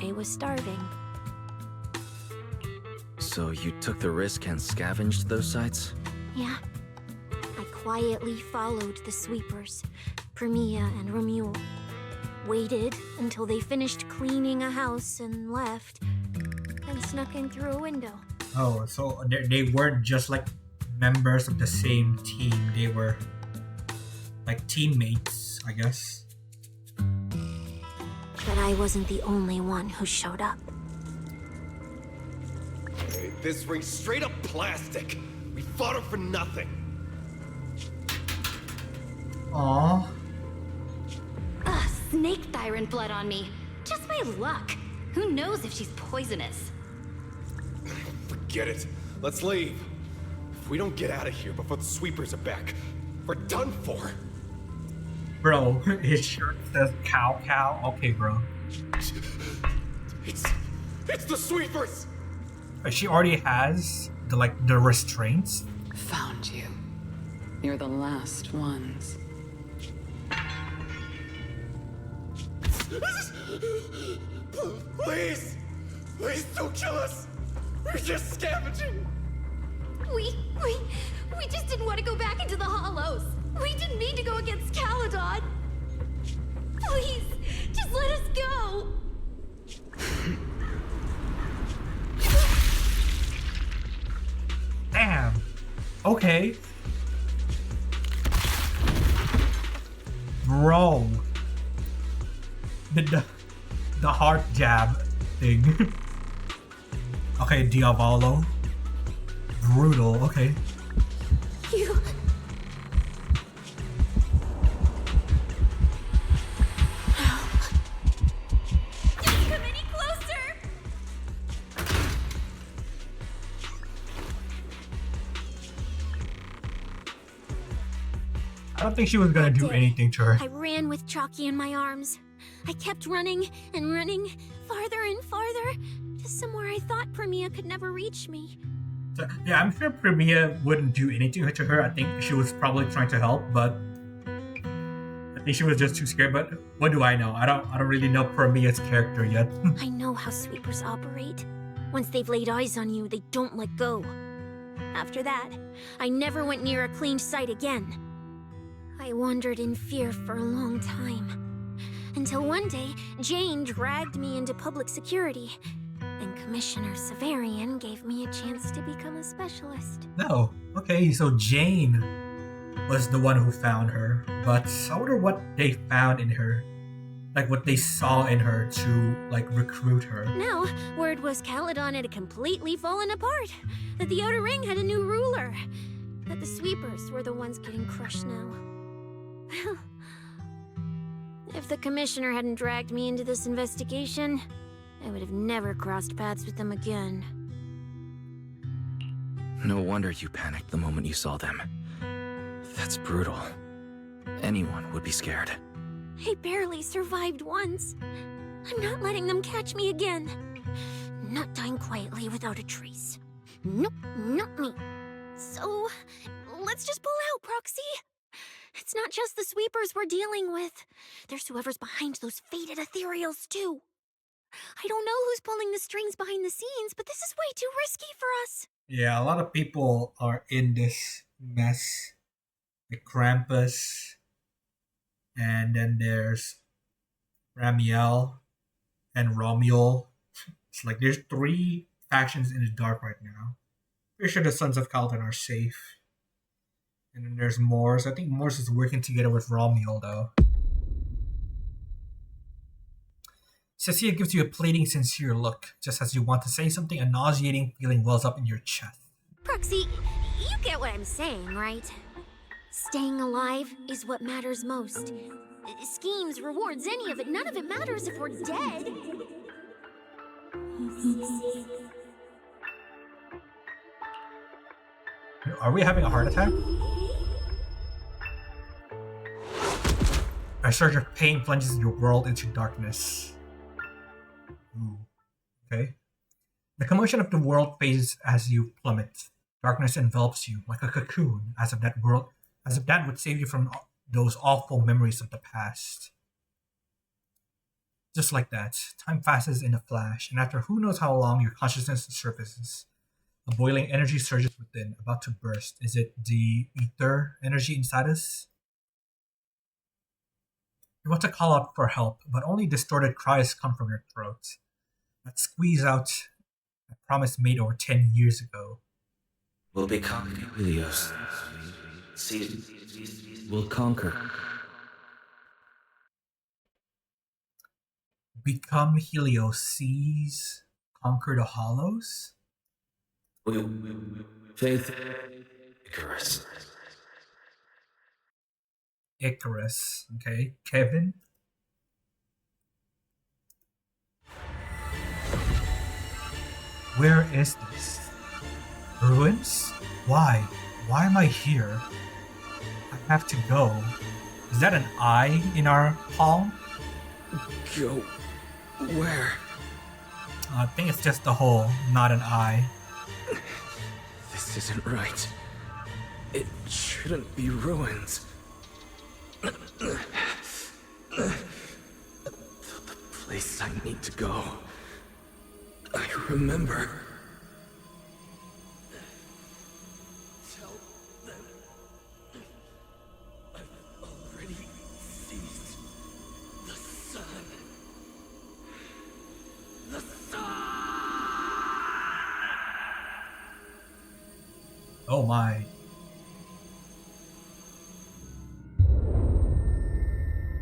I was starving. So you took the risk and scavenged those sites? Yeah. I quietly followed the sweepers, Premia and Romuel. Waited until they finished cleaning a house and left, and snuck in through a window. Oh, so they weren't just like members of the same team. They were like teammates, I guess. But I wasn't the only one who showed up. Hey, this ring's straight up plastic. We fought her for nothing. Aww. Ugh, snake thyron blood on me. Just my luck. Who knows if she's poisonous? Forget it. Let's leave. If we don't get out of here before the sweepers are back, we're done for. Bro, his shirt says cow cow. Okay, bro. It's the sweepers! She already has the restraints. Found you. You're the last ones. Please! Please don't kill us! We're just scavenging! We just didn't want to go back into the hollows. We didn't mean to go against Caledon. Please, just let us go. Damn. Okay. Bro. The heart jab thing. Okay, Diavolo. Brutal, okay. You... Don't come any closer! I don't think she was gonna do anything to her. I ran with Chalky in my arms. I kept running and running, farther and farther, to somewhere I thought Premia could never reach me. So, yeah, I'm sure Premia wouldn't do anything to her. I think she was probably trying to help, but I think she was just too scared. But what do I know? I don't really know Premia's character yet. I know how sweepers operate. Once they've laid eyes on you, they don't let go. After that, I never went near a cleaned site again. I wandered in fear for a long time. Until one day, Jane dragged me into public security, and Commissioner Severian gave me a chance to become a specialist. No. Okay, so Jane was the one who found her, but I wonder what they found in her. Like what they saw in her to recruit her. Now, word was Caledon had completely fallen apart, that the Outer Ring had a new ruler, that the sweepers were the ones getting crushed now. If the Commissioner hadn't dragged me into this investigation, I would have never crossed paths with them again. No wonder you panicked the moment you saw them. That's brutal. Anyone would be scared. I barely survived once. I'm not letting them catch me again. Not dying quietly without a trace. Nope, not me. So, let's just pull out, Proxy. It's not just the sweepers we're dealing with. There's whoever's behind those fated Ethereals, too. I don't know who's pulling the strings behind the scenes, but this is way too risky for us. Yeah, a lot of people are in this mess. Like Krampus, and then there's Ramiel and Romuel. It's like there's 3 factions in the dark right now. Pretty sure the Sons of Caledon are safe. And then there's Morse. I think Morse is working together with Romuel, though. Cissia gives you a pleading, sincere look. Just as you want to say something, a nauseating feeling wells up in your chest. Proxy, you get what I'm saying, right? Staying alive is what matters most. Schemes, rewards, any of it, none of it matters if we're dead. Are we having a heart attack? A surge of pain plunges your world into darkness. Ooh. Okay. The commotion of the world fades as you plummet. Darkness envelops you like a cocoon as if that world As if that would save you from those awful memories of the past. Just like that, time passes in a flash, and after who knows how long, your consciousness surfaces. A boiling energy surges within, about to burst. Is it the ether energy inside us? You want to call out for help, but only distorted cries come from your throat. That squeeze out a promise made over 10 years ago. We'll become Helios. We'll conquer. Become Helios, seize, conquer the hollows? Faith. Icarus. Icarus, okay. Kevin? Where is this? Ruins? Why? Why am I here? I have to go. Is that an eye in our palm? Go. Where? I think it's just a hole, not an eye. This isn't right. It shouldn't be ruins. The place I need to go. I remember. Tell them I've already seized the sun. The sun! Oh my.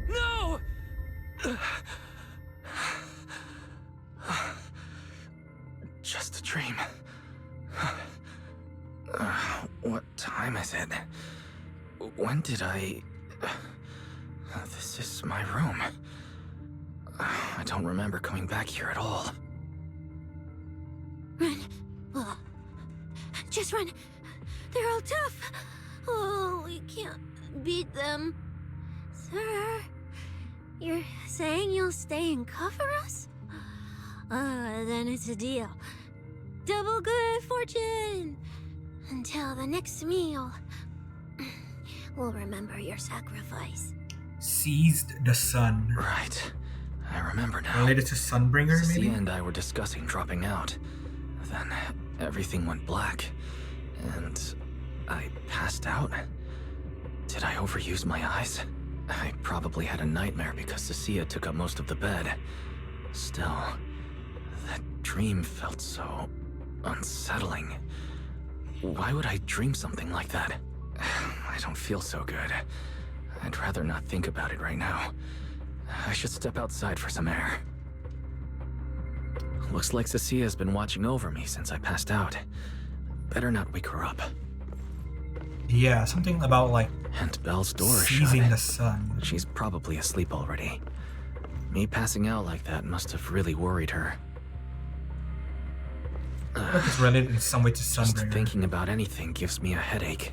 No! Just a dream. What time is it? When did I... This is my room. I don't remember coming back here at all. Run. Oh. Just run. They're all tough. Oh, we can't beat them. Sir, you're saying you'll stay and cover us? Then it's a deal. Double good fortune. Until the next meal. We'll remember your sacrifice. Seized the sun. Right. I remember now. Related to Sunbringer, maybe? Cissia and I were discussing dropping out. Then everything went black. And I passed out. Did I overuse my eyes? I probably had a nightmare because Cissia took up most of the bed. Still, that dream felt so unsettling. Why would I dream something like that? I don't feel so good. I'd rather not think about it right now. I should step outside for some air. Looks like Cissia has been watching over me since I passed out. Better not wake her up. Yeah, something about like And Belle's door is seizing shut. the sun. She's probably asleep already. Me passing out like that must have really worried her. I think it's related in some way to Just Sunbringer. thinking about anything gives me a headache.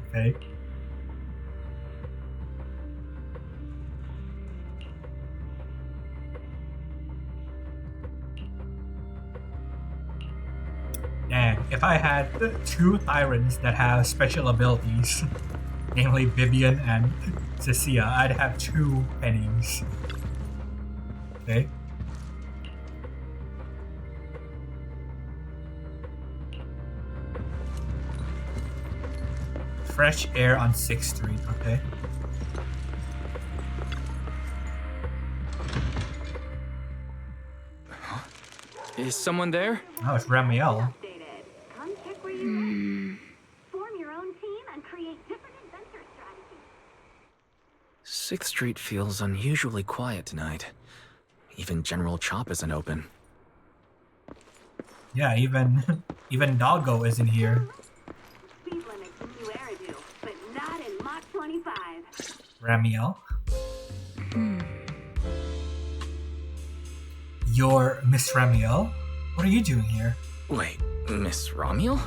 Okay. And if I had two Thyrans that have special abilities, namely Vivian and Cissia, I'd have two pennies. Okay. Fresh air on 6th Street, okay. Is someone there? Oh, it's Ramiel. Come check where you form your own team and create different adventure strategies. 6th Street feels unusually quiet tonight. Even General Chop isn't open. Yeah, even Doggo isn't here. Speed limit to New Eridu, but not in Mach 25. Ramiel. You're Miss Ramiel? What are you doing here? Wait, Miss Romuel?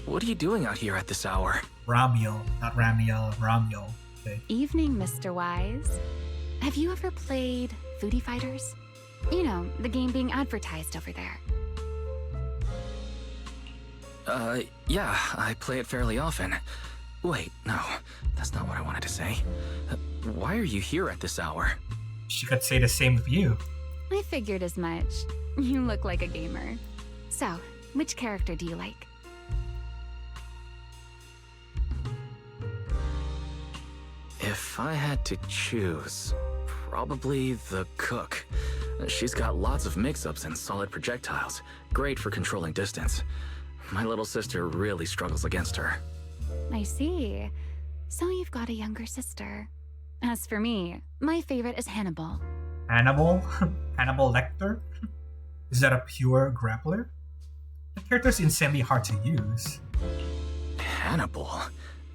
What are you doing out here at this hour? Ramiel, not Ramiel, Ramiel. Okay. Evening, Mr. Wise. Have you ever played Foodie Fighters? You know, the game being advertised over there. Yeah, I play it fairly often. Wait, no, that's not what I wanted to say. Why are you here at this hour? She could say the same of you. I figured as much. You look like a gamer. So, which character do you like? If I had to choose, probably the cook. She's got lots of mix-ups and solid projectiles, great for controlling distance. My little sister really struggles against her. I see. So you've got a younger sister. As for me, my favorite is Hannibal. Hannibal? Hannibal Lecter? Is that a pure grappler? The character's insanely hard to use. Hannibal?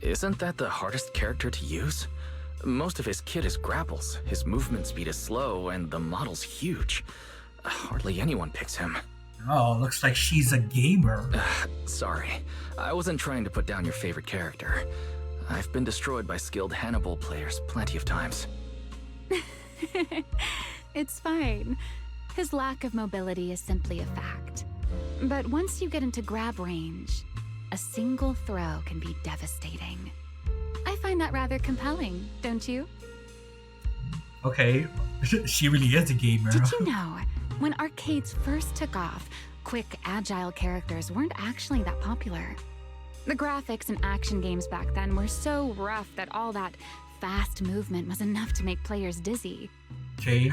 Isn't that the hardest character to use? Most of his kit is grapples, his movement speed is slow, and the model's huge. Hardly anyone picks him. Oh, looks like she's a gamer. Sorry, I wasn't trying to put down your favorite character. I've been destroyed by skilled Hannibal players plenty of times. It's fine. His lack of mobility is simply a fact. But once you get into grab range, a single throw can be devastating. I find that rather compelling, don't you? Okay, she really is a gamer. Did you know, when arcades first took off, quick, agile characters weren't actually that popular. The graphics in action games back then were so rough that all that fast movement was enough to make players dizzy. Okay,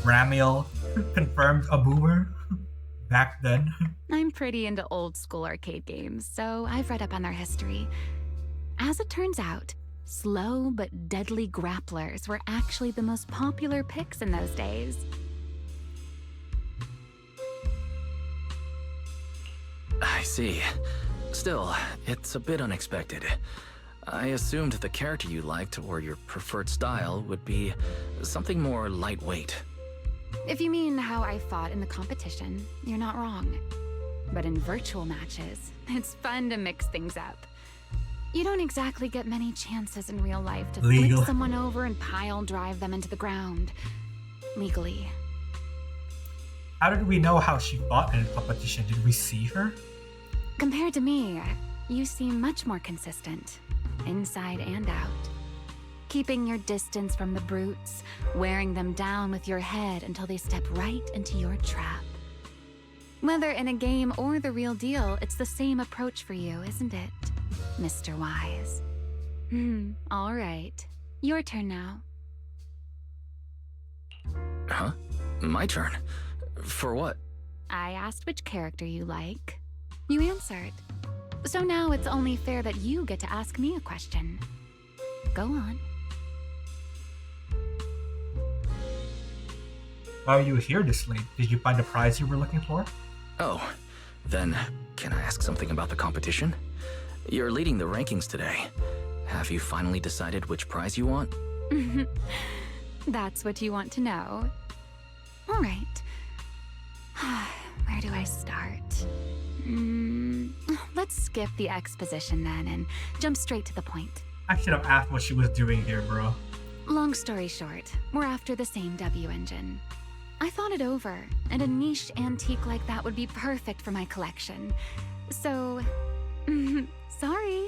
Ramiel confirmed a boomer back then. I'm pretty into old school arcade games, so I've read up on their history. As it turns out, slow but deadly grapplers were actually the most popular picks in those days. I see. Still, it's a bit unexpected. I assumed the character you liked or your preferred style would be something more lightweight. If you mean how I fought in the competition, you're not wrong. But in virtual matches, it's fun to mix things up. You don't exactly get many chances in real life to flip someone over and pile drive them into the ground. Legally. How did we know how she fought in the competition? Did we see her? Compared to me, you seem much more consistent, inside and out. Keeping your distance from the brutes, wearing them down with your head until they step right into your trap. Whether in a game or the real deal, it's the same approach for you, isn't it, Mr. Wise? All right. Your turn now. Huh? My turn? For what? I asked which character you like. You answered. So now it's only fair that you get to ask me a question. Go on. Why are you here this late? Did you find the prize you were looking for? Oh, then can I ask something about the competition? You're leading the rankings today. Have you finally decided which prize you want? That's what you want to know. All right. Where do I start? Let's skip the exposition then and jump straight to the point. I should have asked what she was doing here, bro. Long story short, we're after the same W engine. I thought it over, and a niche antique like that would be perfect for my collection. So, sorry,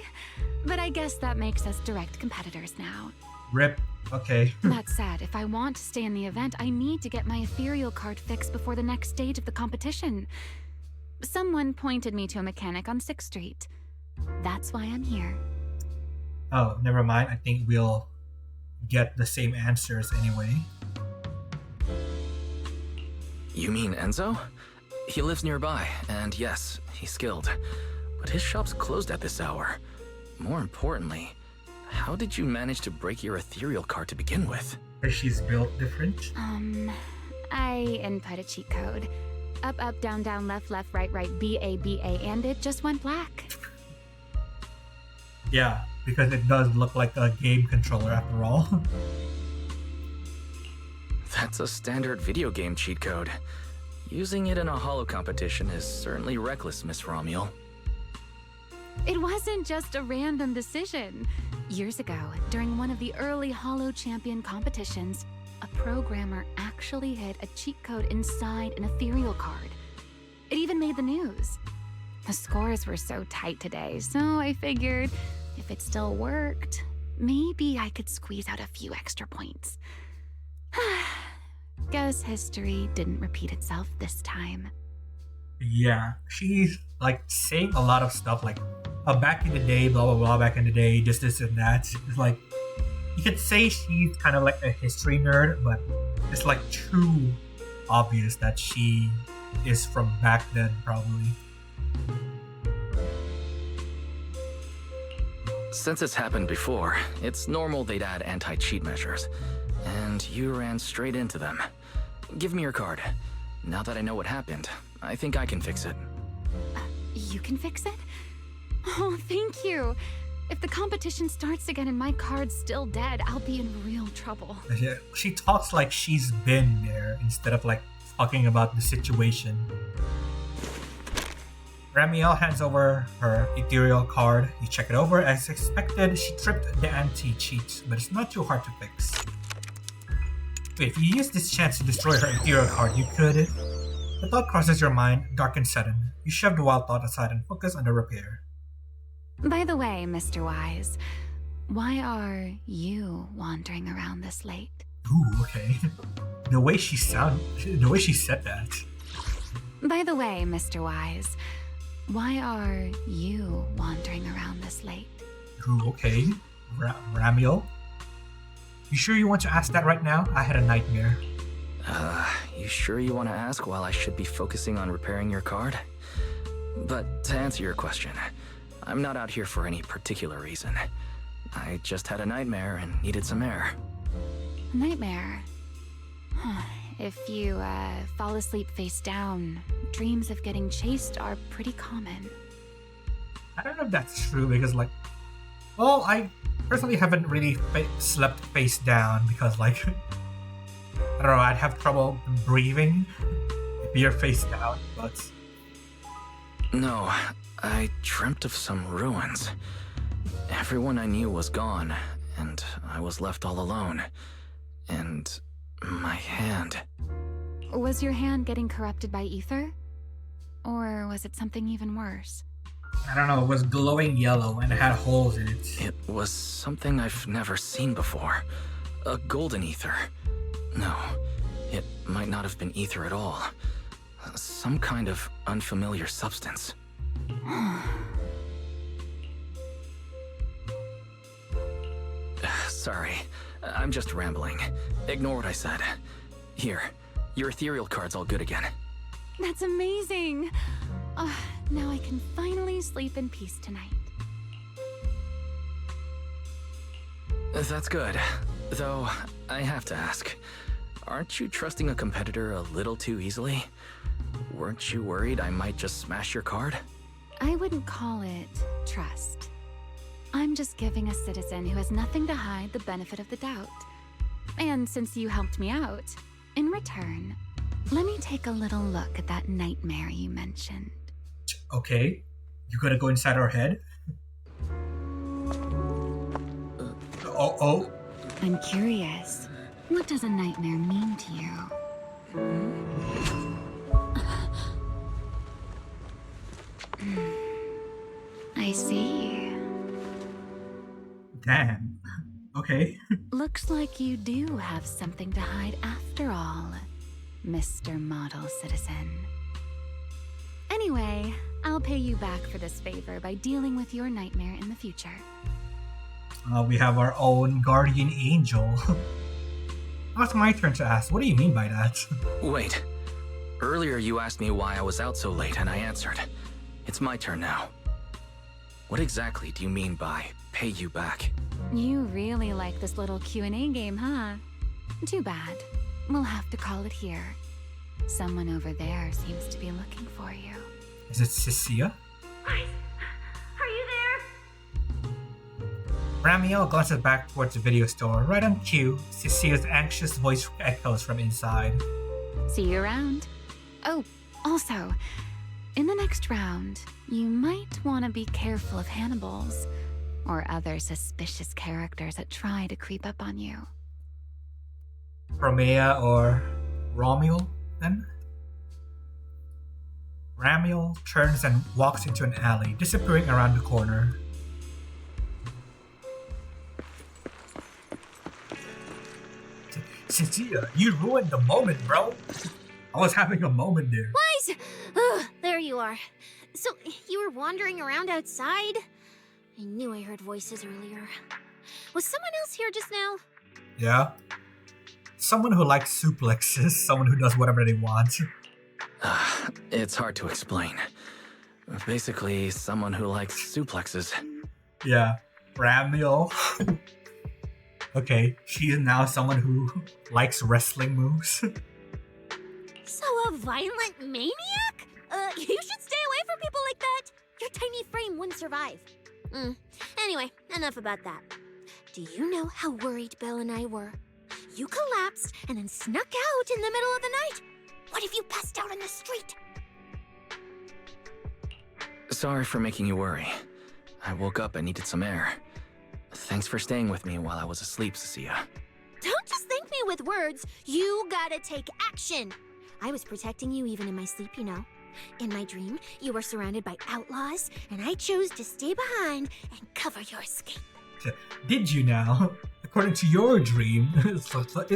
but I guess that makes us direct competitors now. RIP. Okay. That said, if I want to stay in the event, I need to get my ethereal card fixed before the next stage of the competition. Someone pointed me to a mechanic on 6th Street. That's why I'm here. Oh, never mind. I think we'll get the same answers anyway. You mean Enzo? He lives nearby, and yes, he's skilled. But his shop's closed at this hour. More importantly, how did you manage to break your ethereal card to begin with? She's built different. I input a cheat code. Up, up, down, down, left, left, right, right, B-A, B-A, and it just went black. Yeah, because it does look like a game controller after all. That's a standard video game cheat code. Using it in a holo competition is certainly reckless, Miss Romuel. It wasn't just a random decision. Years ago, during one of the early holo champion competitions, a programmer accidentally actually hid a cheat code inside an ethereal card. It even made the news. The scores were so tight today, so I figured if it still worked, maybe I could squeeze out a few extra points. Guess history didn't repeat itself this time. Yeah, she's like saying a lot of stuff like, back in the day, blah blah blah, back in the day, this and that. It's like, you could say she's kind of like a history nerd, but it's like too obvious that she is from back then, probably. Since it's happened before, it's normal they'd add anti-cheat measures. And you ran straight into them. Give me your card. Now that I know what happened, I think I can fix it. You can fix it? Oh, thank you. If the competition starts again and my card's still dead, I'll be in real trouble. Yeah, she talks like she's been there instead of like talking about the situation. Ramiel hands over her ethereal card. You check it over. As expected, she tripped the anti-cheat, but it's not too hard to fix. Wait, if you use this chance to destroy her ethereal card, you could. The thought crosses your mind, dark and sudden. You shove the wild thought aside and focus on the repair. By the way, Mr. Wise, why are you wandering around this late? Ooh, okay. The way she said that. By the way, Mr. Wise, why are you wandering around this late? Ooh, okay. Ramiel? You sure you want to ask that right now? I had a nightmare. You sure you want to ask while I should be focusing on repairing your card? But to answer your question, I'm not out here for any particular reason. I just had a nightmare and needed some air. A nightmare? If you fall asleep face down, dreams of getting chased are pretty common. I don't know if that's true because, like, well, I personally haven't really slept face down because, like, I don't know, I'd have trouble breathing if you're face down, but... No, I dreamt of some ruins. Everyone I knew was gone, and I was left all alone. And my hand... Was your hand getting corrupted by ether? Or was it something even worse? I don't know, it was glowing yellow and it had holes in it. It was something I've never seen before. A golden ether. No, it might not have been ether at all. Some kind of unfamiliar substance. Sorry, I'm just rambling. Ignore what I said. Here, your ethereal card's all good again. That's amazing! Now I can finally sleep in peace tonight. That's good. Though, I have to ask, aren't you trusting a competitor a little too easily? Weren't you worried I might just smash your card? I wouldn't call it trust. I'm just giving a citizen who has nothing to hide the benefit of the doubt. And since you helped me out, in return, let me take a little look at that nightmare you mentioned. Okay, you gotta go inside our head? Oh. I'm curious. What does a nightmare mean to you? I see. Damn. Okay. Looks like you do have something to hide after all, Mr. Model Citizen. Anyway, I'll pay you back for this favor by dealing with your nightmare in the future. We have our own guardian angel. Now it's my turn to ask. What do you mean by that? Wait. Earlier you asked me why I was out so late and I answered. It's my turn now. What exactly do you mean by pay you back? You really like this little Q&A game, huh? Too bad. We'll have to call it here. Someone over there seems to be looking for you. Is it Cissia? Are you there? Ramiel glances back towards the video store. Right on cue, Cissia's anxious voice echoes from inside. See you around. Oh, also, in the next round, you might want to be careful of Hannibals or other suspicious characters that try to creep up on you. Romea or Romuel then? Ramiel turns and walks into an alley, disappearing around the corner. Cissia, you ruined the moment, bro. I was having a moment there. Wise! There you are. So, you were wandering around outside? I knew I heard voices earlier. Was someone else here just now? Yeah. Someone who likes suplexes, someone who does whatever they want. It's hard to explain. Basically, someone who likes suplexes. Yeah, Ramiel. Okay, she is now someone who likes wrestling moves. So a violent maniac? You should stay away from people like that. Your tiny frame wouldn't survive. Anyway, enough about that. Do you know how worried Belle and I were? You collapsed and then snuck out in the middle of the night. What if you passed out on the street? Sorry for making you worry. I woke up and needed some air. Thanks for staying with me while I was asleep, Cissia. Don't just thank me with words. You gotta take action. I was protecting you even in my sleep, you know. In my dream, you were surrounded by outlaws, and I chose to stay behind and cover your escape. Did you now? According to your dream, it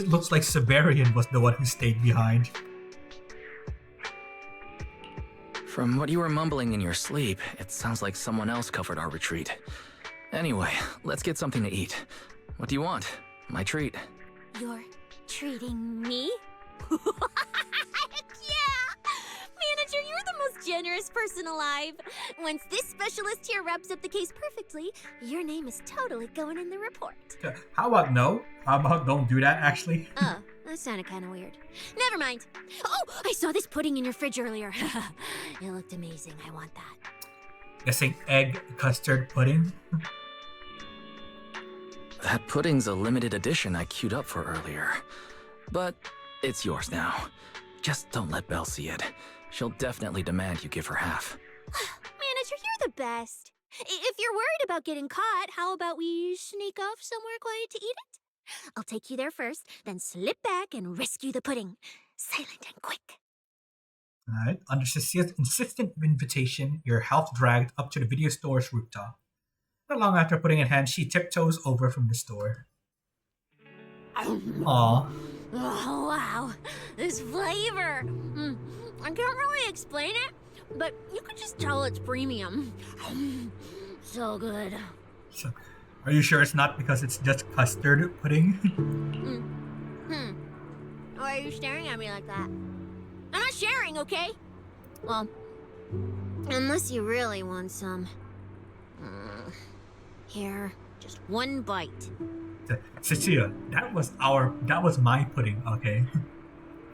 looks like Severian was the one who stayed behind. From what you were mumbling in your sleep, it sounds like someone else covered our retreat. Anyway, let's get something to eat. What do you want? My treat. You're treating me? Heck yeah! Manager, you're the most generous person alive. Once this specialist here wraps up the case perfectly, your name is totally going in the report. How about no? How about don't do that, actually? Oh, that sounded kind of weird. Never mind. Oh, I saw this pudding in your fridge earlier. It looked amazing. I want that. Guessing egg custard pudding? That pudding's a limited edition I queued up for earlier. But it's yours now. Just don't let Belle see it. She'll definitely demand you give her half. Manager, you're the best. If you're worried about getting caught, how about we sneak off somewhere quiet to eat it? I'll take you there first, then slip back and rescue the pudding. Silent and quick. Alright, under Cissia's insistent invitation, you're half-dragged up to the video store's rooftop. Not long after putting in hand, she tiptoes over from the store. Aww. Oh, wow. This flavor. I can't really explain it, but you could just tell it's premium. So good. So, are you sure it's not because it's just custard pudding? Why are you staring at me like that? I'm not sharing, okay? Well, unless you really want some. Here, just one bite. Cissia, that was my pudding, okay?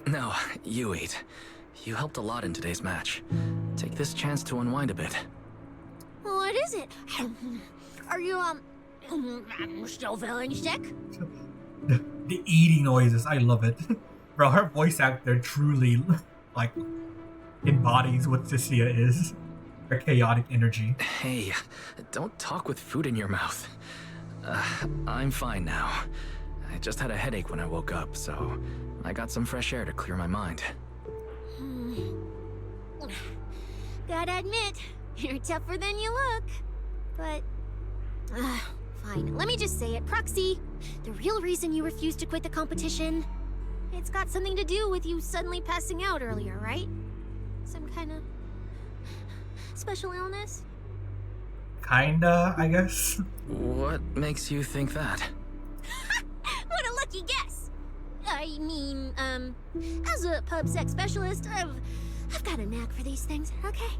No, you eat. You helped a lot in today's match. Take this chance to unwind a bit. What is it? Are you, still feeling sick? The eating noises, I love it. Bro, her voice actor truly, like, embodies what Cissia is. Her chaotic energy. Hey, don't talk with food in your mouth. I'm fine now. I just had a headache when I woke up, so I got some fresh air to clear my mind. Gotta admit, you're tougher than you look. But, fine. Let me just say it. Proxy, the real reason you refused to quit the competition, it's got something to do with you suddenly passing out earlier, right? Some kind of special illness? Kinda, I guess. What makes you think that? What a lucky guess! I mean, as a pub sex specialist, I've got a knack for these things, okay?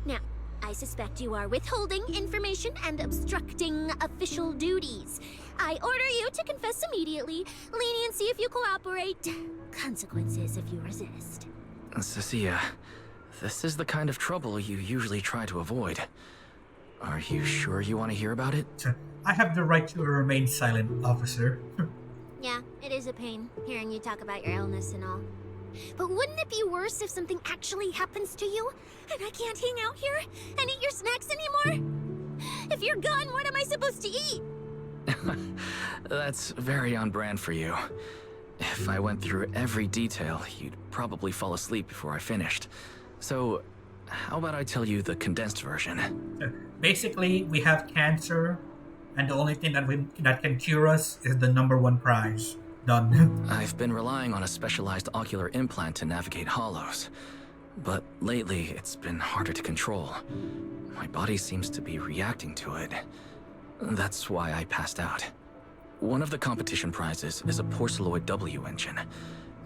Now, I suspect you are withholding information and obstructing official duties. I order you to confess immediately, leniency if you cooperate, consequences if you resist. Cissia, this is the kind of trouble you usually try to avoid. Are you sure you want to hear about it? I have the right to remain silent, officer. Yeah, it is a pain, hearing you talk about your illness and all. But wouldn't it be worse if something actually happens to you, and I can't hang out here and eat your snacks anymore? If you're gone, what am I supposed to eat? That's very on brand for you. If I went through every detail, you'd probably fall asleep before I finished. So, how about I tell you the condensed version? Basically, we have cancer, and the only thing that can cure us is the #1 prize. Done. I've been relying on a specialized ocular implant to navigate hollows. But lately, it's been harder to control. My body seems to be reacting to it. That's why I passed out. One of the competition prizes is a Porceloid W engine,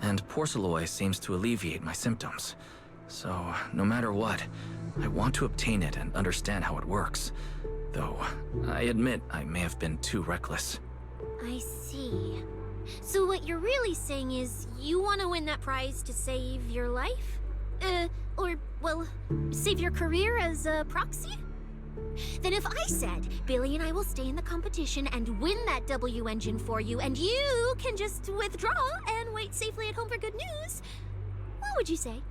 and Porceloid seems to alleviate my symptoms. So, no matter what, I want to obtain it and understand how it works. Though, I admit I may have been too reckless. I see. So what you're really saying is you want to win that prize to save your life? Well, save your career as a proxy? Then if I said, Billy and I will stay in the competition and win that W engine for you, and you can just withdraw and wait safely at home for good news, what would you say?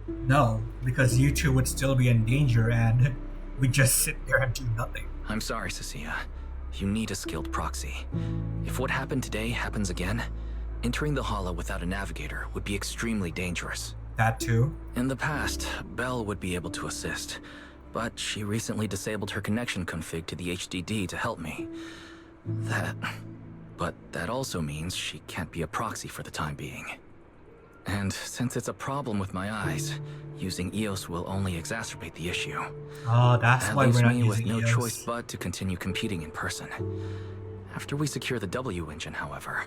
No, because you two would still be in danger and we just sit there and do nothing. I'm sorry, Cissia. You need a skilled proxy. If what happened today happens again, entering the hollow without a navigator would be extremely dangerous. That too? In the past, Belle would be able to assist, but she recently disabled her connection config to the HDD to help me. But that also means she can't be a proxy for the time being. And since it's a problem with my eyes, using EOS will only exacerbate the issue. Oh, that's that why leaves we're not me with using no EOS. choice but to continue competing in person. After we secure the W engine, however,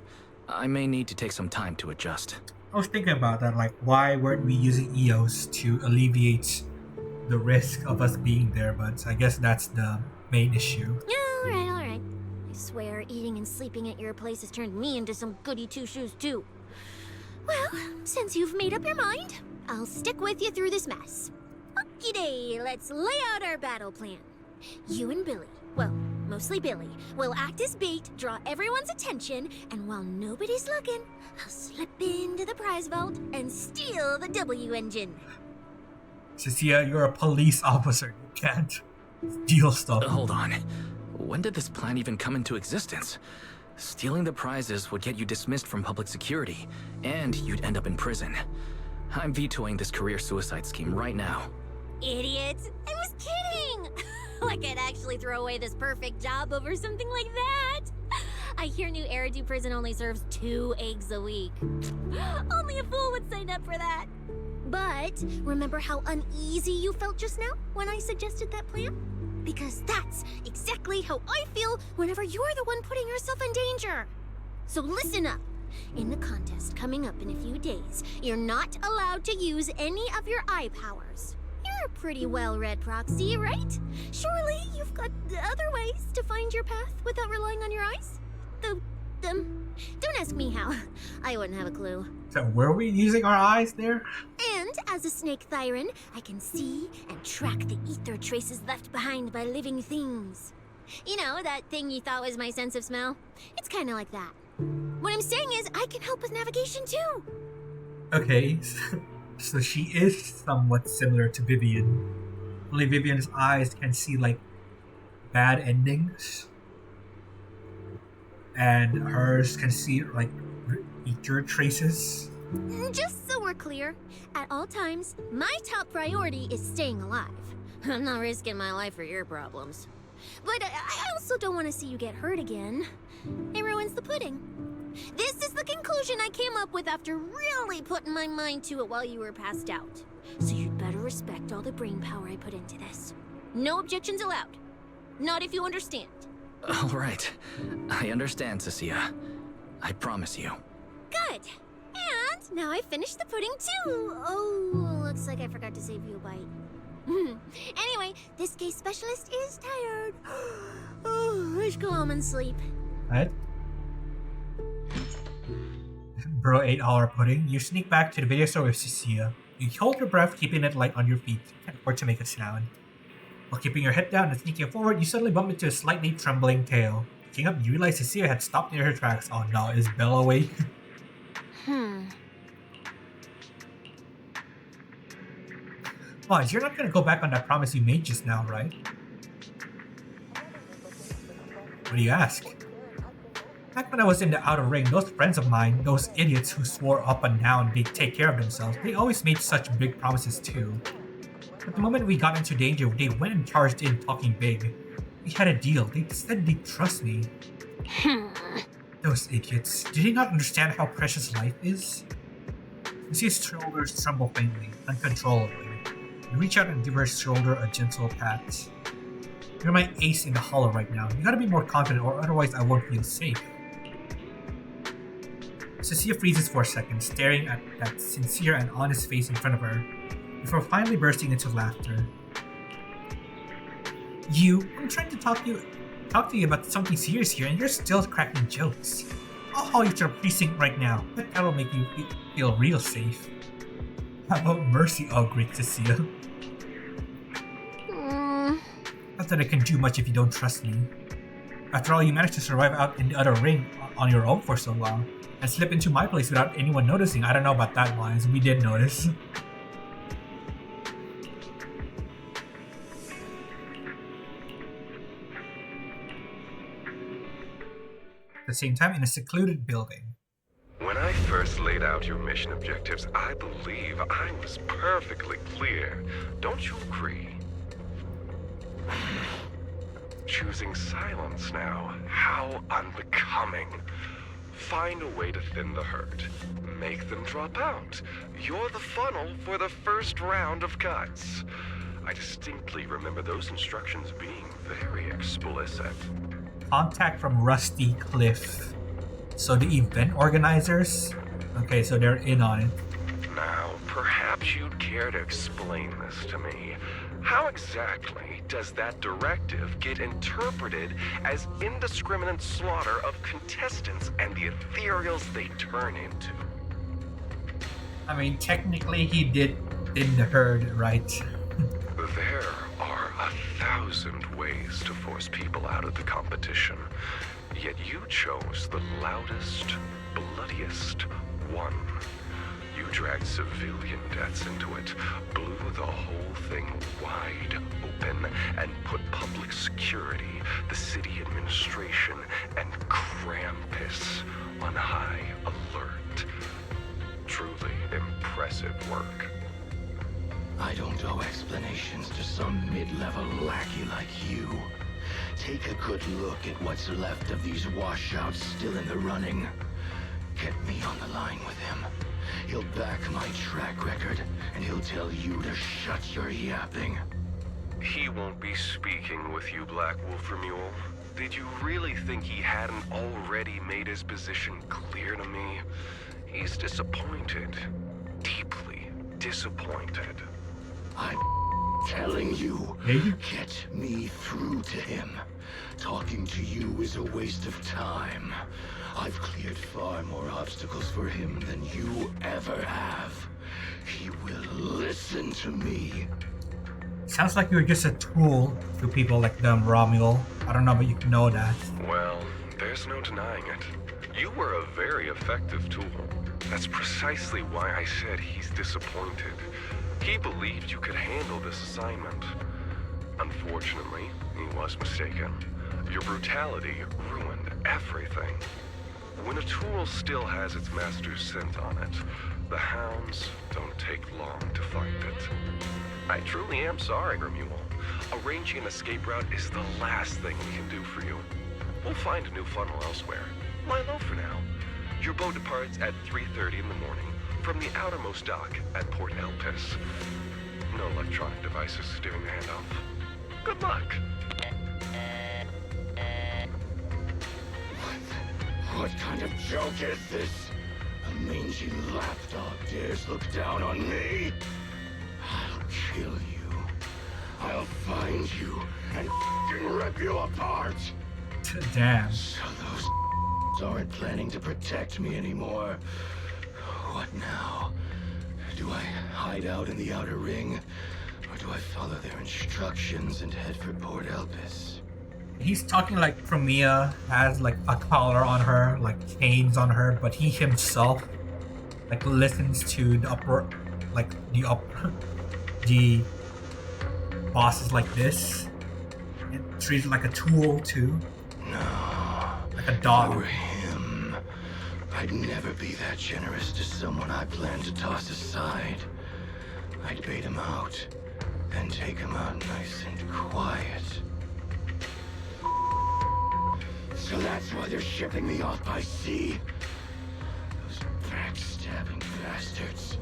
I may need to take some time to adjust. I was thinking about that, like, why weren't we using EOS to alleviate the risk of us being there? But I guess that's the main issue. Alright. I swear, eating and sleeping at your place has turned me into some goody two-shoes too. Well, since you've made up your mind, I'll stick with you through this mess. Okie-day, let's lay out our battle plan. You and Billy, well, mostly Billy, will act as bait, draw everyone's attention, and while nobody's looking, I'll slip into the prize vault and steal the W engine. Cissia, you're a police officer. You can't steal stuff. Hold on. When did this plan even come into existence? Stealing the prizes would get you dismissed from public security, and you'd end up in prison. I'm vetoing this career suicide scheme right now. Idiot! I was kidding! Like I'd actually throw away this perfect job over something like that! I hear New Eridu Prison only serves 2 eggs a week. Only a fool would sign up for that! But remember how uneasy you felt just now when I suggested that plan? Because that's exactly how I feel whenever you're the one putting yourself in danger. So listen up. In the contest coming up in a few days, you're not allowed to use any of your eye powers. You're a pretty well-read proxy, right? Surely you've got other ways to find your path without relying on your eyes? Don't ask me how. I wouldn't have a clue. So were we using our eyes there? And as a snake Thyran, I can see and track the ether traces left behind by living things. You know, that thing you thought was my sense of smell? It's kind of like that. What I'm saying is, I can help with navigation too. Okay, so she is somewhat similar to Vivian. Only Vivian's eyes can see, like, bad endings. And hers can see, like, ether traces. Just so we're clear, at all times, my top priority is staying alive. I'm not risking my life for your problems. But I also don't want to see you get hurt again. It ruins the pudding. This is the conclusion I came up with after really putting my mind to it while you were passed out. So you'd better respect all the brain power I put into this. No objections allowed. Not if you understand. All right. I understand, Cissia. I promise you. Good. And now I finished the pudding too. Oh, looks like I forgot to save you a bite. Anyway, this case specialist is tired. Oh, let's go home and sleep. Right? Bro ate all our pudding. You sneak back to the video store with Cissia. You hold your breath, keeping it light on your feet. Can't afford to make a sound. While keeping your head down and sneaking forward, you suddenly bump into a slightly trembling tail. Looking up, you realize Cissia had stopped near her tracks. Oh no, is Belle awake? Why, you're not gonna go back on that promise you made just now, right? What do you ask? Back when I was in the outer ring, those friends of mine, those idiots who swore up and down they'd take care of themselves, they always made such big promises too. But the moment we got into danger, they went and charged in talking big. We had a deal. They said they'd trust me. Those idiots. Do they not understand how precious life is? You see his shoulders tremble faintly, uncontrollably. You reach out and give her shoulder a gentle pat. You're my ace in the hollow right now. You gotta be more confident or otherwise I won't feel safe. Cissia freezes for a second, staring at that sincere and honest face in front of her, before finally bursting into laughter. I'm trying to talk to you about something serious here, and you're still cracking jokes. I'll haul you to the precinct right now, but that'll make you feel real safe. How about mercy, oh great Cissia? Not that I can do much if you don't trust me. After all, you managed to survive out in the other ring on your own for so long, and slip into my place without anyone noticing. I don't know about that, Wise. We did notice. At the same time, in a secluded building. When I first laid out your mission objectives, I believe I was perfectly clear. Don't you agree? Choosing silence now. How unbecoming. Find a way to thin the herd. Make them drop out. You're the funnel for the first round of cuts. I distinctly remember those instructions being very explicit. Contact from Rusty Cliff. So the event organizers? Okay, so they're in on it. Now, perhaps you'd care to explain this to me. How exactly does that directive get interpreted as indiscriminate slaughter of contestants and the Ethereals they turn into? I mean, technically he did thin the herd, right? There are 1,000 ways to force people out of the competition, yet you chose the loudest, bloodiest one. You dragged civilian deaths into it, blew the whole thing wide open, and put public security, the city administration, and Krampus on high alert. Truly impressive work. I don't owe explanations to some mid-level lackey like you. Take a good look at what's left of these washouts still in the running. Get me on the line with him. He'll back my track record, and he'll tell you to shut your yapping. He won't be speaking with you, Black Wolf Ramiel. Did you really think he hadn't already made his position clear to me? He's disappointed. Deeply disappointed. I'm telling you, get me through to him. Talking to you is a waste of time. I've cleared far more obstacles for him than you ever have. He will listen to me. Sounds like you're just a tool to people like them, Romuel. I don't know, but you know that. Well, there's no denying it. You were a very effective tool. That's precisely why I said he's disappointed. He believed you could handle this assignment. Unfortunately, he was mistaken. Your brutality ruined everything. When a tool still has its master's scent on it, the hounds don't take long to find it. I truly am sorry, Romuel. Arranging an escape route is the last thing we can do for you. We'll find a new funnel elsewhere. Lie low for now. Your boat departs at 3:30 in the morning from the outermost dock at Port Elpis. No electronic devices steering the handoff. Good luck. What kind of joke is this? A mangy lapdog dares look down on me? I'll kill you. I'll find you and f***ing rip you apart. Damn. So those aren't planning to protect me anymore. What now? Do I hide out in the outer ring? Or do I follow their instructions and head for Port Elpis? He's talking like Ramiel has like a collar on her, like chains on her, but he himself like listens to the the bosses like this and treats it like a tool too. No. Like a dog. If I were him, I'd never be that generous to someone I plan to toss aside. I'd bait him out, and take him out nice and quiet. So that's why they're shipping me off by sea. Those backstabbing bastards.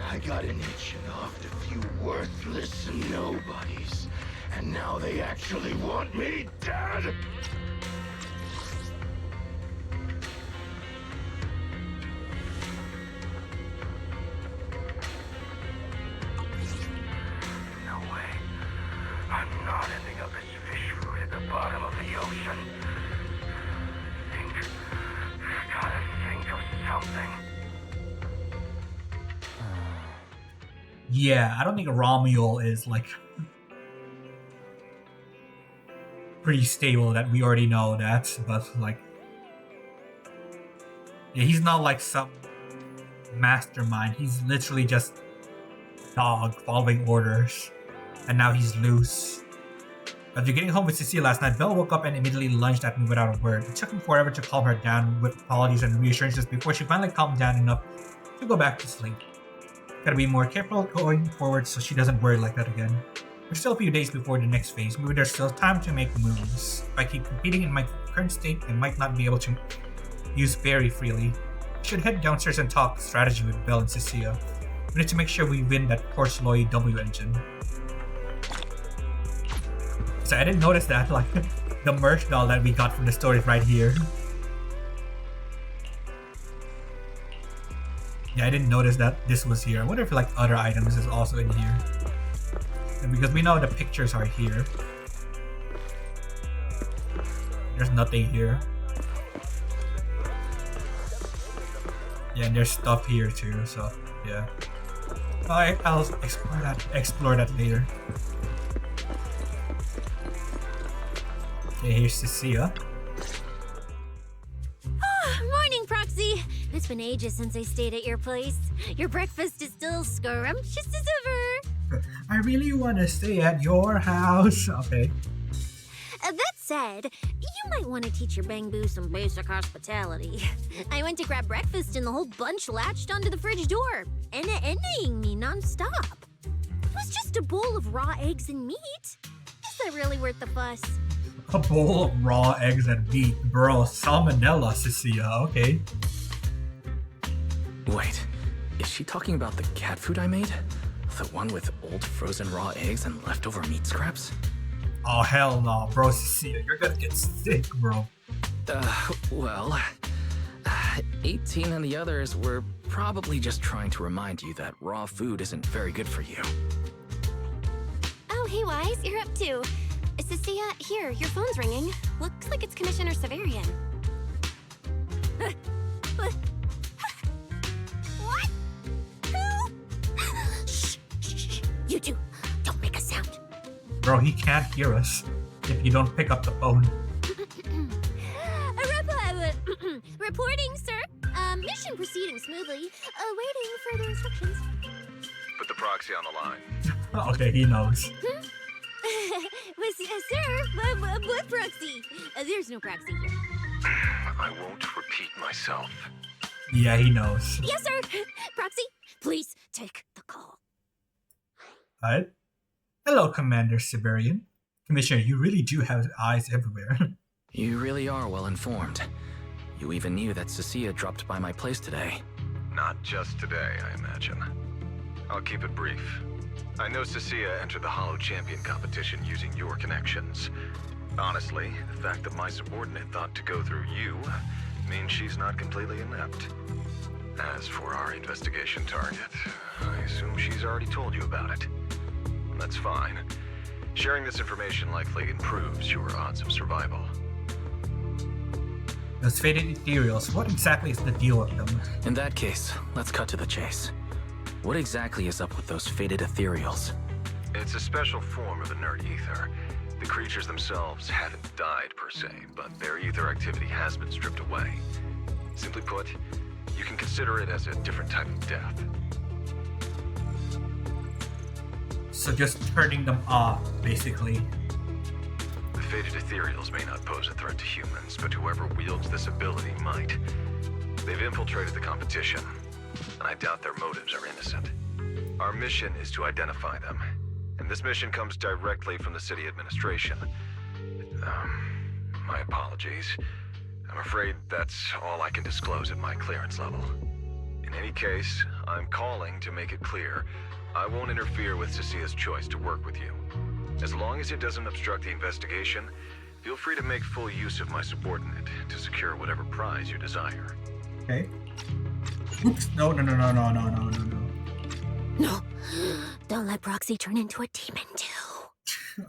I got an itch and offed a few worthless nobodies, and now they actually want me dead! No way. I'm not ending up as fish food at the bottom of the ocean. Gotta think of something. Yeah, I don't think Romuel is like pretty stable. That we already know that, but like, yeah, he's not like some mastermind. He's literally just a dog following orders, and now he's loose. After getting home with Cissia last night, Belle woke up and immediately lunged at me without a word. It took him forever to calm her down with apologies and reassurances before she finally calmed down enough to go back to sleep. Gotta be more careful going forward so she doesn't worry like that again. We're still a few days before the next phase, maybe there's still time to make moves. If I keep competing in my current state, I might not be able to use Fairy freely. I should head downstairs and talk strategy with Belle and Cissia. We need to make sure we win that Porceloy W engine. So I didn't notice that, like, the merch doll that we got from the store is right here. Yeah, I didn't notice that this was here. I wonder if like other items is also in here. And because we know the pictures are here. There's nothing here. Yeah, and there's stuff here too, so yeah. I'll explore that later. Okay, here's Cissia. Morning, Proxy! It's been ages since I stayed at your place. Your breakfast is still scrumptious as ever. I really want to stay at your house. Okay. That said, you might want to teach your Bangbu some basic hospitality. I went to grab breakfast and the whole bunch latched onto the fridge door, envying me nonstop. It was just a bowl of raw eggs and meat. Is that really worth the fuss? A bowl of raw eggs and meat. Bro, salmonella, Cissia. Okay. Wait, is she talking about the cat food I made? The one with old frozen raw eggs and leftover meat scraps? Oh, hell no, bro, Cissia. You're gonna get sick, bro. Well, 18 and the others were probably just trying to remind you that raw food isn't very good for you. Oh, hey, Wise, you're up too. Cissia, here, your phone's ringing. Looks like it's Commissioner Severian. What? Who? Shh, shh, shh. You two, don't make a sound. Bro, he can't hear us if you don't pick up the phone. Reporting, sir. Mission proceeding smoothly. Awaiting further instructions. Put the proxy on the line. Okay, he knows. Sir, what proxy? There's no proxy here. I won't repeat myself. Yeah, he knows. Yes, sir. Proxy, please take the call. Alright. Hello, Commander Siberian. Commissioner, you really do have eyes everywhere. You really are well informed. You even knew that Cissia dropped by my place today. Not just today, I imagine. I'll keep it brief. I know Cissia entered the Hollow Champion competition using your connections. Honestly, the fact that my subordinate thought to go through you means she's not completely inept. As for our investigation target, I assume she's already told you about it. That's fine. Sharing this information likely improves your odds of survival. Those faded Ethereals, what exactly is the deal with them? In that case, let's cut to the chase. What exactly is up with those faded Ethereals? It's a special form of inert ether. The creatures themselves haven't died per se, but their ether activity has been stripped away. Simply put, you can consider it as a different type of death. So just turning them off, basically. The faded Ethereals may not pose a threat to humans, but whoever wields this ability might. They've infiltrated the competition, and I doubt their motives are innocent. Our mission is to identify them, and this mission comes directly from the city administration. My apologies. I'm afraid that's all I can disclose at my clearance level. In any case, I'm calling to make it clear I won't interfere with Cissia's choice to work with you. As long as it doesn't obstruct the investigation, feel free to make full use of my subordinate to secure whatever prize you desire. Okay. Oops. No. No. Don't let Proxy turn into a demon too.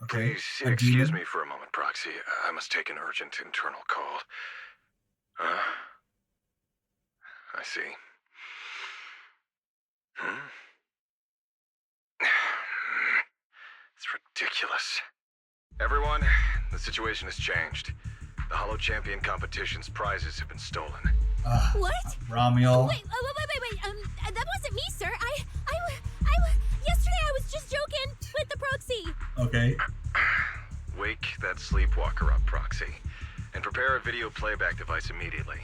Okay. Please A excuse demon? me for a moment, Proxy. I must take an urgent internal call. I see. It's ridiculous. Everyone, the situation has changed. The Hollow Champion competition's prizes have been stolen. What? Ramiel. Wait, that wasn't me, sir. Yesterday I was just joking with the Proxy. Okay. Wake that sleepwalker up, Proxy, and prepare a video playback device immediately.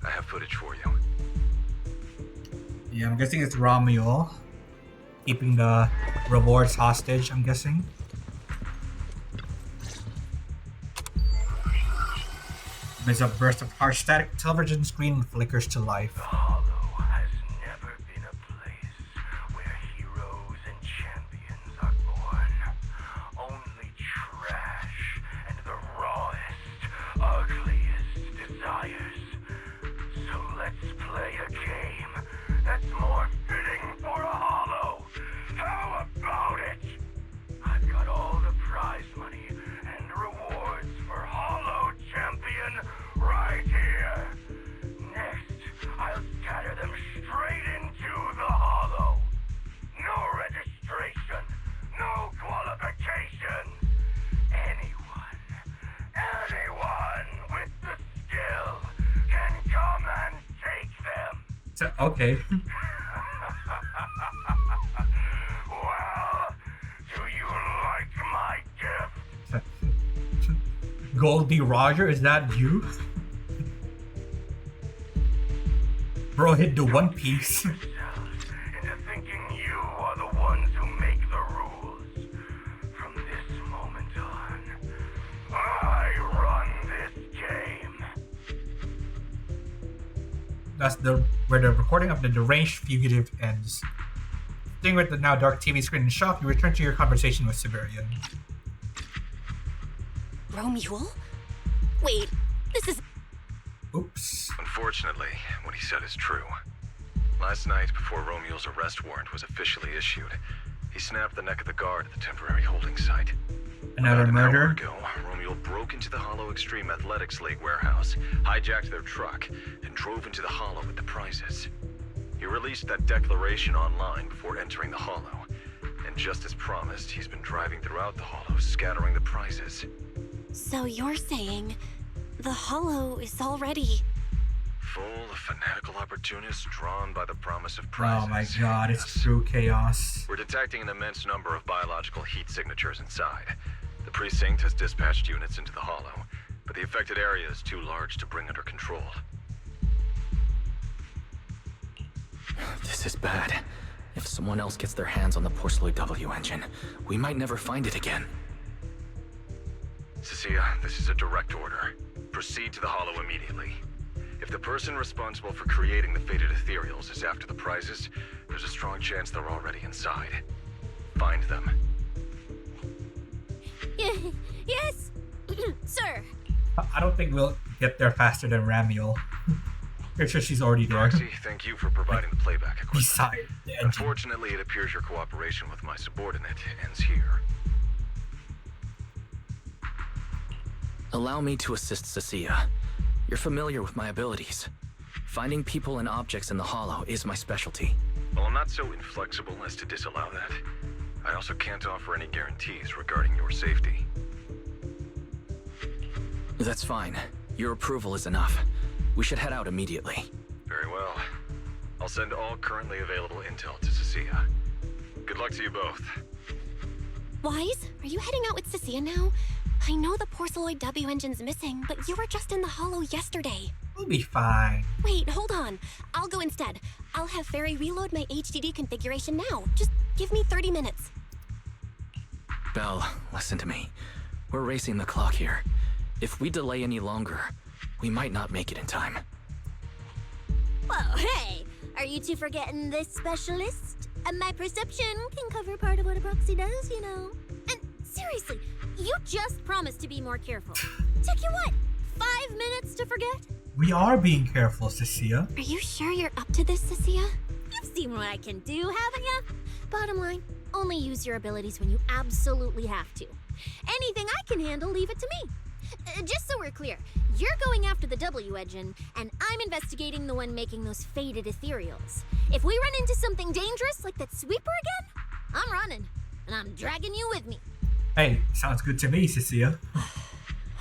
I have footage for you. Yeah, I'm guessing it's Romuel keeping the rewards hostage, I'm guessing. Amidst a burst of harsh static, television screen flickers to life. The Hollow has never been a place where heroes and champions are born. Only trash and the rawest, ugliest desires. So let's play a game that's more fitting for a Hollow. How about it? I've got all the prize money and rewards for Hollow Champion right here. Next, I'll scatter them straight into the Hollow. No registration, no qualifications. Anyone with the skill can come and take them. So, okay. Well, do you like my gift? Goldie Roger, is that you? Bro hit the One Piece. Into thinking you are the ones who make the rules. From this moment on, I run this game. That's where the recording of the deranged fugitive ends. Staying with the now dark TV screen in shock, you return to your conversation with Siberian. Romuel? Wait, this is... Oops. Unfortunately, what he said is true. Last night, before Romuel's arrest warrant was officially issued, he snapped the neck of the guard at the temporary holding site. Another About murder? An hour ago, Romuel broke into the Hollow Extreme Athletics League warehouse, hijacked their truck, and drove into the Hollow with the prizes. He released that declaration online before entering the Hollow, and just as promised, he's been driving throughout the Hollow, scattering the prizes. So you're saying the Hollow is already... Full of fanatical opportunists drawn by the promise of prizes. Oh my god, it's true chaos. We're detecting an immense number of biological heat signatures inside. The precinct has dispatched units into the Hollow, but the affected area is too large to bring under control. This is bad. If someone else gets their hands on the Porcelloy W engine, we might never find it again. Cissia, this is a direct order. Proceed to the Hollow immediately. If the person responsible for creating the fated Ethereals is after the prizes, there's a strong chance they're already inside. Find them. Yes, sir. I don't think we'll get there faster than Ramiel. Pretty sure she's already there. Proxy, thank you for providing the playback equipment. Beside the engine. Unfortunately, it appears your cooperation with my subordinate ends here. Allow me to assist Cissia. You're familiar with my abilities. Finding people and objects in the Hollow is my specialty. Well, I'm not so inflexible as to disallow that. I also can't offer any guarantees regarding your safety. That's fine. Your approval is enough. We should head out immediately. Very well. I'll send all currently available intel to Cissia. Good luck to you both. Wise, are you heading out with Cissia now? I know the Porcelloid W engine's missing, but you were just in the Hollow yesterday. We'll be fine. Wait, hold on. I'll go instead. I'll have Fairy reload my HDD configuration now. Just give me 30 minutes. Belle, listen to me. We're racing the clock here. If we delay any longer, we might not make it in time. Whoa, hey! Are you two forgetting this specialist? My perception can cover part of what a proxy does, you know. And seriously, you just promised to be more careful. Took you what, 5 minutes to forget? We are being careful, Cissia. Are you sure you're up to this, Cissia? You've seen what I can do, haven't you? Bottom line, only use your abilities when you absolutely have to. Anything I can handle, leave it to me. Just so we're clear, you're going after the W engine, and I'm investigating the one making those faded Ethereals. If we run into something dangerous like that sweeper again, I'm running, and I'm dragging you with me. Hey, sounds good to me, Cissia.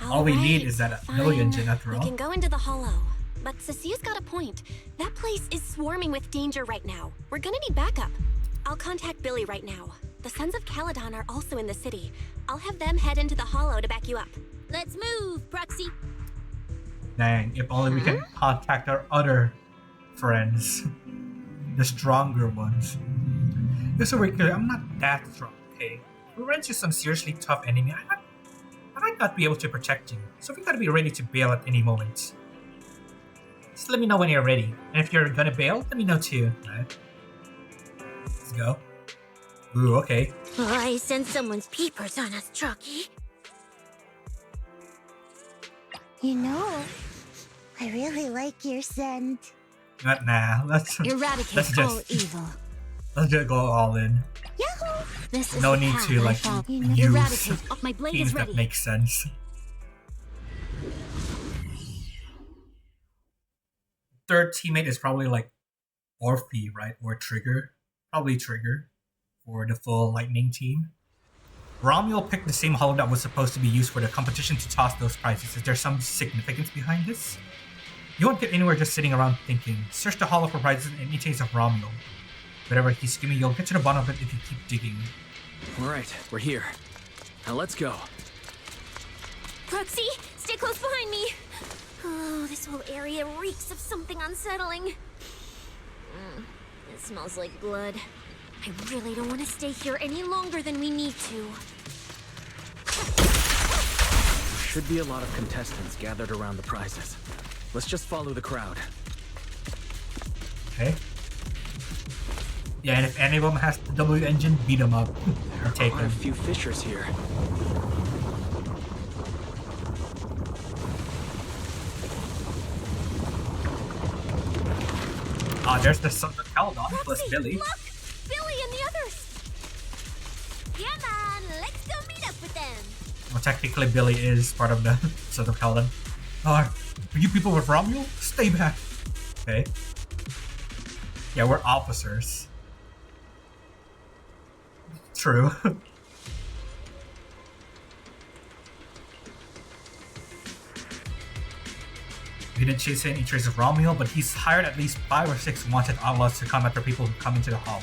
All we need is that W engine after all. We can go into the hollow. But Cissia's got a point. That place is swarming with danger right now. We're gonna need backup. I'll contact Billy right now. The Sons of Caledon are also in the city. I'll have them head into the hollow to back you up. Let's move, Proxy. Dang, if only we can contact our other friends. The stronger ones. Just so we're clear, I'm not that strong, okay? If we run into some seriously tough enemy, I might not be able to protect you. So we gotta be ready to bail at any moment. Just let me know when you're ready. And if you're gonna bail, let me know too. Alright. Let's go. Ooh, okay. Oh, I sense someone's peepers on us, Trucky. You know, I really like your scent. Not nah. Let's Eradicate all evil. Let's just go all in. Yahoo! This is No the need path to I like follow. use Eradicate. My blade things is ready. that make sense. Third teammate is probably like Orphe, right? Or Trigger. Probably Trigger for the full lightning team. Romuel picked the same hollow that was supposed to be used for the competition to toss those prizes. Is there some significance behind this? You won't get anywhere just sitting around thinking. Search the hollow for prizes in any case of Romuel. Whatever he's scheming, you'll get to the bottom of it if you keep digging. Alright, we're here. Now let's go. Proxy, stay close behind me. Oh, this whole area reeks of something unsettling. It smells like blood. I really don't want to stay here any longer than we need to. Should be a lot of contestants gathered around the prizes. Let's just follow the crowd. Okay. Yeah, and if any of them has the W engine, beat them up. Or take Quite them. a few fishers here. Ah, there's the Sons of Caledon plus Billy. Look! Billy and the others! Come on, let's go meet up with them. Well, technically Billy is part of the Sons of Caledon. Are you people with Romuel? Stay back. Okay. Yeah, we're officers. True. We didn't chase any trace of Romuel, but he's hired at least 5 or 6 wanted outlaws to come after people who come into the hollow.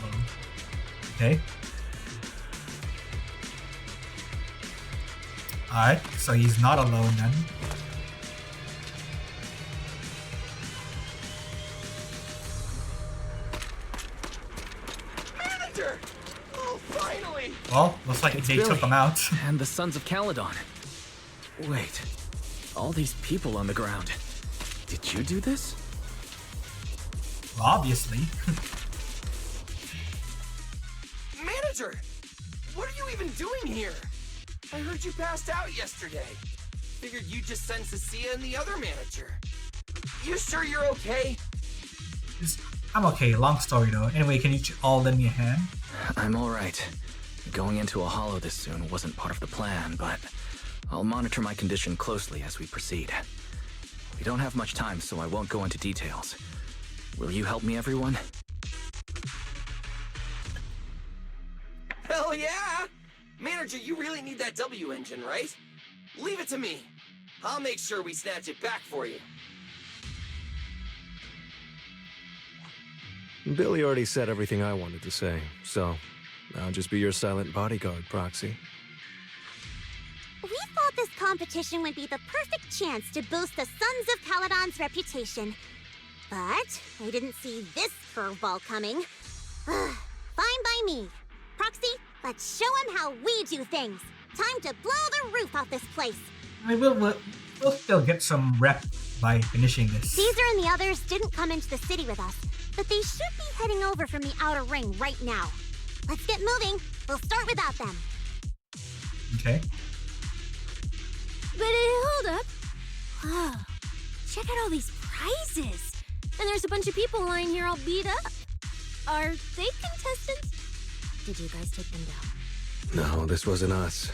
Okay. Alright, so he's not alone then. Manager! Oh, finally! Well, looks like they took him out. And the Sons of Caledon. Wait, all these people on the ground. Did you do this? Well, obviously. Manager! What are you even doing here? I heard you passed out yesterday. Figured you'd just send Cissia and the other manager. You sure you're okay? I'm okay, long story though. Anyway, can you all lend me a hand? I'm alright. Going into a hollow this soon wasn't part of the plan, but I'll monitor my condition closely as we proceed. We don't have much time, so I won't go into details. Will you help me, everyone? Hell yeah! Manager, you really need that W engine, right? Leave it to me. I'll make sure we snatch it back for you. Billy already said everything I wanted to say, so I'll just be your silent bodyguard, Proxy. We thought this competition would be the perfect chance to boost the Sons of Caledon's reputation. But I didn't see this curveball coming. Fine by me. Proxy, let's show him how we do things. Time to blow the roof off this place. I mean, we'll still get some rep by finishing this. Caesar and the others didn't come into the city with us, but they should be heading over from the outer ring right now. Let's get moving. We'll start without them. Okay. But hold up. Whoa. Check out all these prizes. And there's a bunch of people lying here all beat up. Are they contestants? Did you guys take them down? No, this wasn't us.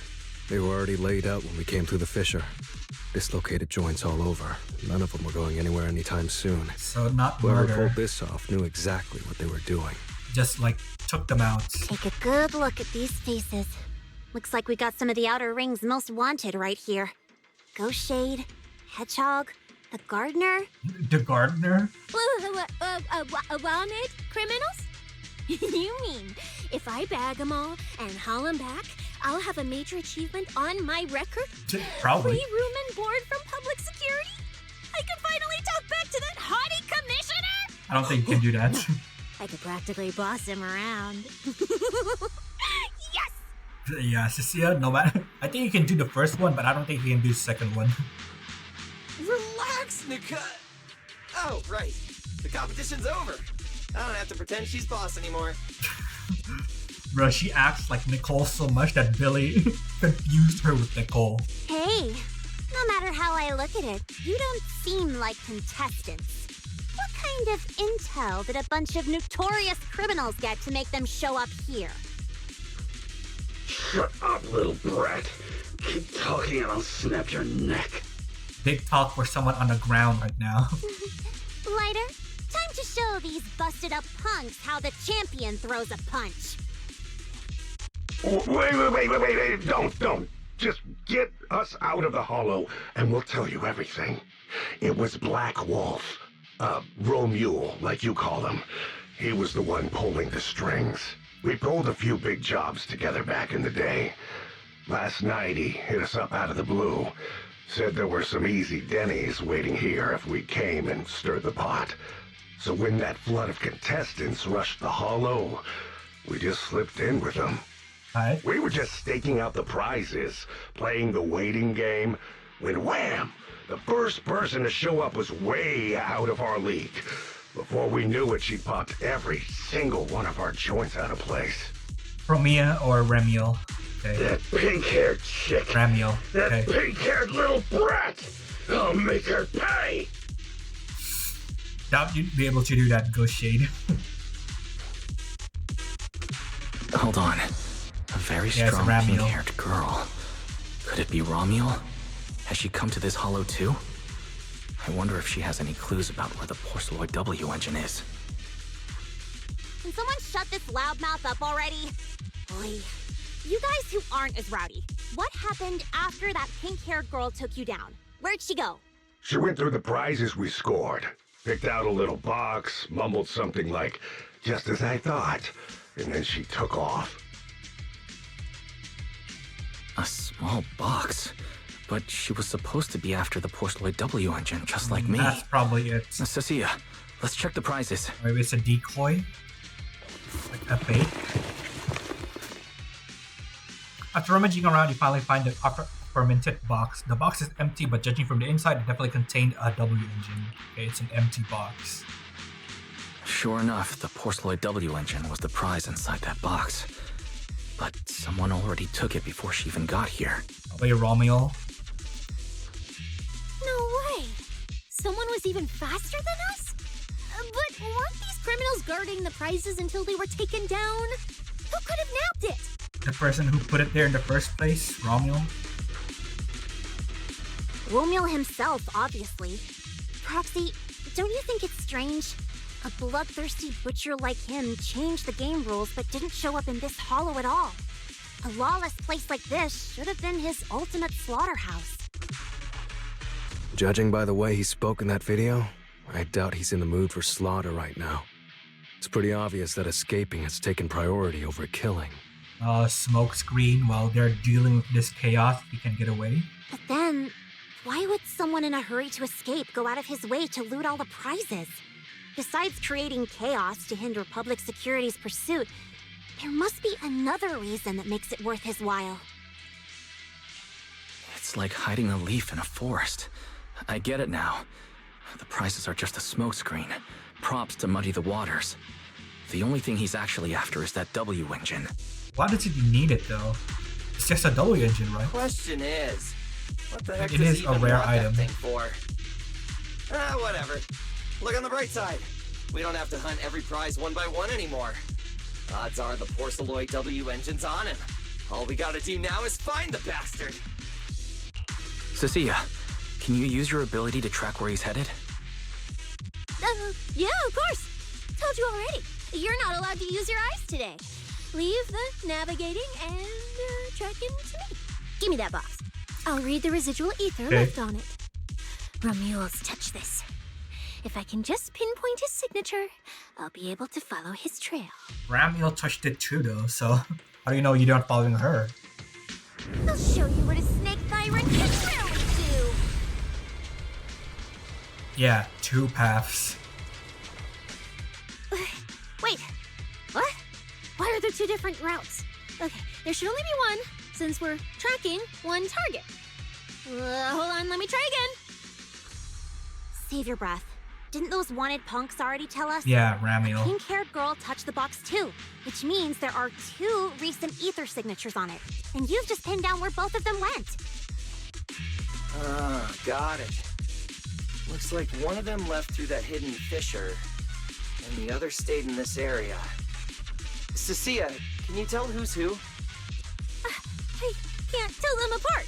They were already laid out when we came through the fissure. Dislocated joints all over. None of them were going anywhere anytime soon. So not Whoever murder. pulled this off knew exactly what they were doing. Just like took them out. Take a good look at these faces. Looks like we got some of the outer ring's most wanted right here. Ghost Shade, Hedgehog, the Gardener. The Gardener? Wanted criminals? You mean, if I bag them all and haul them back, I'll have a major achievement on my record? Probably. Free room and board from public security? I can finally talk back to that haughty commissioner? I don't think you can do that. I could practically boss him around. Yes! Yeah, Cissia, no matter. I think you can do the first one, but I don't think you can do the second one. Relax, Nika. Oh, right. The competition's over. I don't have to pretend she's boss anymore. Bro, she acts like Nicole so much that Billy confused her with Nicole. Hey, no matter how I look at it, you don't seem like contestants. What kind of intel did a bunch of notorious criminals get to make them show up here? Shut up, little brat. Keep talking and I'll snap your neck. Big talk for someone on the ground right now. Lighter, time to show these busted up punks how the champion throws a punch. Wait. Don't. Just get us out of the hollow and we'll tell you everything. It was Black Wolf. Romuel, like you call him. He was the one pulling the strings. We pulled a few big jobs together back in the day. Last night he hit us up out of the blue. Said there were some easy Denny's waiting here if we came and stirred the pot. So when that flood of contestants rushed the hollow, we just slipped in with them. Hi. We were just staking out the prizes, playing the waiting game, when wham! The first person to show up was way out of our league. Before we knew it, she popped every single one of our joints out of place. Romia or Ramiel? Okay. That pink-haired chick. Ramiel. That Okay. pink-haired little brat. I'll make her pay. Doubt you'd be able to do that, Ghost Shade. Hold on. A very Yeah, it's strong Ramiel. pink-haired girl. Could it be Romuel? Has she come to this hollow too? I wonder if she has any clues about where the Porceloid W engine is. Can someone shut this loudmouth up already? Boy, you guys who aren't as rowdy, what happened after that pink-haired girl took you down? Where'd she go? She went through the prizes we scored, picked out a little box, mumbled something like, "just as I thought," and then she took off. A small box? But she was supposed to be after the Porceloid W engine, just like me. That's probably it. Cissia, let's check the prizes. Maybe it's a decoy? Like a fake? After rummaging around, you finally find the fermented box. The box is empty, but judging from the inside, it definitely contained a W engine. Okay, it's an empty box. Sure enough, the Porceloid W engine was the prize inside that box. But someone already took it before she even got here. Probably Romuel. No way! Someone was even faster than us? But weren't these criminals guarding the prizes until they were taken down? Who could have nabbed it? The person who put it there in the first place, Romuel. Romuel himself, obviously. Proxy, don't you think it's strange? A bloodthirsty butcher like him changed the game rules but didn't show up in this hollow at all. A lawless place like this should have been his ultimate slaughterhouse. Judging by the way he spoke in that video, I doubt he's in the mood for slaughter right now. It's pretty obvious that escaping has taken priority over killing. Smoke screen while they're dealing with this chaos, he can get away. But then, Why would someone in a hurry to escape go out of his way to loot all the prizes? Besides creating chaos to hinder public security's pursuit, there must be another reason that makes it worth his while. It's like hiding a leaf in a forest. I get it now. The prizes are just a smokescreen, props to muddy the waters. The only thing he's actually after is that W engine. Why does he need it though? It's just a W engine, right? Question is, what the heck It does is he a even rare want item. that thing for? Whatever. Look on the bright side. We don't have to hunt every prize one by one anymore. Odds are the Porceloid W engine's on him. All we gotta do now is find the bastard. Cissia, can you use your ability to track where he's headed? Yeah, of course. Told you already. You're not allowed to use your eyes today. Leave the navigating and tracking to me. Give me that box. I'll read the residual ether left on it. Romuel's touch this. If I can just pinpoint his signature, I'll be able to follow his trail. Ramiel touched it too though, so how do you know you're not following her? I'll show you what a snake tyrant can really do. Yeah, 2 paths. Wait, what? Why are there 2 different routes? Okay, there should only be one, since we're tracking one target. Hold on, let me try again. Save your breath. Didn't those wanted punks already tell us? Yeah, Ramiel. Pink-haired girl touched the box too, which means there are 2 recent ether signatures on it. And you've just pinned down where both of them went. Got it. Looks like one of them left through that hidden fissure, and the other stayed in this area. Cissia, can you tell who's who? I can't tell them apart.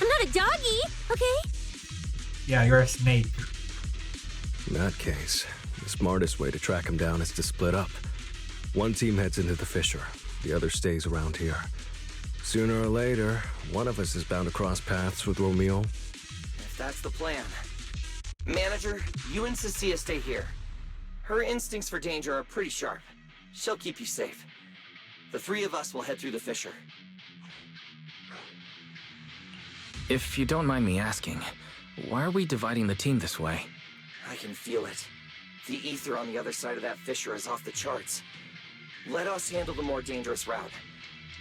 I'm not a doggy, okay? Yeah, you're a snake. In that case, the smartest way to track him down is to split up. One team heads into the fissure, the other stays around here. Sooner or later, one of us is bound to cross paths with Romuel. If that's the plan. Manager, you and Cissia stay here. Her instincts for danger are pretty sharp. She'll keep you safe. The 3 of us will head through the fissure. If you don't mind me asking, why are we dividing the team this way? I can feel it. The ether on the other side of that fissure is off the charts. Let us handle the more dangerous route.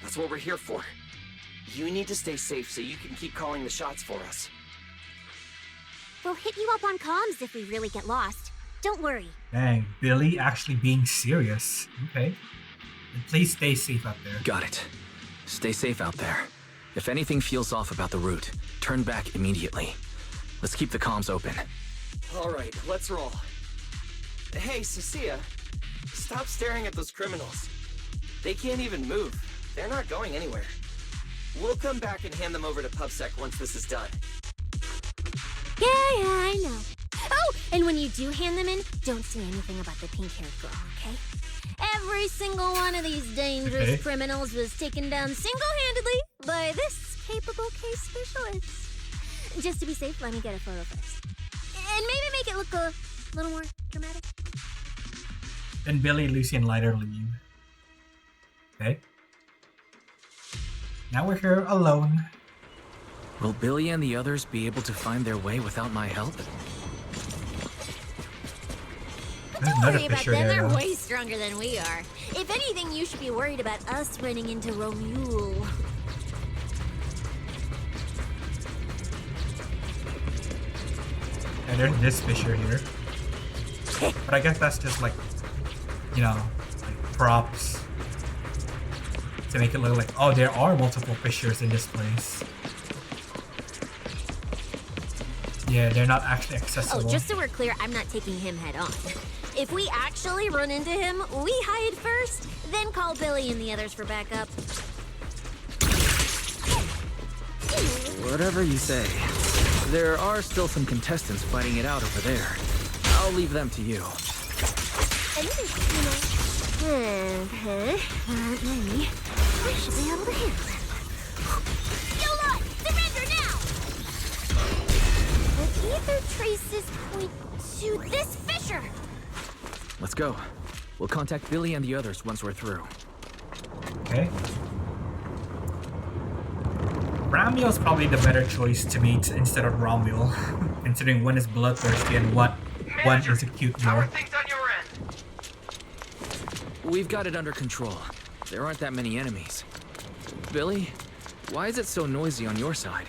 That's what we're here for. You need to stay safe so you can keep calling the shots for us. We'll hit you up on comms if we really get lost. Don't worry. Dang, Billy actually being serious. Okay. And please stay safe out there. Got it. Stay safe out there. If anything feels off about the route, turn back immediately. Let's keep the comms open. All right, let's roll. Hey, Cissia, stop staring at those criminals. They can't even move. They're not going anywhere. We'll come back and hand them over to PubSec once this is done. Yeah, I know. Oh, and when you do hand them in, don't say anything about the pink-haired girl, okay? Every single one of these dangerous criminals was taken down single-handedly by this capable case specialist. Just to be safe, let me get a photo first. And maybe make it look a little more dramatic. Then Billy, Lucy, and Lighter leave. Okay. Now we're here alone. Will Billy and the others be able to find their way without my help? Don't worry about them, they're way stronger than we are. If anything, you should be worried about us running into Romuel. And there's this fissure here. But I guess that's just like, you know, like props. To make it look like, oh, there are multiple fissures in this place. Yeah, they're not actually accessible. Oh, just so we're clear, I'm not taking him head on. If we actually run into him, we hide first, then call Billy and the others for backup. Whatever you say. There are still some contestants fighting it out over there. I'll leave them to you. And not many. I should be able to handle it. Yola, surrender now! The ether traces point to this fissure. Let's go. We'll contact Billy and the others once we're through. Okay. Ramiel's probably the better choice to meet instead of Romuel, considering one is bloodthirsty and one is a cute girl. We've got it under control. There aren't that many enemies. Billy, why is it so noisy on your side?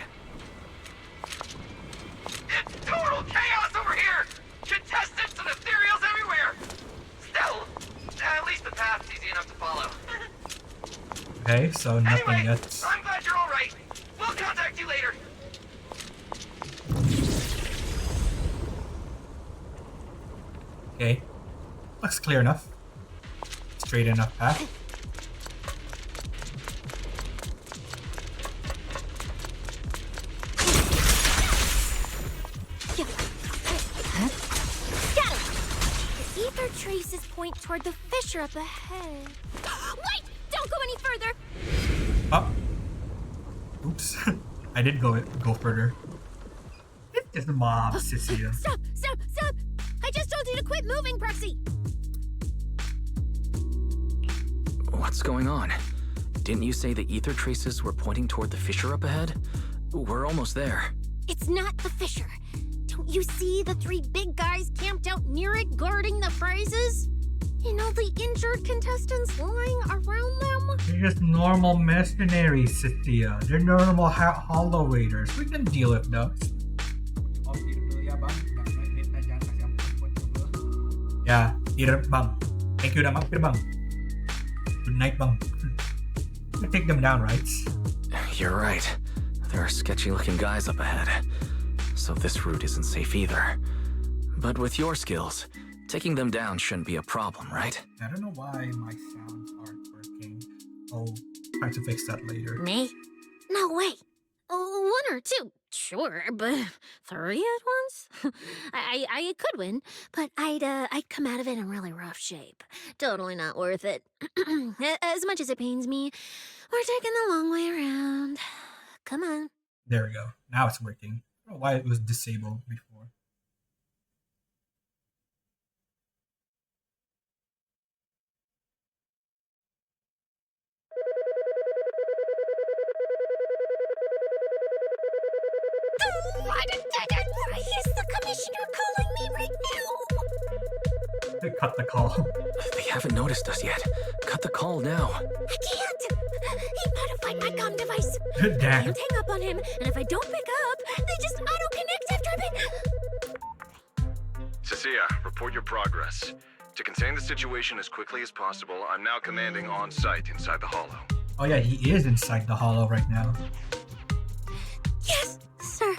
It's total chaos over here! Contestants and ethereals everywhere! Still, at least the path's easy enough to follow. Okay, so nothing anyway, yet. I'm glad you're alright. We'll contact you later. Okay. Looks clear enough. Straight enough path. Got it! The ether traces point toward the fissure up ahead. Wait! Don't go any further! Oh. Oops. I did go further. It's just a mob, Cissia. Stop! Stop! Stop! I just told you to quit moving, Proxy! What's going on? Didn't you say the ether traces were pointing toward the fissure up ahead? We're almost there. It's not the fissure. Don't you see the three big guys camped out near it guarding the prizes? And all the injured contestants lying around them? They're just normal mercenaries, Cissia. They're normal hollow raiders. We can deal with those. Yeah, Peter bang. Thank you naman, Peter bang. Good night, bang. We take them down, right? You're right. There are sketchy-looking guys up ahead. So this route isn't safe either. But with your skills, taking them down shouldn't be a problem, right? I don't know why my sounds aren't working. I'll try to fix that later. Me? No way. One or two, sure, but three at once? I could win, but I'd come out of it in really rough shape. Totally not worth it. As much as it pains me, we're taking the long way around. Come on. There we go. Now it's working. I don't know why it was disabled before. Why is the commissioner calling me right now? They cut the call. They haven't noticed us yet. Cut the call now. I can't. He modified my comm device. I Damn. can't hang up on him, and if I don't pick up, they just auto-connect after I've been... Cissia, report your progress. To contain the situation as quickly as possible, I'm now commanding on-site inside the Hollow. Oh yeah, he is inside the hollow right now. Yes, sir.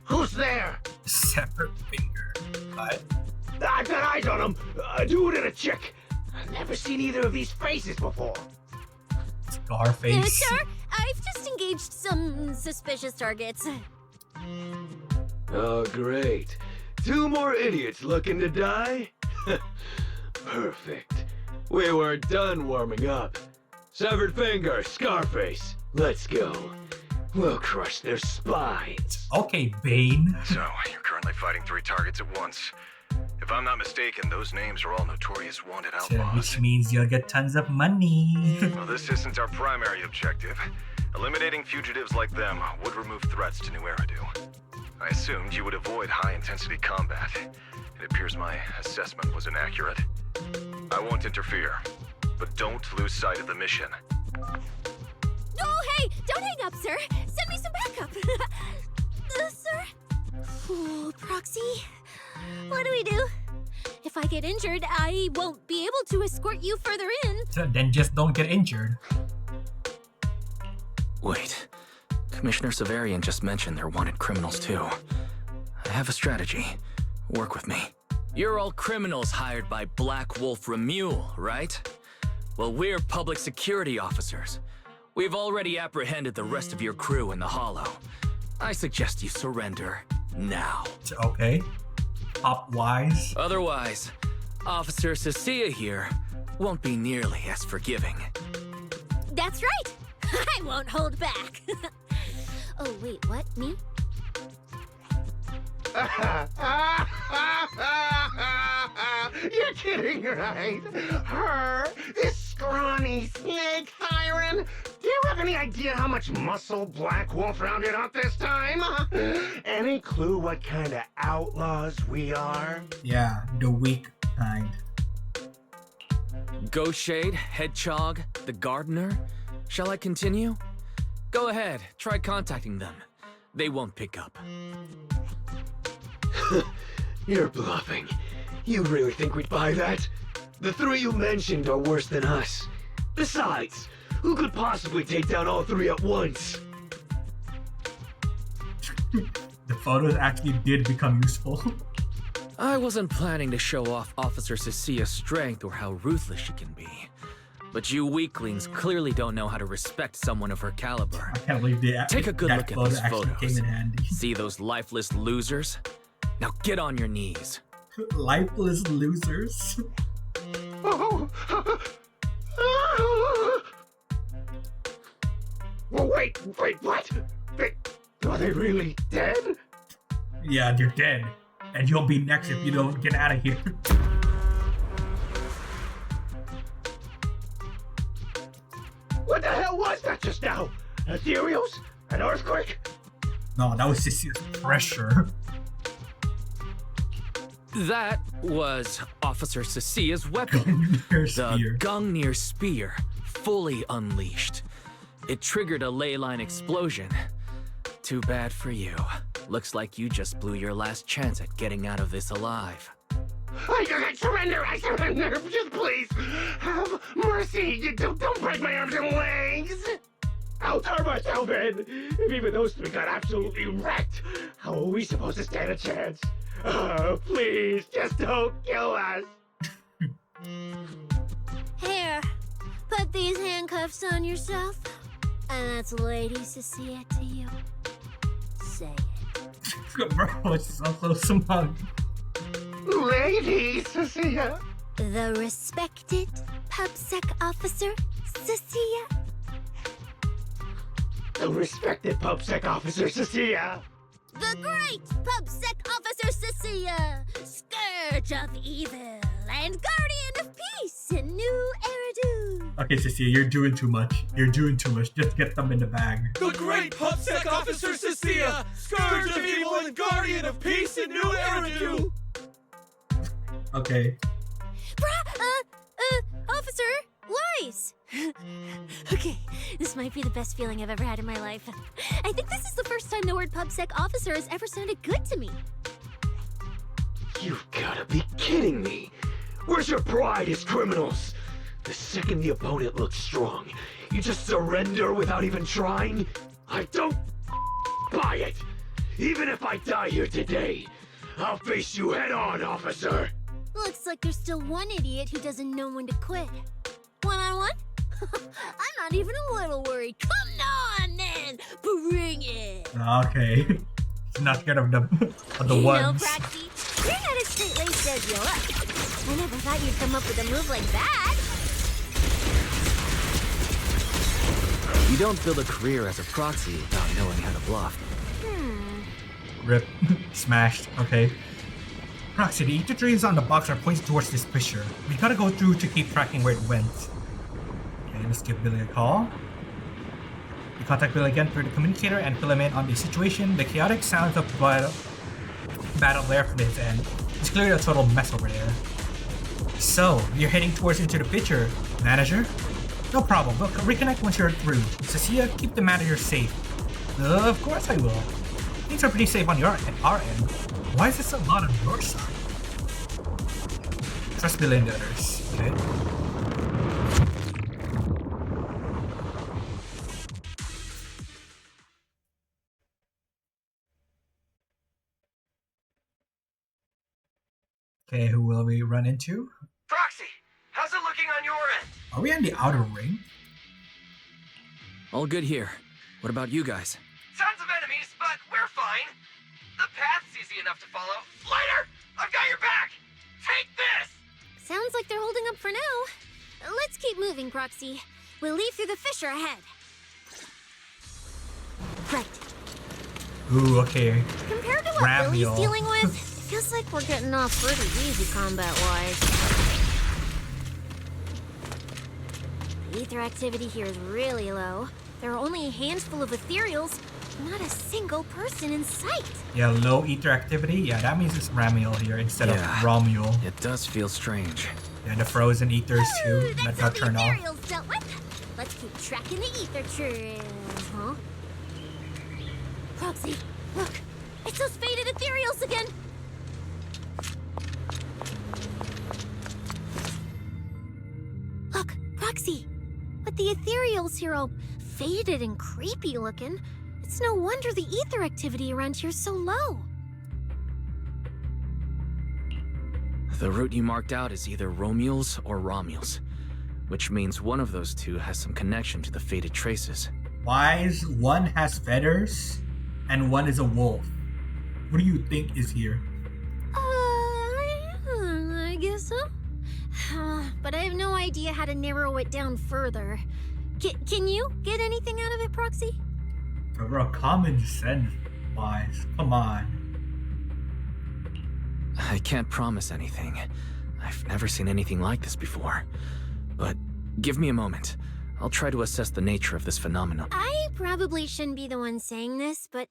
Who's there? Separate finger. What? I've got eyes on him. A dude and a chick. I've never seen either of these faces before. Scarface. Sir, I've just engaged some suspicious targets. Oh, great. Two more idiots looking to die? Perfect. We were done warming up. Severed finger, Scarface. Let's go. We'll crush their spines. Okay, Bane. So, you're currently fighting 3 targets at once. If I'm not mistaken, those names are all notorious wanted outlaws. Which means you'll get tons of money. Well, this isn't our primary objective. Eliminating fugitives like them would remove threats to New Eridu. I assumed you would avoid high-intensity combat. It appears my assessment was inaccurate. I won't interfere, but don't lose sight of the mission. Oh, hey! Don't hang up, sir! Send me some backup! Sir? Oh, Proxy, what do we do? If I get injured, I won't be able to escort you further in. So then just don't get injured. Wait. Commissioner Severian just mentioned they're wanted criminals too. I have a strategy. Work with me. You're all criminals hired by Black Wolf Ramiel, right? Well, we're public security officers. We've already apprehended the rest of your crew in the Hollow. I suggest you surrender now. Okay. Top wise. Otherwise, Officer Cissia here won't be nearly as forgiving. That's right! I won't hold back. Oh, wait, what? Me? You're kidding, right? Her, this scrawny snake siren, have any idea how much muscle Black Wolf rounded up this time? Any clue what kind of outlaws we are? Yeah, the weak kind. Ghost Shade, Hedgehog, the Gardener. Shall I continue? Go ahead, try contacting them. They won't pick up. You're bluffing. You really think we'd buy that? The three you mentioned are worse than us. Besides, who could possibly take down all three at once? The photos actually did become useful. I wasn't planning to show off Officer Cissia's strength or how ruthless she can be. But you weaklings clearly don't know how to respect someone of her caliber. I can't believe Take a good look at these actually photos. came in handy. See those lifeless losers? Now get on your knees. Lifeless losers? Oh. Well, wait, what? Are they really dead? Yeah, they're dead. And you'll be next if you don't get out of here. What the hell was that just now? Ethereals? An earthquake? No, that was just pressure. That was Officer Cissia's weapon. The Gungnir Spear, fully unleashed. It triggered a ley line explosion. Too bad for you. Looks like you just blew your last chance at getting out of this alive. I surrender, just please, have mercy, don't break my arms and legs. I'll turn myself in. If even those three got absolutely wrecked, how are we supposed to stand a chance? Please, just don't kill us. Here, put these handcuffs on yourself. And that's Lady Cissia to you. Say it. Bro, it's also smug. Lady Cissia. The respected PubSec officer, Cissia. The respected PubSec officer, Cissia. The great PubSec officer, Cissia. Scourge of evil and guardian of peace in New Eridu. Okay, Cissia, you're doing too much. You're doing too much. Just get them in the bag. The great PubSec officer, Cissia. Scourge of evil and guardian of peace in New Eridu. Okay. Officer, Weiss! Okay, this might be the best feeling I've ever had in my life. I think this is the first time the word PubSec officer has ever sounded good to me. You've gotta be kidding me. Where's your pride as criminals? The second the opponent looks strong, you just surrender without even trying? I don't buy it. Even if I die here today, I'll face you head on, officer. Looks like there's still one idiot who doesn't know when to quit. One-on-one? I'm not even a little worried. Come on, then! Bring it! Okay. Not scared of the ones. You know, Praxi, you're not as straight-laced as you look. I never thought you'd come up with a move like that. You don't build a career as a proxy without knowing how to bluff. Rip. Smashed. Okay. Proxy, the ether trains on the box are pointing towards this fissure. We gotta go through to keep tracking where it went. Okay, let's give Billy a call. We contact Billy again through the communicator and fill him in on the situation. The chaotic sounds of battle there from his end. It's clearly a total mess over there. So, you're heading towards into the fissure, manager? No problem, we'll reconnect once you're through. Cissia, keep the manager safe. Of course I will. Things are pretty safe on our end. Why is this a lot on your side? Trust Billy and the others, okay? Okay, who will we run into? Proxy, how's it looking on your end? Are we on the outer ring? All good here. What about you guys? Tons of enemies, but we're fine. The path's easy enough to follow. Lighter, I've got your back. Take this! Sounds like they're holding up for now. Let's keep moving, Proxy. We'll leave through the fissure ahead. Right. Ooh, okay. Compared to what Ramiel. Billy's dealing with, feels like we're getting off pretty easy combat-wise. The ether activity here is really low. There are only a handful of Ethereals, not a single person in sight. Yeah, low ether activity. Yeah, that means it's Ramiel here instead of Romuel. It does feel strange. Yeah, the frozen ethers too. That got turned off. Ethereals dealt with. Let's keep tracking the ether trails, huh? Proxy, look! It's those faded Ethereals again! Look, Proxy! But the Ethereals here all faded and creepy looking. It's no wonder the ether activity around here's so low. The route you marked out is either Romuel's or Romuel's, which means one of those two has some connection to the faded traces. Why is one has feathers and one is a wolf? What do you think is here? I guess so. But I have no idea how to narrow it down further. Can you get anything out of it, Proxy? Bro, common sense wise. Come on. I can't promise anything. I've never seen anything like this before. But give me a moment. I'll try to assess the nature of this phenomenon. I probably shouldn't be the one saying this, but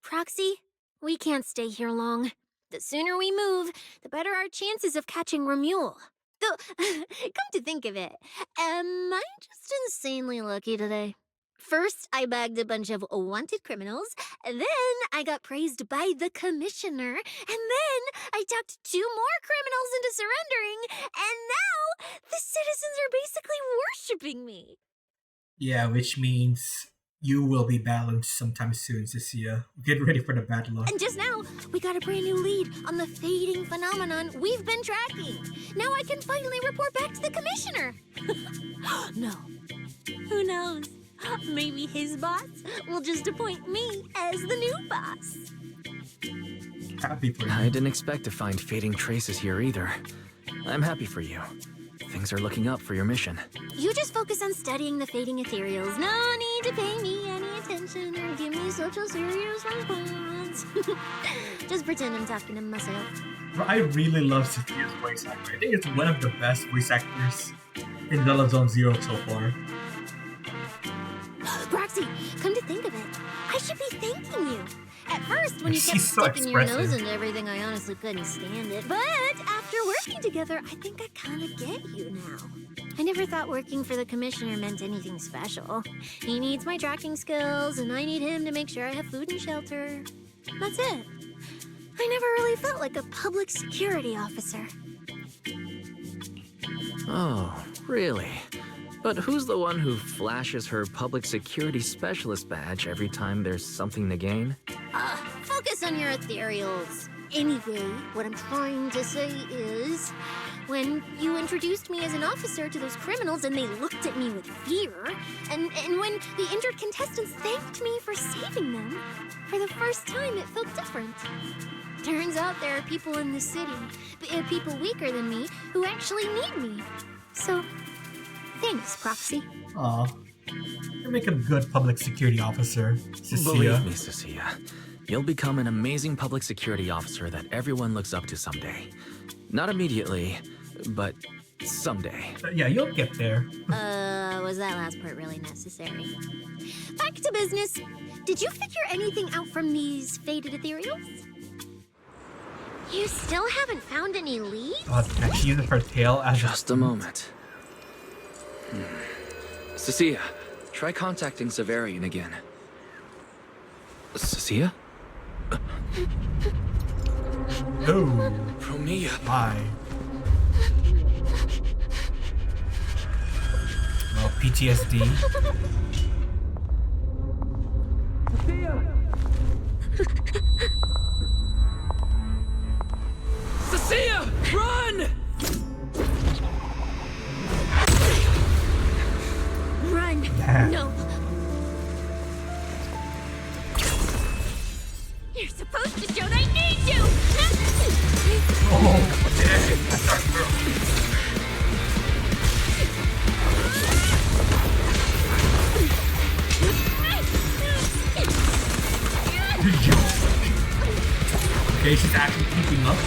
Proxy, we can't stay here long. The sooner we move, the better our chances of catching Romuel. Though, come to think of it, am I just insanely lucky today? First, I bagged a bunch of wanted criminals, then I got praised by the commissioner, and then I talked 2 more criminals into surrendering, and now the citizens are basically worshipping me. Yeah, which means you will be balanced sometime soon, Cissia. Get ready for the bad luck. And just now, we got a brand new lead on the fading phenomenon we've been tracking. Now I can finally report back to the commissioner. No. Who knows? Maybe his boss will just appoint me as the new boss. Happy for you. I didn't expect to find fading traces here either. I'm happy for you. Things are looking up for your mission. You just focus on studying the fading Ethereals. No need to pay me any attention or give me such a serious response. Just pretend I'm talking to myself. Bro, I really love Cissia's voice actor. I think it's one of the best voice actors in Zenless Zone Zero so far. Proxy, come to think of it, I should be thanking you. At first, when you kept She's so sticking your expressive. nose into everything, I honestly couldn't stand it. But after working together, I think I kind of get you now. I never thought working for the commissioner meant anything special. He needs my tracking skills, and I need him to make sure I have food and shelter. That's it. I never really felt like a public security officer. Oh, really? But who's the one who flashes her public security specialist badge every time there's something to gain? Focus on your Ethereals. Anyway, what I'm trying to say is, when you introduced me as an officer to those criminals and they looked at me with fear, and when the injured contestants thanked me for saving them, for the first time it felt different. Turns out there are people in the city, people weaker than me, who actually need me. So, thanks, Proxy. Aw. You make a good public security officer, Cissia. Believe me, Cissia. You'll become an amazing public security officer that everyone looks up to someday. Not immediately, but someday. Yeah, you'll get there. Was that last part really necessary? Back to business. Did you figure anything out from these faded Ethereals? You still haven't found any leads? Can she use her tail as Just a moment. Cissia, try contacting Severian again. Cissia? No. Romia. Why? Well, PTSD. Cissia! Run! Run! Yeah. No! You're supposed to show they need you! Oh, dang. That's our girl. Okay, she's actually keeping up.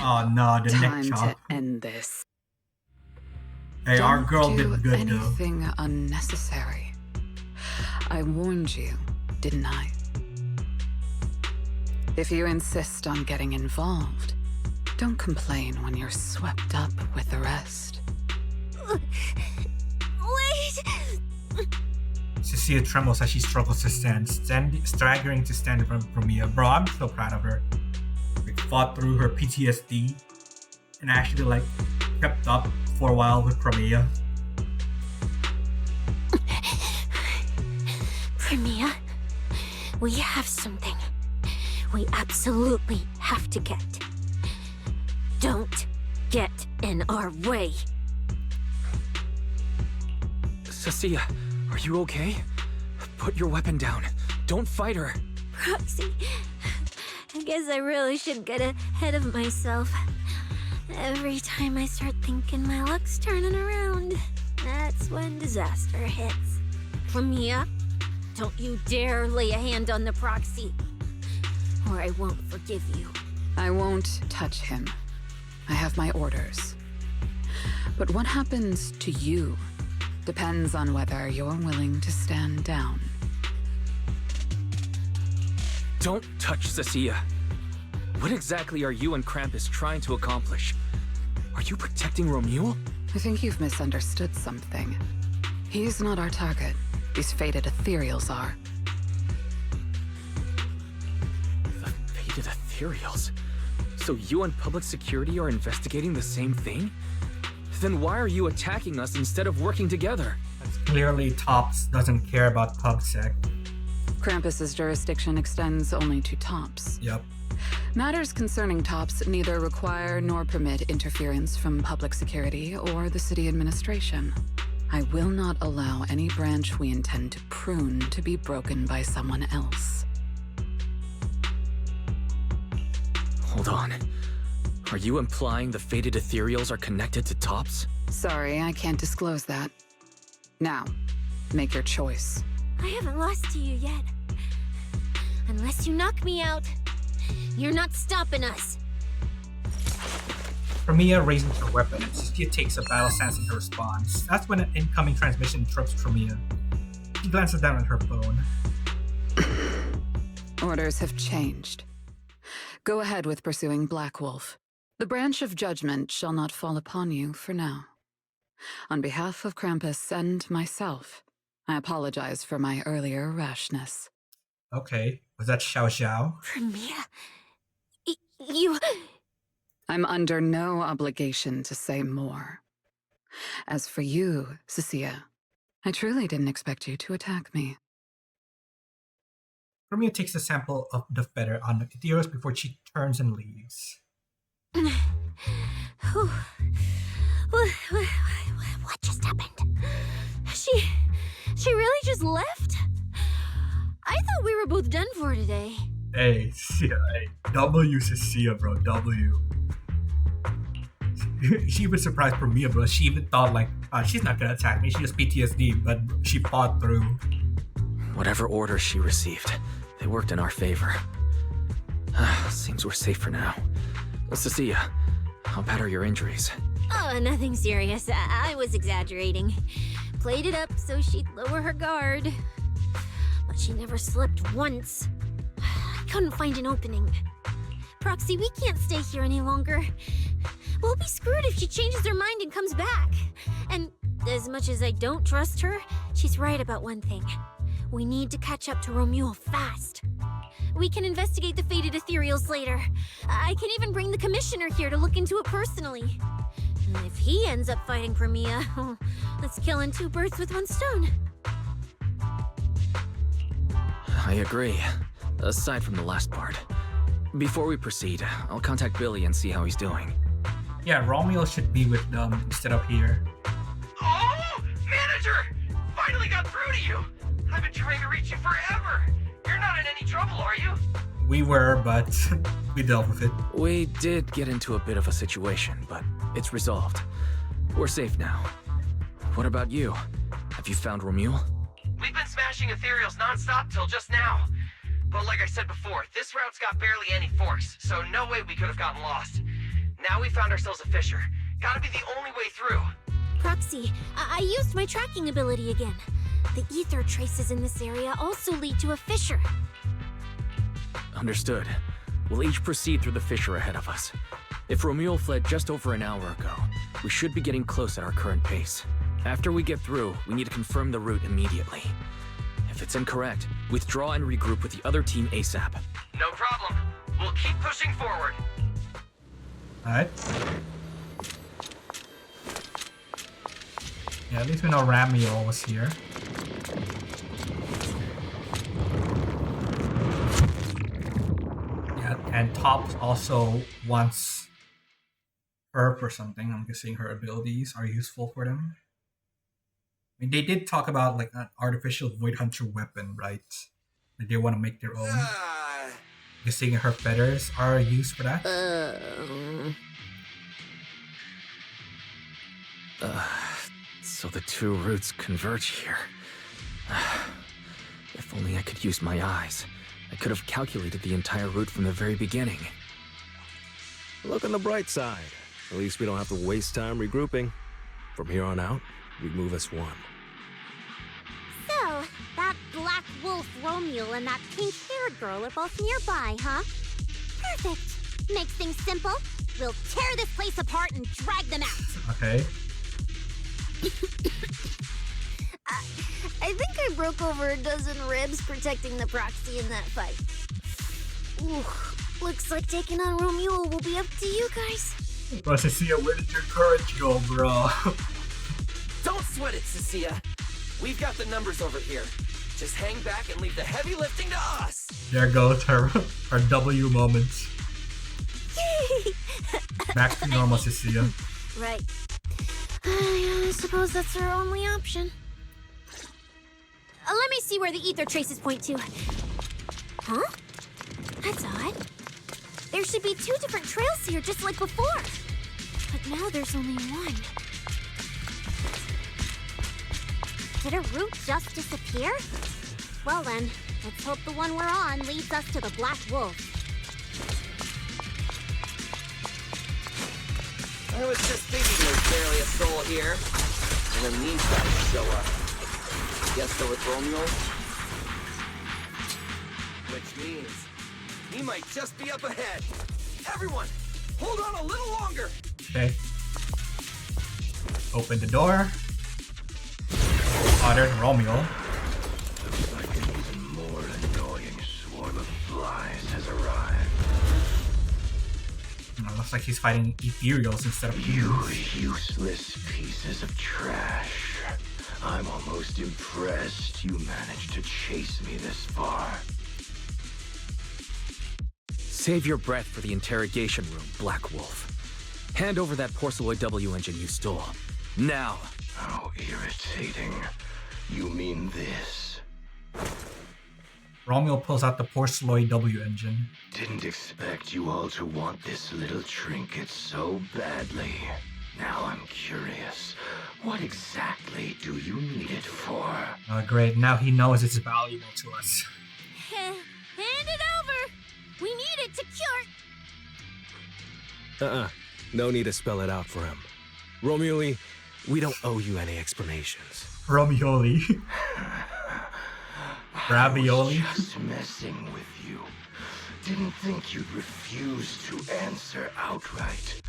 Oh no, the neck Time to chop. end this. Hey, our Don't girl do did good though. anything unnecessary. I warned you, didn't I? If you insist on getting involved, don't complain when you're swept up with the rest. Wait! Cissia trembles as she struggles to stand, staggering to stand in front of Ramiel. Bro, I'm so proud of her. We fought through her PTSD and actually like kept up for a while with Ramiel. Ramiel, we have something we absolutely have to get. Don't get in our way. Cissia, are you okay? Put your weapon down. Don't fight her. Proxy, I guess I really should get ahead of myself. Every time I start thinking my luck's turning around, that's when disaster hits. Ramiel, don't you dare lay a hand on the proxy, or I won't forgive you. I won't touch him. I have my orders. But what happens to you depends on whether you're willing to stand down. Don't touch Cissia. What exactly are you and Krampus trying to accomplish? Are you protecting Romuel? I think you've misunderstood something. He's not our target. These fated Ethereals are. The fated Ethereals? So you and public security are investigating the same thing? Then why are you attacking us instead of working together? That's clearly Tops doesn't care about PubSec. Krampus's jurisdiction extends only to Tops. Yep. Matters concerning Tops neither require nor permit interference from public security or the city administration. I will not allow any branch we intend to prune to be broken by someone else. Hold on. Are you implying the fated Ethereals are connected to Tops? Sorry, I can't disclose that. Now, make your choice. I haven't lost to you yet. Unless you knock me out, you're not stopping us. Ramiel raises her weapon and Cissia takes a battle stance in her response. That's when an incoming transmission interrupts Ramiel. She glances down at her phone. Orders have changed. Go ahead with pursuing Black Wolf. The branch of judgment shall not fall upon you for now. On behalf of Krampus and myself, I apologize for my earlier rashness. Okay, was that Xiao Xiao? Ramiel, you... I'm under no obligation to say more. As for you, Cissia, I truly didn't expect you to attack me. Ramiel takes a sample of the feather on the Ethereals before she turns and leaves. What just happened? She really just left? I thought we were both done for today. Hey, Cissia, hey. W Cissia, bro, W. She even surprised Ramiel, bro. She even thought, like, she's not gonna attack me, she has PTSD, but she fought through. Whatever orders she received, they worked in our favor. Seems we're safe for now. Cissia, how bad are your injuries? Oh, nothing serious. I was exaggerating. Played it up so she'd lower her guard. But she never slipped once. I couldn't find an opening. Proxy, we can't stay here any longer. We'll be screwed if she changes her mind and comes back. And as much as I don't trust her, she's right about one thing. We need to catch up to Romuel fast. We can investigate the fated Ethereals later. I can even bring the commissioner here to look into it personally. And if he ends up fighting Ramiel, that's killing two birds with one stone. I agree, aside from the last part. Before we proceed, I'll contact Billy and see how he's doing. Yeah, Romuel should be with them instead of here. Oh, manager! Finally got through to you! I've been trying to reach you forever! You're not in any trouble, are you? We were, but we dealt with it. We did get into a bit of a situation, but it's resolved. We're safe now. What about you? Have you found Romuel? We've been smashing Ethereals non-stop till just now. But like I said before, this route's got barely any forks, so no way we could have gotten lost. Now we found ourselves a fissure. Gotta be the only way through. Proxy, I used my tracking ability again. The ether traces in this area also lead to a fissure. Understood. We'll each proceed through the fissure ahead of us. If Romuel fled just over an hour ago, we should be getting close at our current pace. After we get through, we need to confirm the route immediately. If it's incorrect, withdraw and regroup with the other team ASAP. No problem. We'll keep pushing forward. Alright. Yeah, at least we know Ramiel was here. Yeah, and Tops also wants herb or something. I'm guessing her abilities are useful for them. I mean, they did talk about like an artificial Void Hunter weapon, right? Like they want to make their own. Guessing her feathers are used for that. So the two routes converge here. If only I could use my eyes. I could have calculated the entire route from the very beginning. Look on the bright side. At least we don't have to waste time regrouping. From here on out, we move as one. So, that black wolf Romuel and that pink-haired girl are both nearby, huh? Perfect. Makes things simple. We'll tear this place apart and drag them out. Okay. I think I broke over a dozen ribs protecting the proxy in that fight. Ooh, looks like taking on Romuel will be up to you guys. Well, Cissia, where did your courage go, bro? Don't sweat it, Cissia. We've got the numbers over here. Just hang back and leave the heavy lifting to us. There goes her W moments. Back to normal, Cissia. Right. I suppose that's our only option. Let me see where the ether traces point to. Huh? That's odd. There should be two different trails here, just like before. But now there's only one. Did a route just disappear? Well then, let's hope the one we're on leads us to the Black Wolf. I was just thinking there's barely a soul here. And then these guys show up. Guess they're with Romuel? Which means he might just be up ahead. Everyone, hold on a little longer. Okay. Open the door. Spotted Romuel. Looks like an even more annoying swarm of flies has arrived. Looks like he's fighting Ethereals instead of humans. You useless pieces of trash. I'm almost impressed you managed to chase me this far. Save your breath for the interrogation room, Black Wolf. Hand over that Porceloid W engine you stole. Now! How irritating. You mean this? Romuel pulls out the Porceloid W engine. Didn't expect you all to want this little trinket so badly. Now I'm curious. What exactly do you need it for? Great. Now he knows it's valuable to us. Hand it over! We need it to cure... No need to spell it out for him. Romuel, we don't owe you any explanations. Romuel. Ravioli? I was just messing with you. Didn't think you'd refuse to answer outright.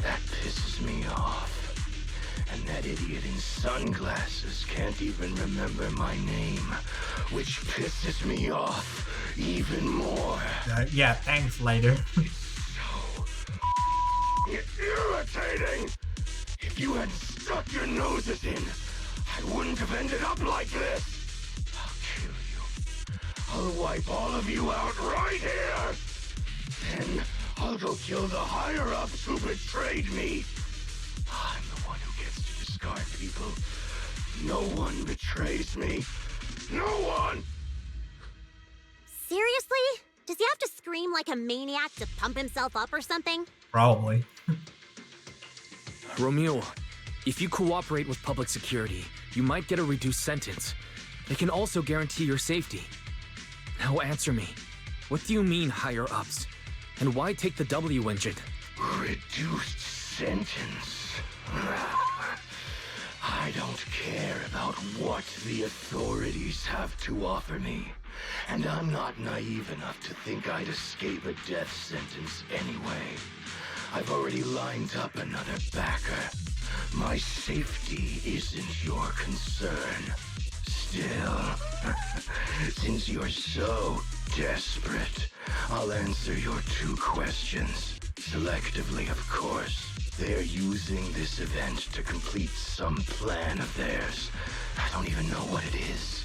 That pisses me off. And that idiot in sunglasses can't even remember my name, which pisses me off even more. Yeah, thanks, later. Irritating! If you hadn't stuck your noses in, I wouldn't have ended up like this. I'll kill you. I'll wipe all of you out right here. Then I'll go kill the higher-ups who betrayed me. I'm the one who gets to discard people. No one betrays me. No one! Seriously? Does he have to scream like a maniac to pump himself up or something? Probably. Romuel, if you cooperate with public security, you might get a reduced sentence. They can also guarantee your safety. Now answer me. What do you mean, higher-ups? And why take the W engine? reduced sentence. I don't care about what the authorities have to offer me. And I'm not naive enough to think I'd escape a death sentence anyway. I've already lined up another backer. My safety isn't your concern. Still, since you're so desperate, I'll answer your 2 questions. Selectively, of course. They're using this event to complete some plan of theirs. I don't even know what it is.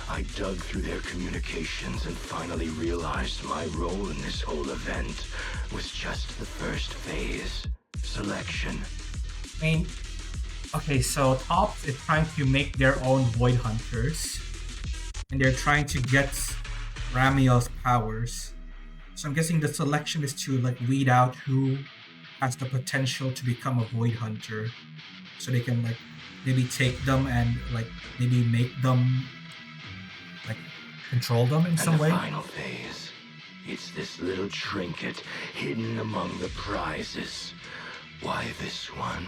I dug through their communications and finally realized my role in this whole event was just the first phase. Selection. I mean, okay, so Tops is trying to make their own Void Hunters, and they're trying to get Ramiel's powers. So I'm guessing the selection is to like weed out who has the potential to become a Void Hunter, so they can like maybe take them and like maybe make them like control them in some way. And the final phase. It's this little trinket hidden among the prizes. Why this one?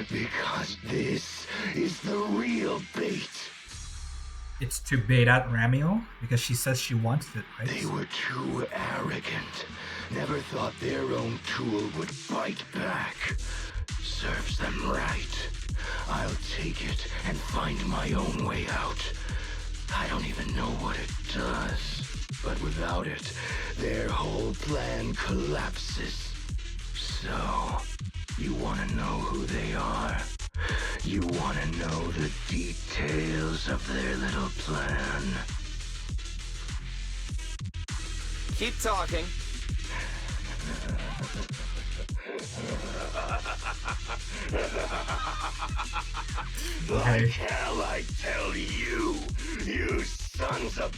Because this is the real bait. It's to bait out Ramiel because she says she wants it, right? They were too arrogant. Never thought their own tool would bite back. Serves them right. I'll take it and find my own way out. I don't even know what it does. But without it, their whole plan collapses. So, you want to know who they are? You want to know the details of their little plan? Keep talking. Like hell I tell you, you sons of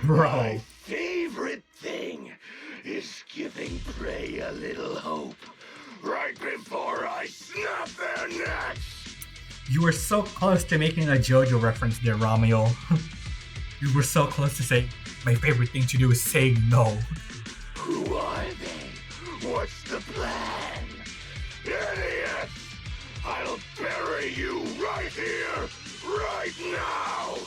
Bro. My favorite thing is giving prey a little hope right before I snap their necks. You were so close to making a JoJo reference there, Romuel. You were so close to saying, my favorite thing to do is say no. Who are they? What's the plan? Idiots! I'll bury you right here, right now!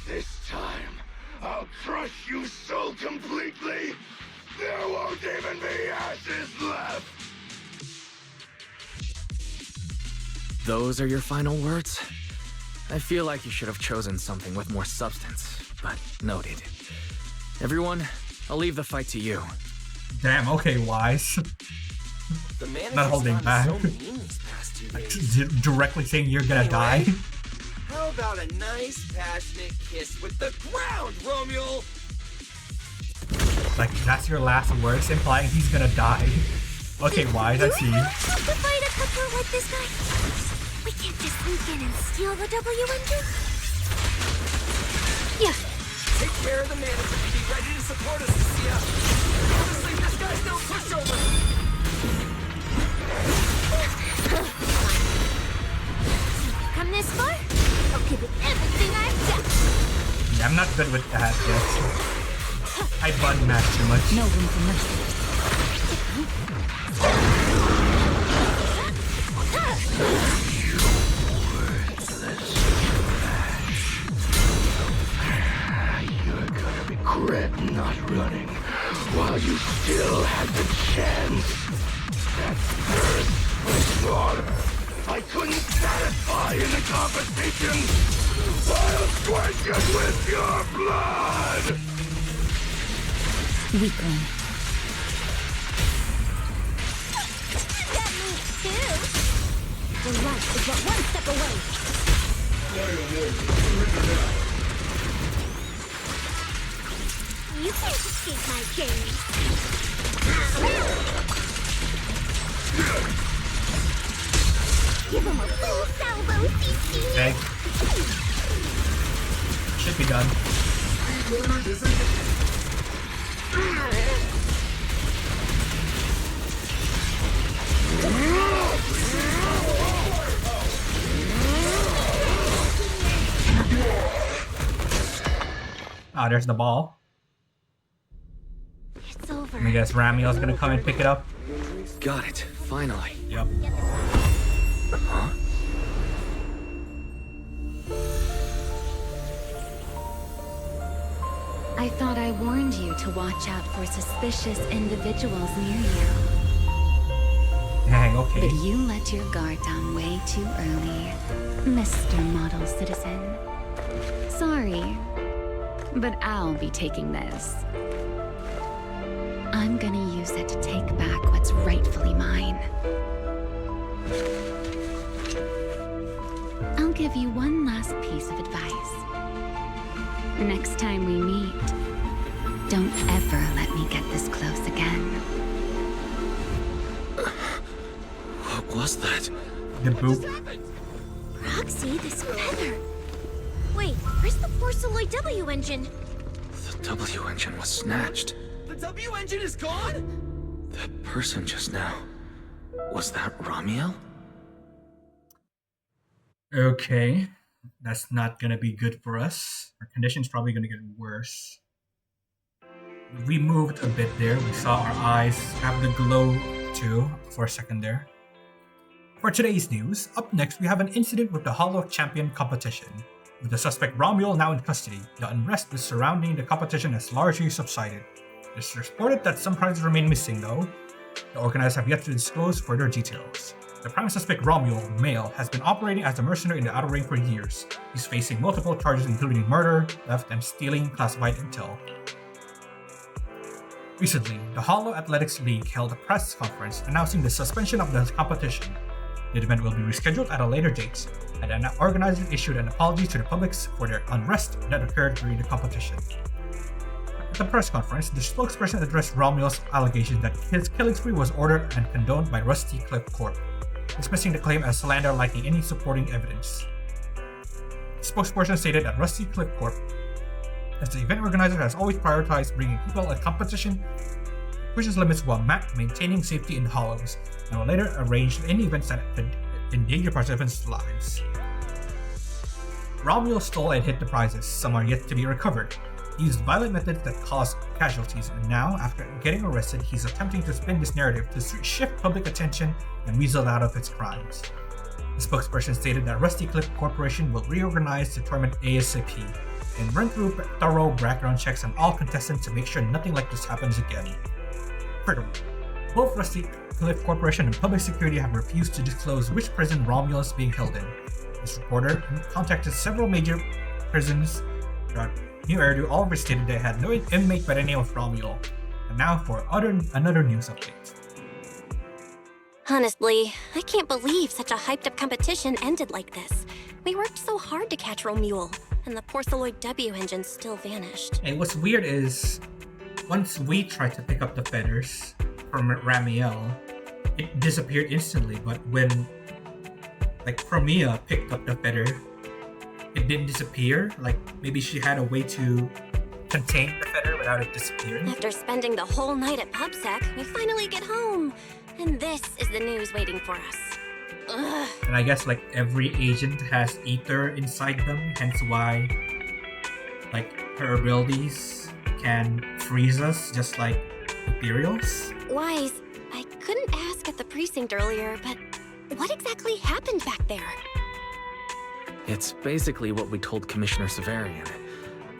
This time, I'll crush you so completely, there won't even be ashes left! Those are your final words? I feel like you should have chosen something with more substance, but noted. Everyone, I'll leave the fight to you. Damn, okay, Wise. The manager's Not holding gotten back. so mean these past 2 days. Directly saying you're gonna Anyway, die. How about a nice, passionate kiss with the ground, Romuel? Like, that's your last words, implying he's gonna die. Okay, Wise, I see. Do we have to fight a cutthroat like this guy? We can't just sneak in and steal the W engine. Yeah. Take care of the manager and be ready to support us, Cissia. Honestly, this guy's no pushover. Come this far? I'll give it everything I've got. Yeah, I'm not good with that yet. I button mash too much. No room for mercy. You're gonna regret not running while you still had the chance. That first was slaughter. I couldn't satisfy in the competition. I'll quench it with your blood. Weakling. That moves too. The light is but one step away. You can't escape my gaze. Give him a full salvo, Cissia. Okay. Should be done. Ah, there's the ball. It's over. I guess Ramiel's gonna come and pick it up. Got it, finally. Yep. Huh? I thought I warned you to watch out for suspicious individuals near you. Dang, okay. But you let your guard down way too early, Mr. Model Citizen. Sorry, but I'll be taking this. I'm gonna use it to take back what's rightfully mine. I'll give you one last piece of advice. Next time we meet, don't ever let me get this close again. What was that? The boop. Roxy, this feather. Wait, where's the Porceloid W engine? The W engine was snatched. The W engine is gone? That person just now. Was that Ramiel? Okay. That's not gonna be good for us. Our condition's probably gonna get worse. We moved a bit there. We saw our eyes have the glow too for a second there. For today's news, up next we have an incident with the Hollow Champion competition. With the suspect Romuel now in custody, the unrest surrounding the competition has largely subsided. It's reported that some prizes remain missing though. The organizers have yet to disclose further details. The prime suspect Romuel, male, has been operating as a mercenary in the Outer Ring for years. He's facing multiple charges including murder, theft, and stealing classified intel. Recently, the Hollow Athletics League held a press conference announcing the suspension of the competition. The event will be rescheduled at a later date, and an organizer issued an apology to the public for their unrest that occurred during the competition. At the press conference, the spokesperson addressed Romuel's allegations that his killing spree was ordered and condoned by Rusty Cliff Corp, dismissing the claim as slander lacking any supporting evidence. The spokesperson stated that Rusty Cliff Corp, as the event organizer, has always prioritized bringing people a competition, pushes limits while maintaining safety in the Hollows, and will later arrange any events that could endanger participants' lives. Romuel stole and hid the prizes. Some are yet to be recovered. He used violent methods that caused casualties, and now, after getting arrested, he's attempting to spin this narrative to shift public attention and weasel out of its crimes. The spokesperson stated that Rusty Cliff Corporation will reorganize the tournament ASAP and run through thorough background checks on all contestants to make sure nothing like this happens again. Furthermore, both Rusty Cliff Corporation and Public Security have refused to disclose which prison Romuel is being held in. This reporter contacted several major prisons throughout New Eridu, all of which stated they had no inmate by the name of Romuel. And now for another news update. Honestly, I can't believe such a hyped-up competition ended like this. We worked so hard to catch Romuel, and the Porceloid W engine still vanished. And what's weird is, once we tried to pick up the feathers from Ramiel, it disappeared instantly, but when Promia picked up the feather, it didn't disappear. Maybe she had a way to contain the feather without it disappearing. After spending the whole night at PubSec, we finally get home. And this is the news waiting for us. Ugh. And I guess every agent has ether inside them, hence why her abilities can freeze us just like Ethereals. Wise, I couldn't ask at the precinct earlier, but what exactly happened back there? It's basically what we told Commissioner Severian.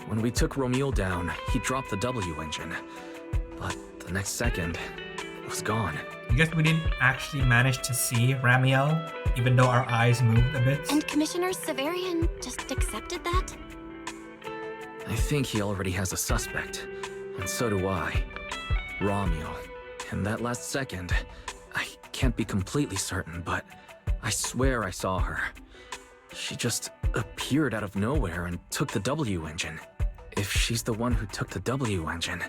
When we took Romuel down, he dropped the W engine. But the next second, it was gone. I guess we didn't actually manage to see Ramiel, even though our eyes moved a bit. And Commissioner Severian just accepted that? I think he already has a suspect, and so do I. Romuel. And that last second, I can't be completely certain, but I swear I saw her. She just appeared out of nowhere and took the W engine. If she's the one who took the W engine,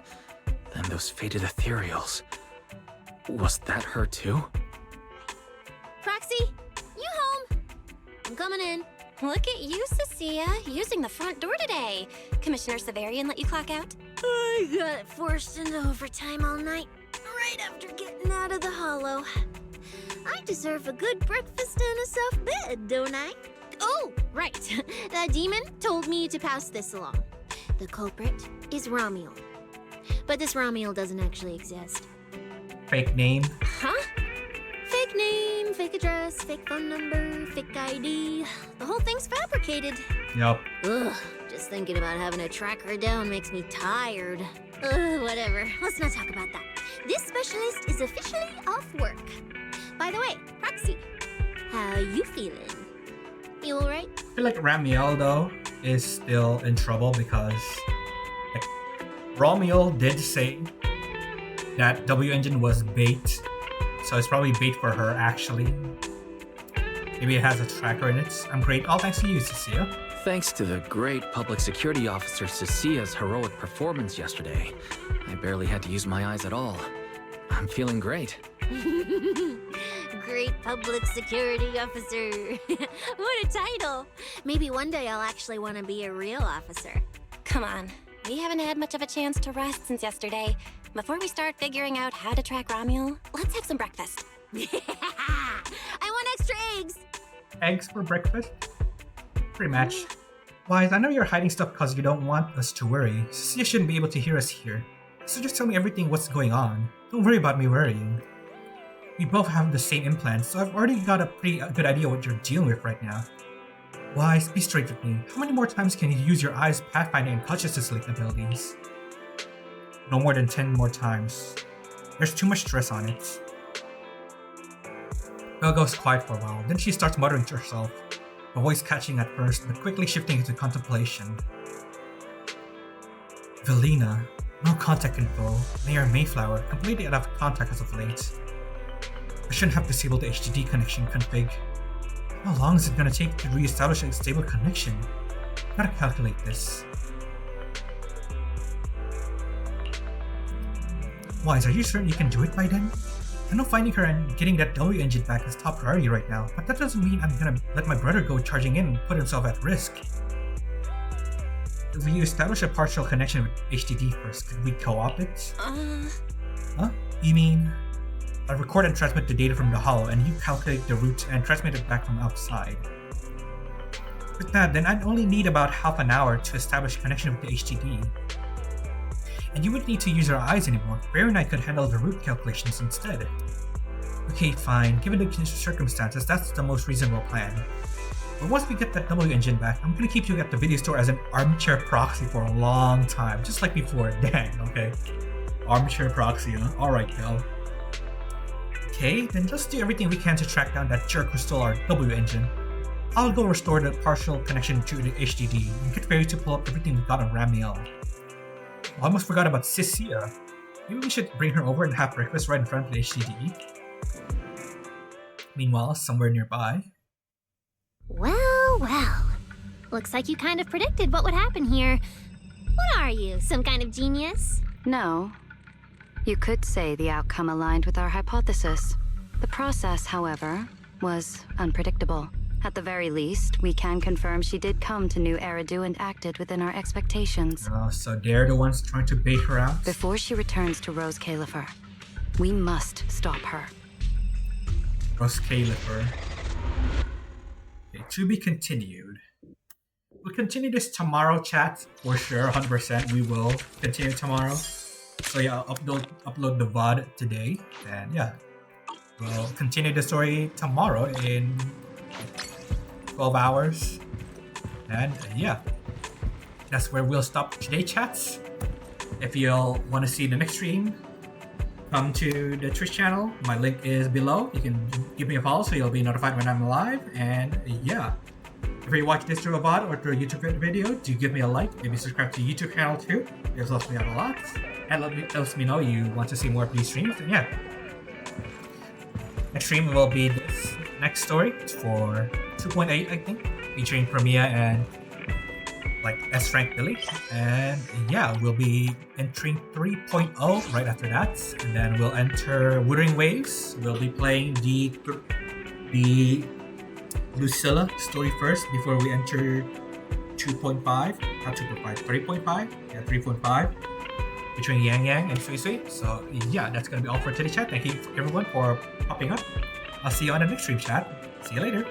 then those fated Ethereals. Was that her too? Proxy, you home? I'm coming in. Look at you, Cissia, using the front door today. Commissioner Severian let you clock out? I got forced into overtime all night, right after getting out of the Hollow. I deserve a good breakfast and a soft bed, don't I? Oh, right. The demon told me to pass this along. The culprit is Romuel. But this Ramiel doesn't actually exist. Fake name. Huh? Fake name, fake address, fake phone number, fake ID. The whole thing's fabricated. Yup. Ugh, just thinking about having to track her down makes me tired. Ugh, whatever. Let's not talk about that. This specialist is officially off work. By the way, Proxy, how you feeling? You alright? I feel like Ramiel, though, is still in trouble because like, Romuel did say that W Engine was bait. So it's probably bait for her, actually. Maybe it has a tracker in it. I'm great. All thanks to you, Cissia. Thanks to the great public security officer Cissia's heroic performance yesterday, I barely had to use my eyes at all. I'm feeling great. Great public security officer. What a title. Maybe one day I'll actually want to be a real officer. Come on, we haven't had much of a chance to rest since yesterday. Before we start figuring out how to track Romuel, let's have some breakfast. I want extra eggs. Eggs for breakfast? Pretty much. Wise, I know you're hiding stuff because you don't want us to worry. Cissia shouldn't be able to hear us here. So just tell me everything what's going on. Don't worry about me worrying. We both have the same implants, so I've already got a pretty good idea what you're dealing with right now. Wise, be straight with me. How many more times can you use your eyes, pathfinding, and consciousness link abilities? No more than 10 more times. There's too much stress on it. Belle goes quiet for a while, then she starts muttering to herself, her voice catching at first, but quickly shifting into contemplation. Velina, no contact info, Mayor Mayflower, completely out of contact as of late. I shouldn't have disabled the HDD connection config. How long is it gonna take to re-establish a stable connection? Gotta calculate this. Wise, are you certain you can do it by then? I know finding her and getting that W engine back is top priority right now, but that doesn't mean I'm gonna let my brother go charging in and put himself at risk. If we establish a partial connection with HDD first, could we co-op it? Huh? You mean, I record and transmit the data from the holo, and you calculate the route and transmit it back from outside. With that, then I'd only need about half an hour to establish connection with the HDD. And you wouldn't need to use your eyes anymore. Bear and I could handle the route calculations instead. Okay, fine. Given the circumstances, that's the most reasonable plan. But once we get that W engine back, I'm gonna keep you at the video store as an armchair proxy for a long time, just like before. Dang, okay. Armchair proxy, huh? Alright, Belle. Okay, then let's do everything we can to track down that jerk who stole our W engine. I'll go restore the partial connection to the HDD and get ready to pull up everything we got on Ramiel. I almost forgot about Cissia. Maybe we should bring her over and have breakfast right in front of the HDD. Meanwhile, somewhere nearby. Well. Looks like you kind of predicted what would happen here. What are you, some kind of genius? No. You could say the outcome aligned with our hypothesis. The process, however, was unpredictable. At the very least, we can confirm she did come to New Eridu and acted within our expectations. So they're the ones trying to bait her out? Before she returns to Rose Califer, we must stop her. Rose Califer. Okay, to be continued. We'll continue this tomorrow, chat. For sure, 100%. We will continue tomorrow. So yeah, I'll upload the VOD today. And yeah, we'll continue the story tomorrow in 12 hours. And yeah, that's where we'll stop today, chats. If you'll want to see the next stream, come to the Twitch channel. My link is below. You can give me a follow so you'll be notified when I'm live. And yeah, if you watch this through a VOD or through a YouTube video, do give me a like. Maybe subscribe to the YouTube channel too. It helps me out a lot. And lets me know you want to see more of these streams. And yeah, next stream will be this next story. It's for 2.8, I think, featuring Ramiel and like S-Rank Billy. And yeah, we'll be entering 3.0 right after that. And then we'll enter Wuthering Waves. We'll be playing the Lucilla story first before we enter 2.5. Not 2.5, 3.5. Yeah, 3.5. Featuring Yang Yang and Sui Sui. So yeah, that's gonna be all for today, chat. Thank you everyone for popping up. I'll see you on the next stream, chat. See you later.